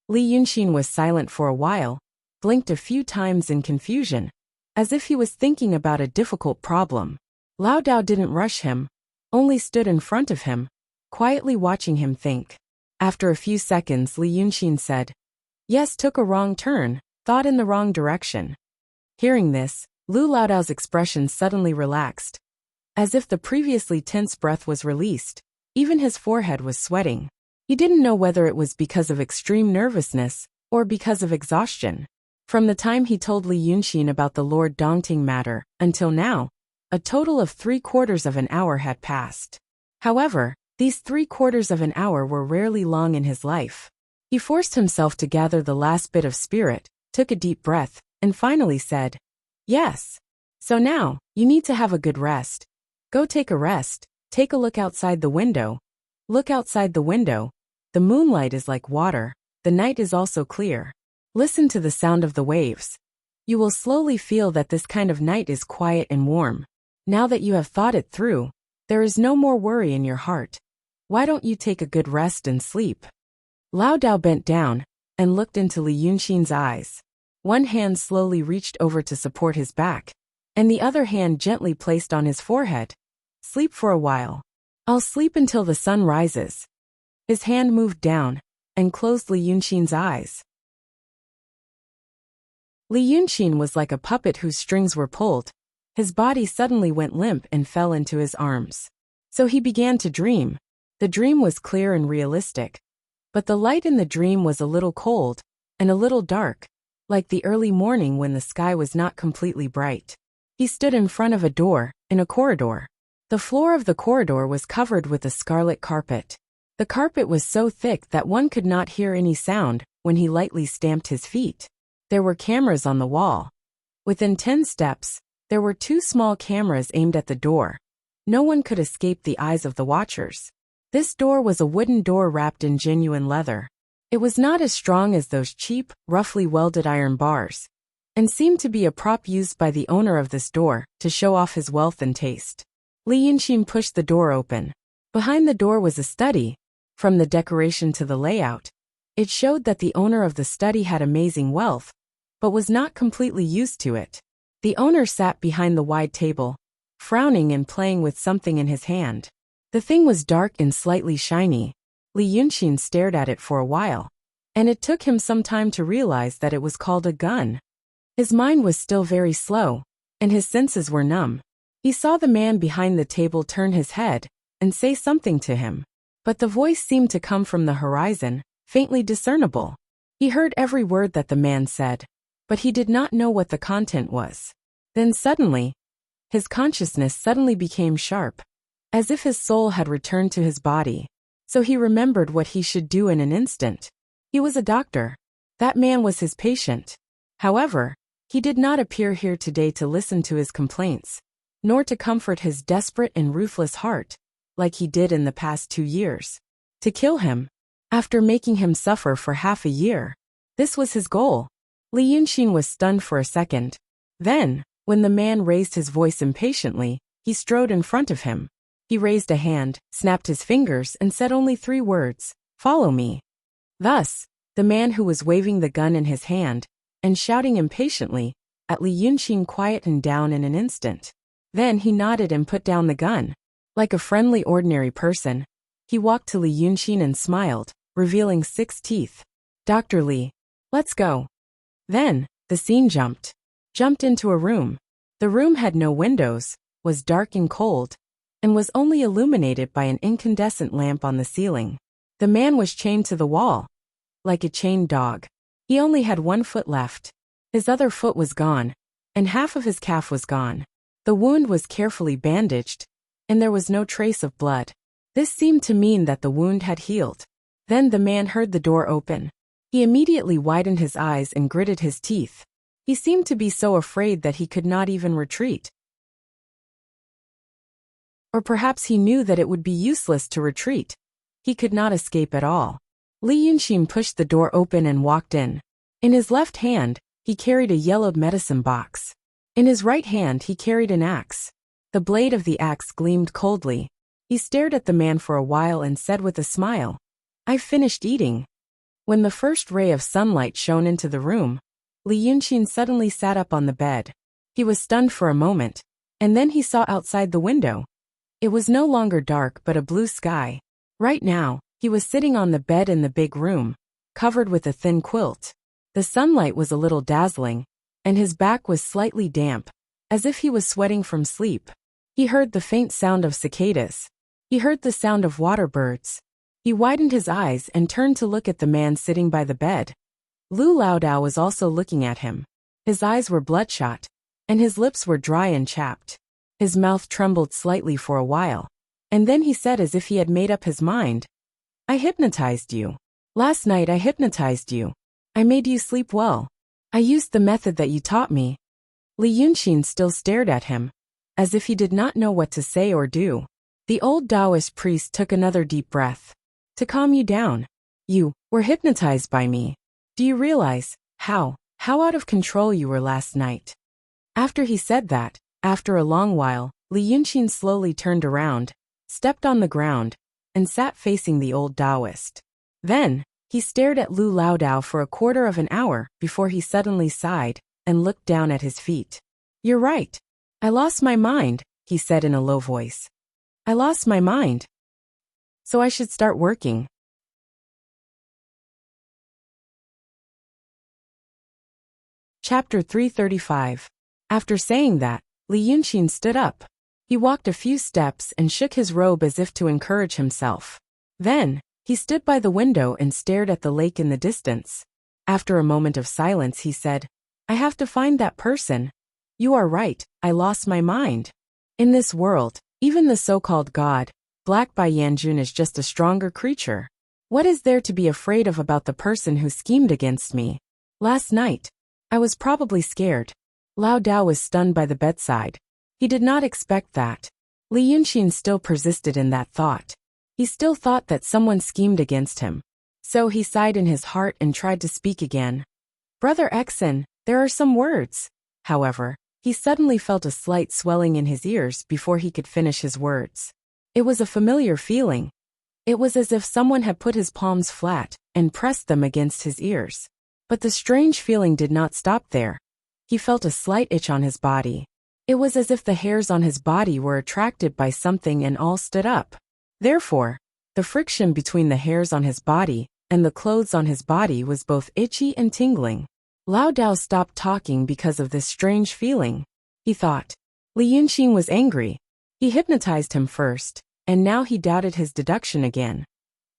Li Yunxin was silent for a while, blinked a few times in confusion, as if he was thinking about a difficult problem. Lao Dao didn't rush him, only stood in front of him, quietly watching him think. After a few seconds, Li Yunxin said, "Yes, took a wrong turn, thought in the wrong direction." Hearing this, Lu Laodao's expression suddenly relaxed, as if the previously tense breath was released. Even his forehead was sweating. He didn't know whether it was because of extreme nervousness or because of exhaustion. From the time he told Li Yunxin about the Lord Dongting matter until now, a total of 3/4 of an hour had passed. However, these 3/4 of an hour were rarely long in his life. He forced himself to gather the last bit of spirit, took a deep breath, and finally said, "Yes. So now, you need to have a good rest. Go take a rest, take a look outside the window. Look outside the window. The moonlight is like water, the night is also clear. Listen to the sound of the waves. You will slowly feel that this kind of night is quiet and warm. Now that you have thought it through, there is no more worry in your heart. Why don't you take a good rest and sleep?" Lao Dao bent down and looked into Li Yunxin's eyes. One hand slowly reached over to support his back, and the other hand gently placed on his forehead. "Sleep for a while. I'll sleep until the sun rises." His hand moved down and closed Li Yunxin's eyes. Li Yunxin was like a puppet whose strings were pulled. His body suddenly went limp and fell into his arms. So he began to dream. The dream was clear and realistic. But the light in the dream was a little cold and a little dark, like the early morning when the sky was not completely bright. He stood in front of a door, in a corridor. The floor of the corridor was covered with a scarlet carpet. The carpet was so thick that one could not hear any sound when he lightly stamped his feet. There were cameras on the wall. Within 10 steps, there were 2 small cameras aimed at the door. No one could escape the eyes of the watchers. This door was a wooden door wrapped in genuine leather. It was not as strong as those cheap, roughly welded iron bars, and seemed to be a prop used by the owner of this door to show off his wealth and taste. Li Yunxin pushed the door open. Behind the door was a study. From the decoration to the layout, it showed that the owner of the study had amazing wealth, but was not completely used to it. The owner sat behind the wide table, frowning and playing with something in his hand. The thing was dark and slightly shiny. Li Yunxin stared at it for a while, and it took him some time to realize that it was called a gun. His mind was still very slow, and his senses were numb. He saw the man behind the table turn his head and say something to him, but the voice seemed to come from the horizon, faintly discernible. He heard every word that the man said, but he did not know what the content was. Then suddenly, his consciousness suddenly became sharp, as if his soul had returned to his body. So he remembered what he should do in an instant. He was a doctor. That man was his patient. However, he did not appear here today to listen to his complaints, nor to comfort his desperate and ruthless heart, like he did in the past 2 years. To kill him, after making him suffer for half a year. This was his goal. Li Yunxin was stunned for a second. Then, when the man raised his voice impatiently, he strode in front of him. He raised a hand, snapped his fingers, and said only 3 words, "Follow me." Thus, the man who was waving the gun in his hand and shouting impatiently at Li Yunxin quietened down in an instant. Then he nodded and put down the gun. Like a friendly ordinary person, he walked to Li Yunxin and smiled, revealing 6 teeth. "Dr. Li, let's go." Then, the scene jumped into a room. The room had no windows, was dark and cold, and was only illuminated by an incandescent lamp on the ceiling. The man was chained to the wall, like a chained dog. He only had 1 foot left. His other foot was gone, and half of his calf was gone. The wound was carefully bandaged, and there was no trace of blood. This seemed to mean that the wound had healed. Then the man heard the door open. He immediately widened his eyes and gritted his teeth. He seemed to be so afraid that he could not even retreat. Or perhaps he knew that it would be useless to retreat. He could not escape at all. Li Yunxin pushed the door open and walked in. In his left hand, he carried a yellowed medicine box. In his right hand he carried an axe. The blade of the axe gleamed coldly. He stared at the man for a while and said with a smile, "I've finished eating." When the first ray of sunlight shone into the room, Li Yunxin suddenly sat up on the bed. He was stunned for a moment, and then he saw outside the window. It was no longer dark but a blue sky. Right now, he was sitting on the bed in the big room, covered with a thin quilt. The sunlight was a little dazzling, and his back was slightly damp, as if he was sweating from sleep. He heard the faint sound of cicadas. He heard the sound of water birds. He widened his eyes and turned to look at the man sitting by the bed. Lu Laodao was also looking at him. His eyes were bloodshot, and his lips were dry and chapped. His mouth trembled slightly for a while, and then he said as if he had made up his mind, "I hypnotized you. Last night I hypnotized you. I made you sleep well. I used the method that you taught me." Li Yunxin still stared at him, as if he did not know what to say or do. The old Taoist priest took another deep breath. "To calm you down. You were hypnotized by me. Do you realize how out of control you were last night?" After he said that, after a long while, Li Yunxin slowly turned around, stepped on the ground, and sat facing the old Taoist. Then, he stared at Lu Laodao for a quarter of an hour before he suddenly sighed and looked down at his feet. "You're right. I lost my mind," he said in a low voice. "I lost my mind. So I should start working." Chapter 335. After saying that, Li Yunqin stood up. He walked a few steps and shook his robe as if to encourage himself. Then, he stood by the window and stared at the lake in the distance. After a moment of silence he said, "I have to find that person. You are right, I lost my mind. In this world, even the so-called god, Black Bai Yanjun, is just a stronger creature. What is there to be afraid of about the person who schemed against me? Last night, I was probably scared." Lao Dao was stunned by the bedside. He did not expect that. Li Yunqin still persisted in that thought. He still thought that someone schemed against him. So he sighed in his heart and tried to speak again. "Brother Exon, there are some words." However, he suddenly felt a slight swelling in his ears before he could finish his words. It was a familiar feeling. It was as if someone had put his palms flat and pressed them against his ears. But the strange feeling did not stop there. He felt a slight itch on his body. It was as if the hairs on his body were attracted by something and all stood up. Therefore, the friction between the hairs on his body and the clothes on his body was both itchy and tingling. Lao Dao stopped talking because of this strange feeling. He thought. Li Yunqin was angry. He hypnotized him first, and now he doubted his deduction again.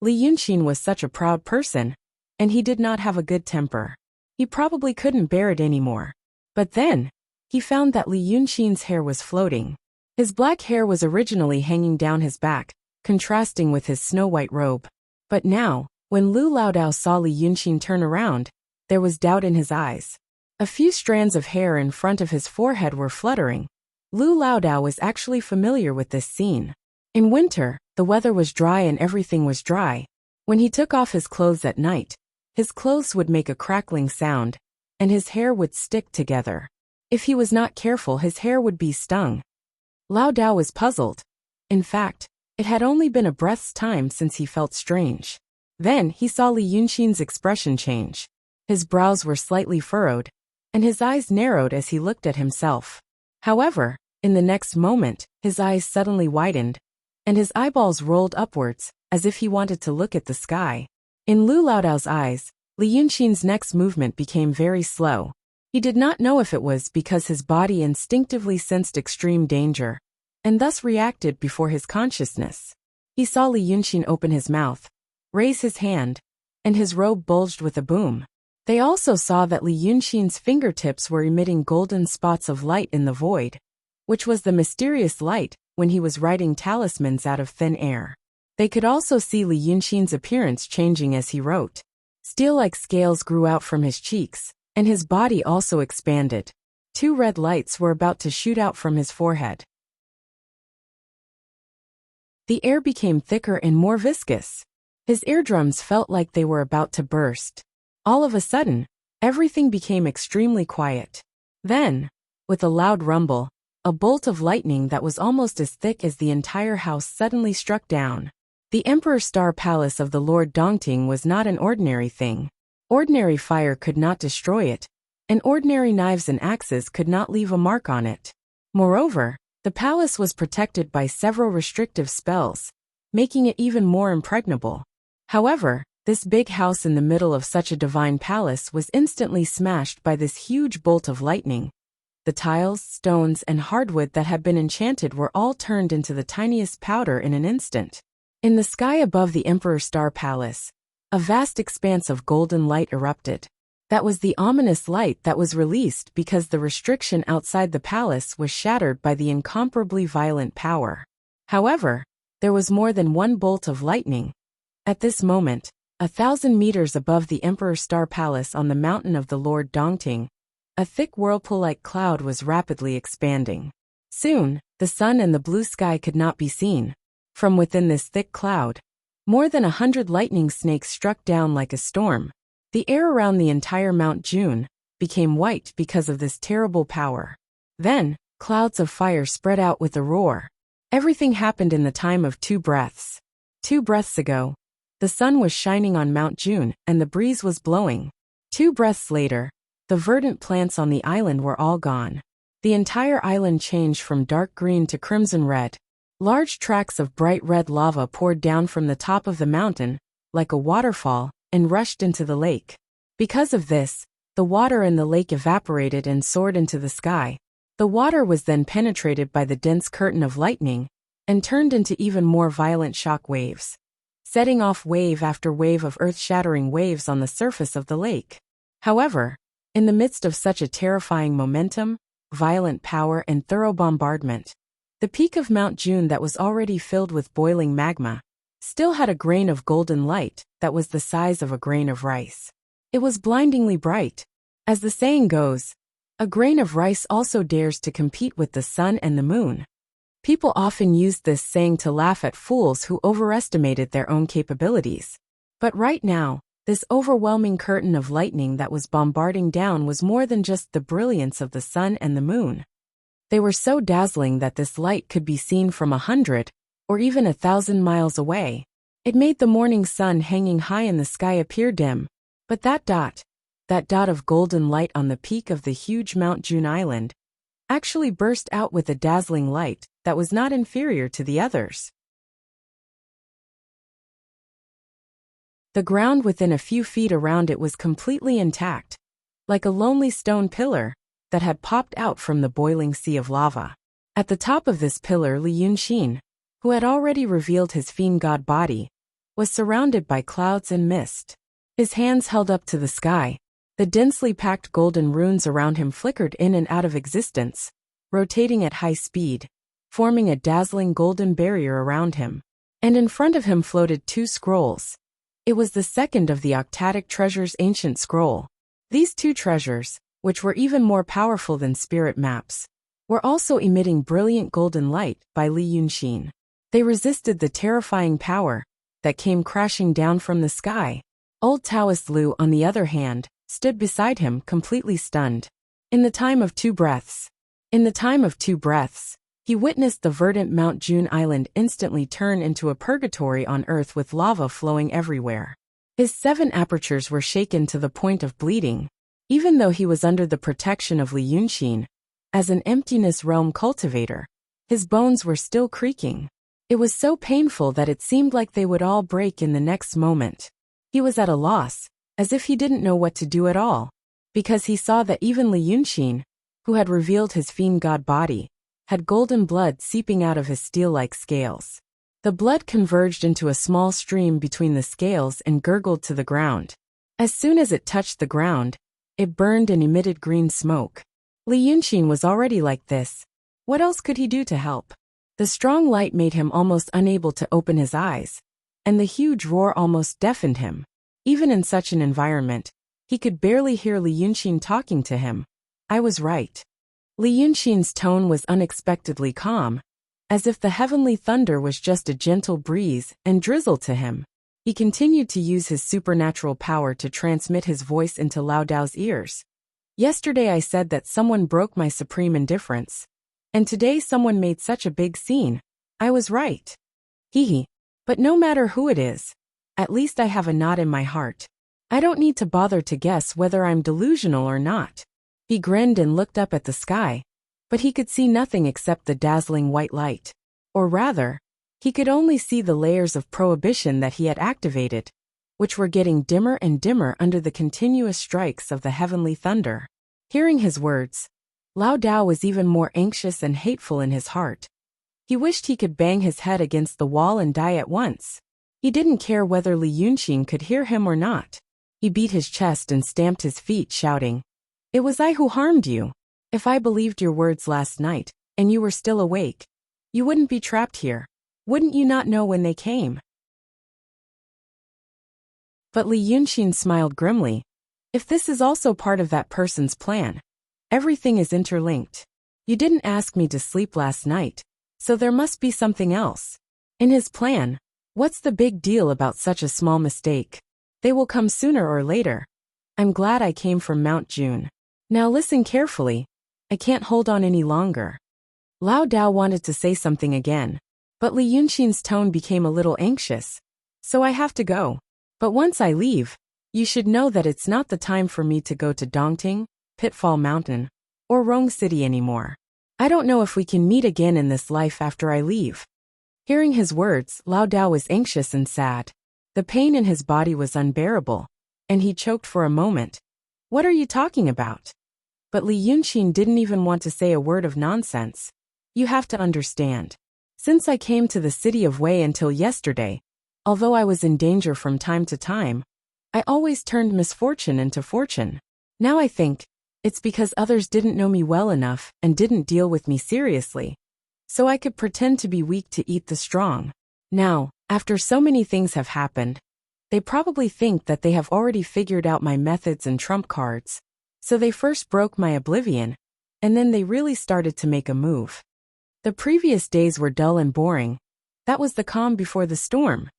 Li Yunqin was such a proud person, and he did not have a good temper. He probably couldn't bear it anymore. But then, he found that Li Yunqin's hair was floating. His black hair was originally hanging down his back, contrasting with his snow-white robe. But now, when Lu Laodao saw Li Yunqin turn around, there was doubt in his eyes. A few strands of hair in front of his forehead were fluttering. Lu Laodao was actually familiar with this scene. In winter, the weather was dry and everything was dry. When he took off his clothes at night, his clothes would make a crackling sound, and his hair would stick together. If he was not careful, his hair would be stung. Lao Dao was puzzled. In fact, it had only been a breath's time since he felt strange. Then he saw Li Yunqin's expression change. His brows were slightly furrowed, and his eyes narrowed as he looked at himself. However, in the next moment, his eyes suddenly widened, and his eyeballs rolled upwards, as if he wanted to look at the sky. In Lu Laodao's eyes, Li Yunqin's next movement became very slow. He did not know if it was because his body instinctively sensed extreme danger, and thus reacted before his consciousness. He saw Li Yunqin open his mouth, raise his hand, and his robe bulged with a boom. They also saw that Li Yunqin's fingertips were emitting golden spots of light in the void, which was the mysterious light when he was writing talismans out of thin air. They could also see Li Yunqin's appearance changing as he wrote. Steel-like scales grew out from his cheeks, and his body also expanded. 2 red lights were about to shoot out from his forehead. The air became thicker and more viscous. His eardrums felt like they were about to burst. All of a sudden, everything became extremely quiet. Then, with a loud rumble, a bolt of lightning that was almost as thick as the entire house suddenly struck down. The Emperor Star Palace of the Lord Dongting was not an ordinary thing. Ordinary fire could not destroy it, and ordinary knives and axes could not leave a mark on it. Moreover, the palace was protected by several restrictive spells, making it even more impregnable. However, this big house in the middle of such a divine palace was instantly smashed by this huge bolt of lightning. The tiles, stones, and hardwood that had been enchanted were all turned into the tiniest powder in an instant. In the sky above the Emperor Star Palace, a vast expanse of golden light erupted. That was the ominous light that was released because the restriction outside the palace was shattered by the incomparably violent power. However, there was more than one bolt of lightning. At this moment, 1,000 meters above the Emperor Star Palace on the mountain of the Lord Dongting, a thick whirlpool-like cloud was rapidly expanding. Soon, the sun and the blue sky could not be seen. From within this thick cloud, more than 100 lightning snakes struck down like a storm. The air around the entire Mount June became white because of this terrible power. Then, clouds of fire spread out with a roar. Everything happened in the time of 2 breaths. 2 breaths ago, the sun was shining on Mount June and the breeze was blowing. 2 breaths later, the verdant plants on the island were all gone. The entire island changed from dark green to crimson red. Large tracts of bright red lava poured down from the top of the mountain, like a waterfall, and rushed into the lake. Because of this, the water in the lake evaporated and soared into the sky. The water was then penetrated by the dense curtain of lightning and turned into even more violent shock waves, setting off wave after wave of earth-shattering waves on the surface of the lake. However, in the midst of such a terrifying momentum, violent power, and thorough bombardment, the peak of Mount June that was already filled with boiling magma still had a grain of golden light that was the size of a grain of rice. It was blindingly bright. As the saying goes, a grain of rice also dares to compete with the sun and the moon. People often used this saying to laugh at fools who overestimated their own capabilities. But right now, this overwhelming curtain of lightning that was bombarding down was more than just the brilliance of the sun and the moon. They were so dazzling that this light could be seen from 100 or even 1,000 miles away. It made the morning sun hanging high in the sky appear dim, but that dot of golden light on the peak of the huge Mount June Island, actually burst out with a dazzling light that was not inferior to the others. The ground within a few feet around it was completely intact, like a lonely stone pillar that had popped out from the boiling sea of lava. At the top of this pillar, Li Yunxin, who had already revealed his fiend god body, was surrounded by clouds and mist. His hands held up to the sky. The densely packed golden runes around him flickered in and out of existence, rotating at high speed, forming a dazzling golden barrier around him. And in front of him floated 2 scrolls. It was the second of the Octadic Treasure's ancient scroll. These 2 treasures, which were even more powerful than spirit maps, were also emitting brilliant golden light by Li Yunxin. They resisted the terrifying power that came crashing down from the sky. Old Taoist Lu, on the other hand, stood beside him completely stunned. In the time of two breaths, he witnessed the verdant Mount June Island instantly turn into a purgatory on earth with lava flowing everywhere. His 7 apertures were shaken to the point of bleeding, even though he was under the protection of Li Yunxin. As an emptiness realm cultivator, his bones were still creaking. It was so painful that it seemed like they would all break in the next moment. He was at a loss, as if he didn't know what to do at all, because he saw that even Li Yunxin, who had revealed his fiend god body, had golden blood seeping out of his steel-like scales. The blood converged into a small stream between the scales and gurgled to the ground. As soon as it touched the ground, it burned and emitted green smoke. Li Yunxin was already like this. What else could he do to help? The strong light made him almost unable to open his eyes, and the huge roar almost deafened him. Even in such an environment, he could barely hear Li Yunxin talking to him. I was right. Li Yunxin's tone was unexpectedly calm, as if the heavenly thunder was just a gentle breeze and drizzle to him. He continued to use his supernatural power to transmit his voice into Lao Dao's ears. Yesterday I said that someone broke my supreme indifference, and today someone made such a big scene. I was right. Hee. But no matter who it is, at least I have a knot in my heart. I don't need to bother to guess whether I'm delusional or not. He grinned and looked up at the sky, but he could see nothing except the dazzling white light. Or rather, he could only see the layers of prohibition that he had activated, which were getting dimmer and dimmer under the continuous strikes of the heavenly thunder. Hearing his words, Lao Dao was even more anxious and hateful in his heart. He wished he could bang his head against the wall and die at once. He didn't care whether Li Yunxin could hear him or not. He beat his chest and stamped his feet, shouting, "It was I who harmed you. If I believed your words last night, and you were still awake, you wouldn't be trapped here. Wouldn't you not know when they came?" But Li Yunxin smiled grimly. If this is also part of that person's plan, everything is interlinked. You didn't ask me to sleep last night, so there must be something else. In his plan, what's the big deal about such a small mistake? They will come sooner or later. I'm glad I came from Mount June. Now listen carefully. I can't hold on any longer. Lao Dao wanted to say something again, but Li Yunxin's tone became a little anxious. So I have to go. But once I leave, you should know that it's not the time for me to go to Dongting, Pitfall Mountain, or Rong City anymore. I don't know if we can meet again in this life after I leave. Hearing his words, Lao Dao was anxious and sad. The pain in his body was unbearable, and he choked for a moment. What are you talking about? But Li Yunxin didn't even want to say a word of nonsense. You have to understand. Since I came to the city of Wei until yesterday, although I was in danger from time to time, I always turned misfortune into fortune. Now I think it's because others didn't know me well enough and didn't deal with me seriously, so I could pretend to be weak to eat the strong. Now, after so many things have happened, they probably think that they have already figured out my methods and trump cards, so they first broke my oblivion, and then they really started to make a move. The previous days were dull and boring. That was the calm before the storm.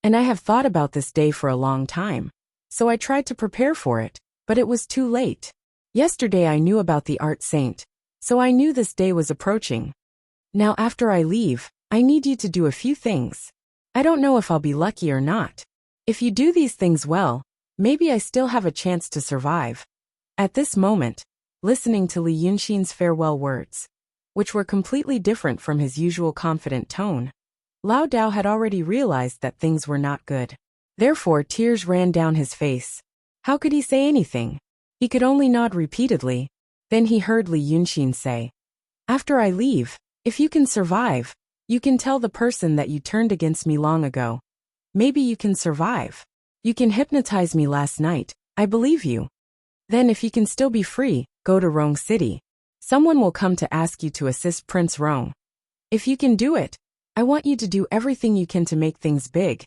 And I have thought about this day for a long time, so I tried to prepare for it, but it was too late. Yesterday I knew about the art saint, so I knew this day was approaching. Now after I leave, I need you to do a few things. I don't know if I'll be lucky or not. If you do these things well, maybe I still have a chance to survive. At this moment, listening to Li Yunxin's farewell words, which were completely different from his usual confident tone, Lao Dao had already realized that things were not good. Therefore tears ran down his face. How could he say anything? He could only nod repeatedly. Then he heard Li Yunxin say, "After I leave, if you can survive, you can tell the person that you turned against me long ago. Maybe you can survive. You can hypnotize me last night, I believe you. Then if you can still be free, go to Rong City. Someone will come to ask you to assist Prince Rong. If you can do it, I want you to do everything you can to make things big.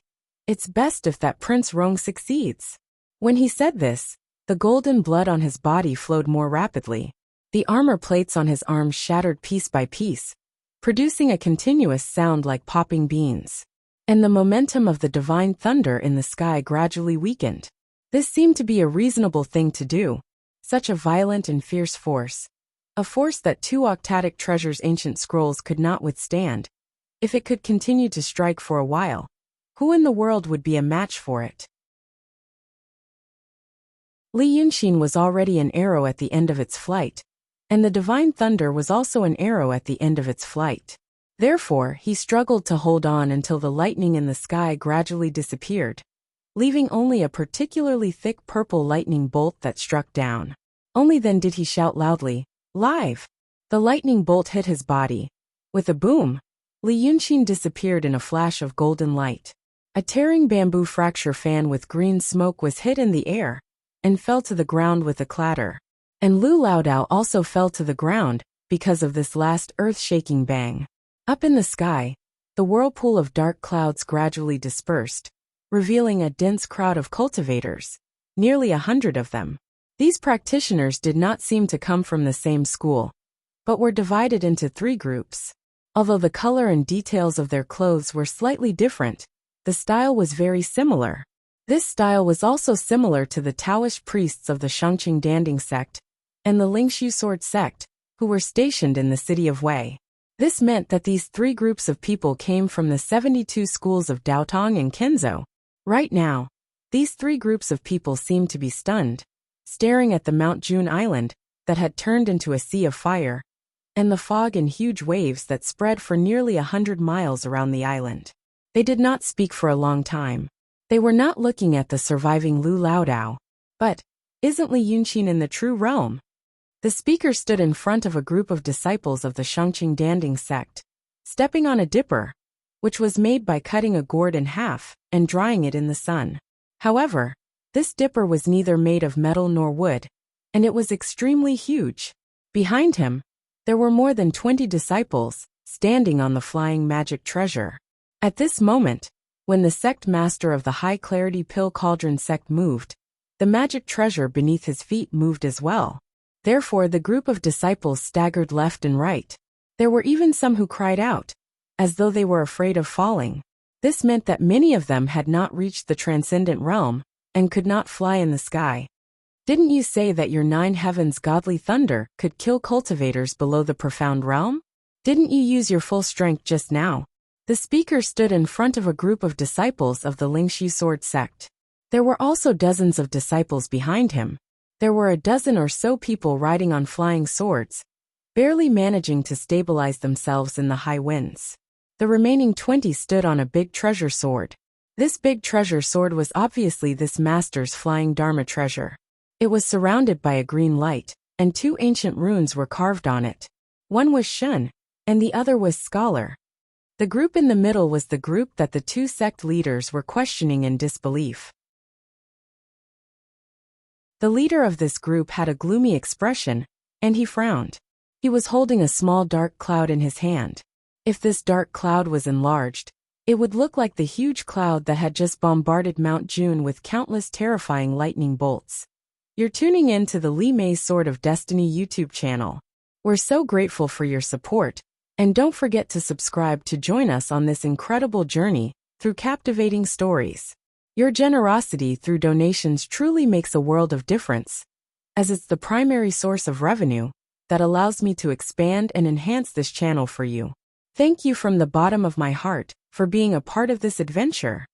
It's best if that Prince Rong succeeds." When he said this, the golden blood on his body flowed more rapidly. The armor plates on his arms shattered piece by piece, producing a continuous sound like popping beans. And the momentum of the divine thunder in the sky gradually weakened. This seemed to be a reasonable thing to do. Such a violent and fierce force. A force that 2 octatic treasures' ancient scrolls could not withstand. If it could continue to strike for a while, who in the world would be a match for it? Li Yunxin was already an arrow at the end of its flight, and the divine thunder was also an arrow at the end of its flight. Therefore, he struggled to hold on until the lightning in the sky gradually disappeared, leaving only a particularly thick purple lightning bolt that struck down. Only then did he shout loudly, "Live!" The lightning bolt hit his body. With a boom, Li Yunxin disappeared in a flash of golden light. A tearing bamboo fracture fan with green smoke was hit in the air, and fell to the ground with a clatter. And Lu Laodao also fell to the ground, because of this last earth-shaking bang. Up in the sky, the whirlpool of dark clouds gradually dispersed, revealing a dense crowd of cultivators, nearly 100 of them. These practitioners did not seem to come from the same school, but were divided into 3 groups. Although the color and details of their clothes were slightly different, the style was very similar. This style was also similar to the Taoist priests of the Shangqing Danding sect and the Lingshu sword sect, who were stationed in the city of Wei. This meant that these 3 groups of people came from the 72 schools of Daotong and Kenzo. Right now, these 3 groups of people seemed to be stunned, staring at the Mount June Island that had turned into a sea of fire, and the fog and huge waves that spread for nearly 100 miles around the island. They did not speak for a long time. They were not looking at the surviving Lu Laodao. But, isn't Li Yunxin in the true realm? The speaker stood in front of a group of disciples of the Shangqing Danding sect, stepping on a dipper, which was made by cutting a gourd in half and drying it in the sun. However, this dipper was neither made of metal nor wood, and it was extremely huge. Behind him, there were more than 20 disciples, standing on the flying magic treasure. At this moment, when the sect master of the High Clarity Pill Cauldron sect moved, the magic treasure beneath his feet moved as well. Therefore the group of disciples staggered left and right. There were even some who cried out, as though they were afraid of falling. This meant that many of them had not reached the transcendent realm, and could not fly in the sky. Didn't you say that your 9 heavens godly thunder could kill cultivators below the profound realm? Didn't you use your full strength just now? The speaker stood in front of a group of disciples of the Lingshu sword sect. There were also dozens of disciples behind him. There were a dozen or so people riding on flying swords, barely managing to stabilize themselves in the high winds. The remaining 20 stood on a big treasure sword. This big treasure sword was obviously this master's flying Dharma treasure. It was surrounded by a green light, and 2 ancient runes were carved on it. One was Shun, and the other was Scholar. The group in the middle was the group that the 2 sect leaders were questioning in disbelief. The leader of this group had a gloomy expression, and he frowned. He was holding a small dark cloud in his hand. If this dark cloud was enlarged, it would look like the huge cloud that had just bombarded Mount June with countless terrifying lightning bolts. You're tuning in to the Li Mei's Sword of Destiny YouTube channel. We're so grateful for your support, and don't forget to subscribe to join us on this incredible journey through captivating stories. Your generosity through donations truly makes a world of difference, as it's the primary source of revenue that allows me to expand and enhance this channel for you. Thank you from the bottom of my heart for being a part of this adventure.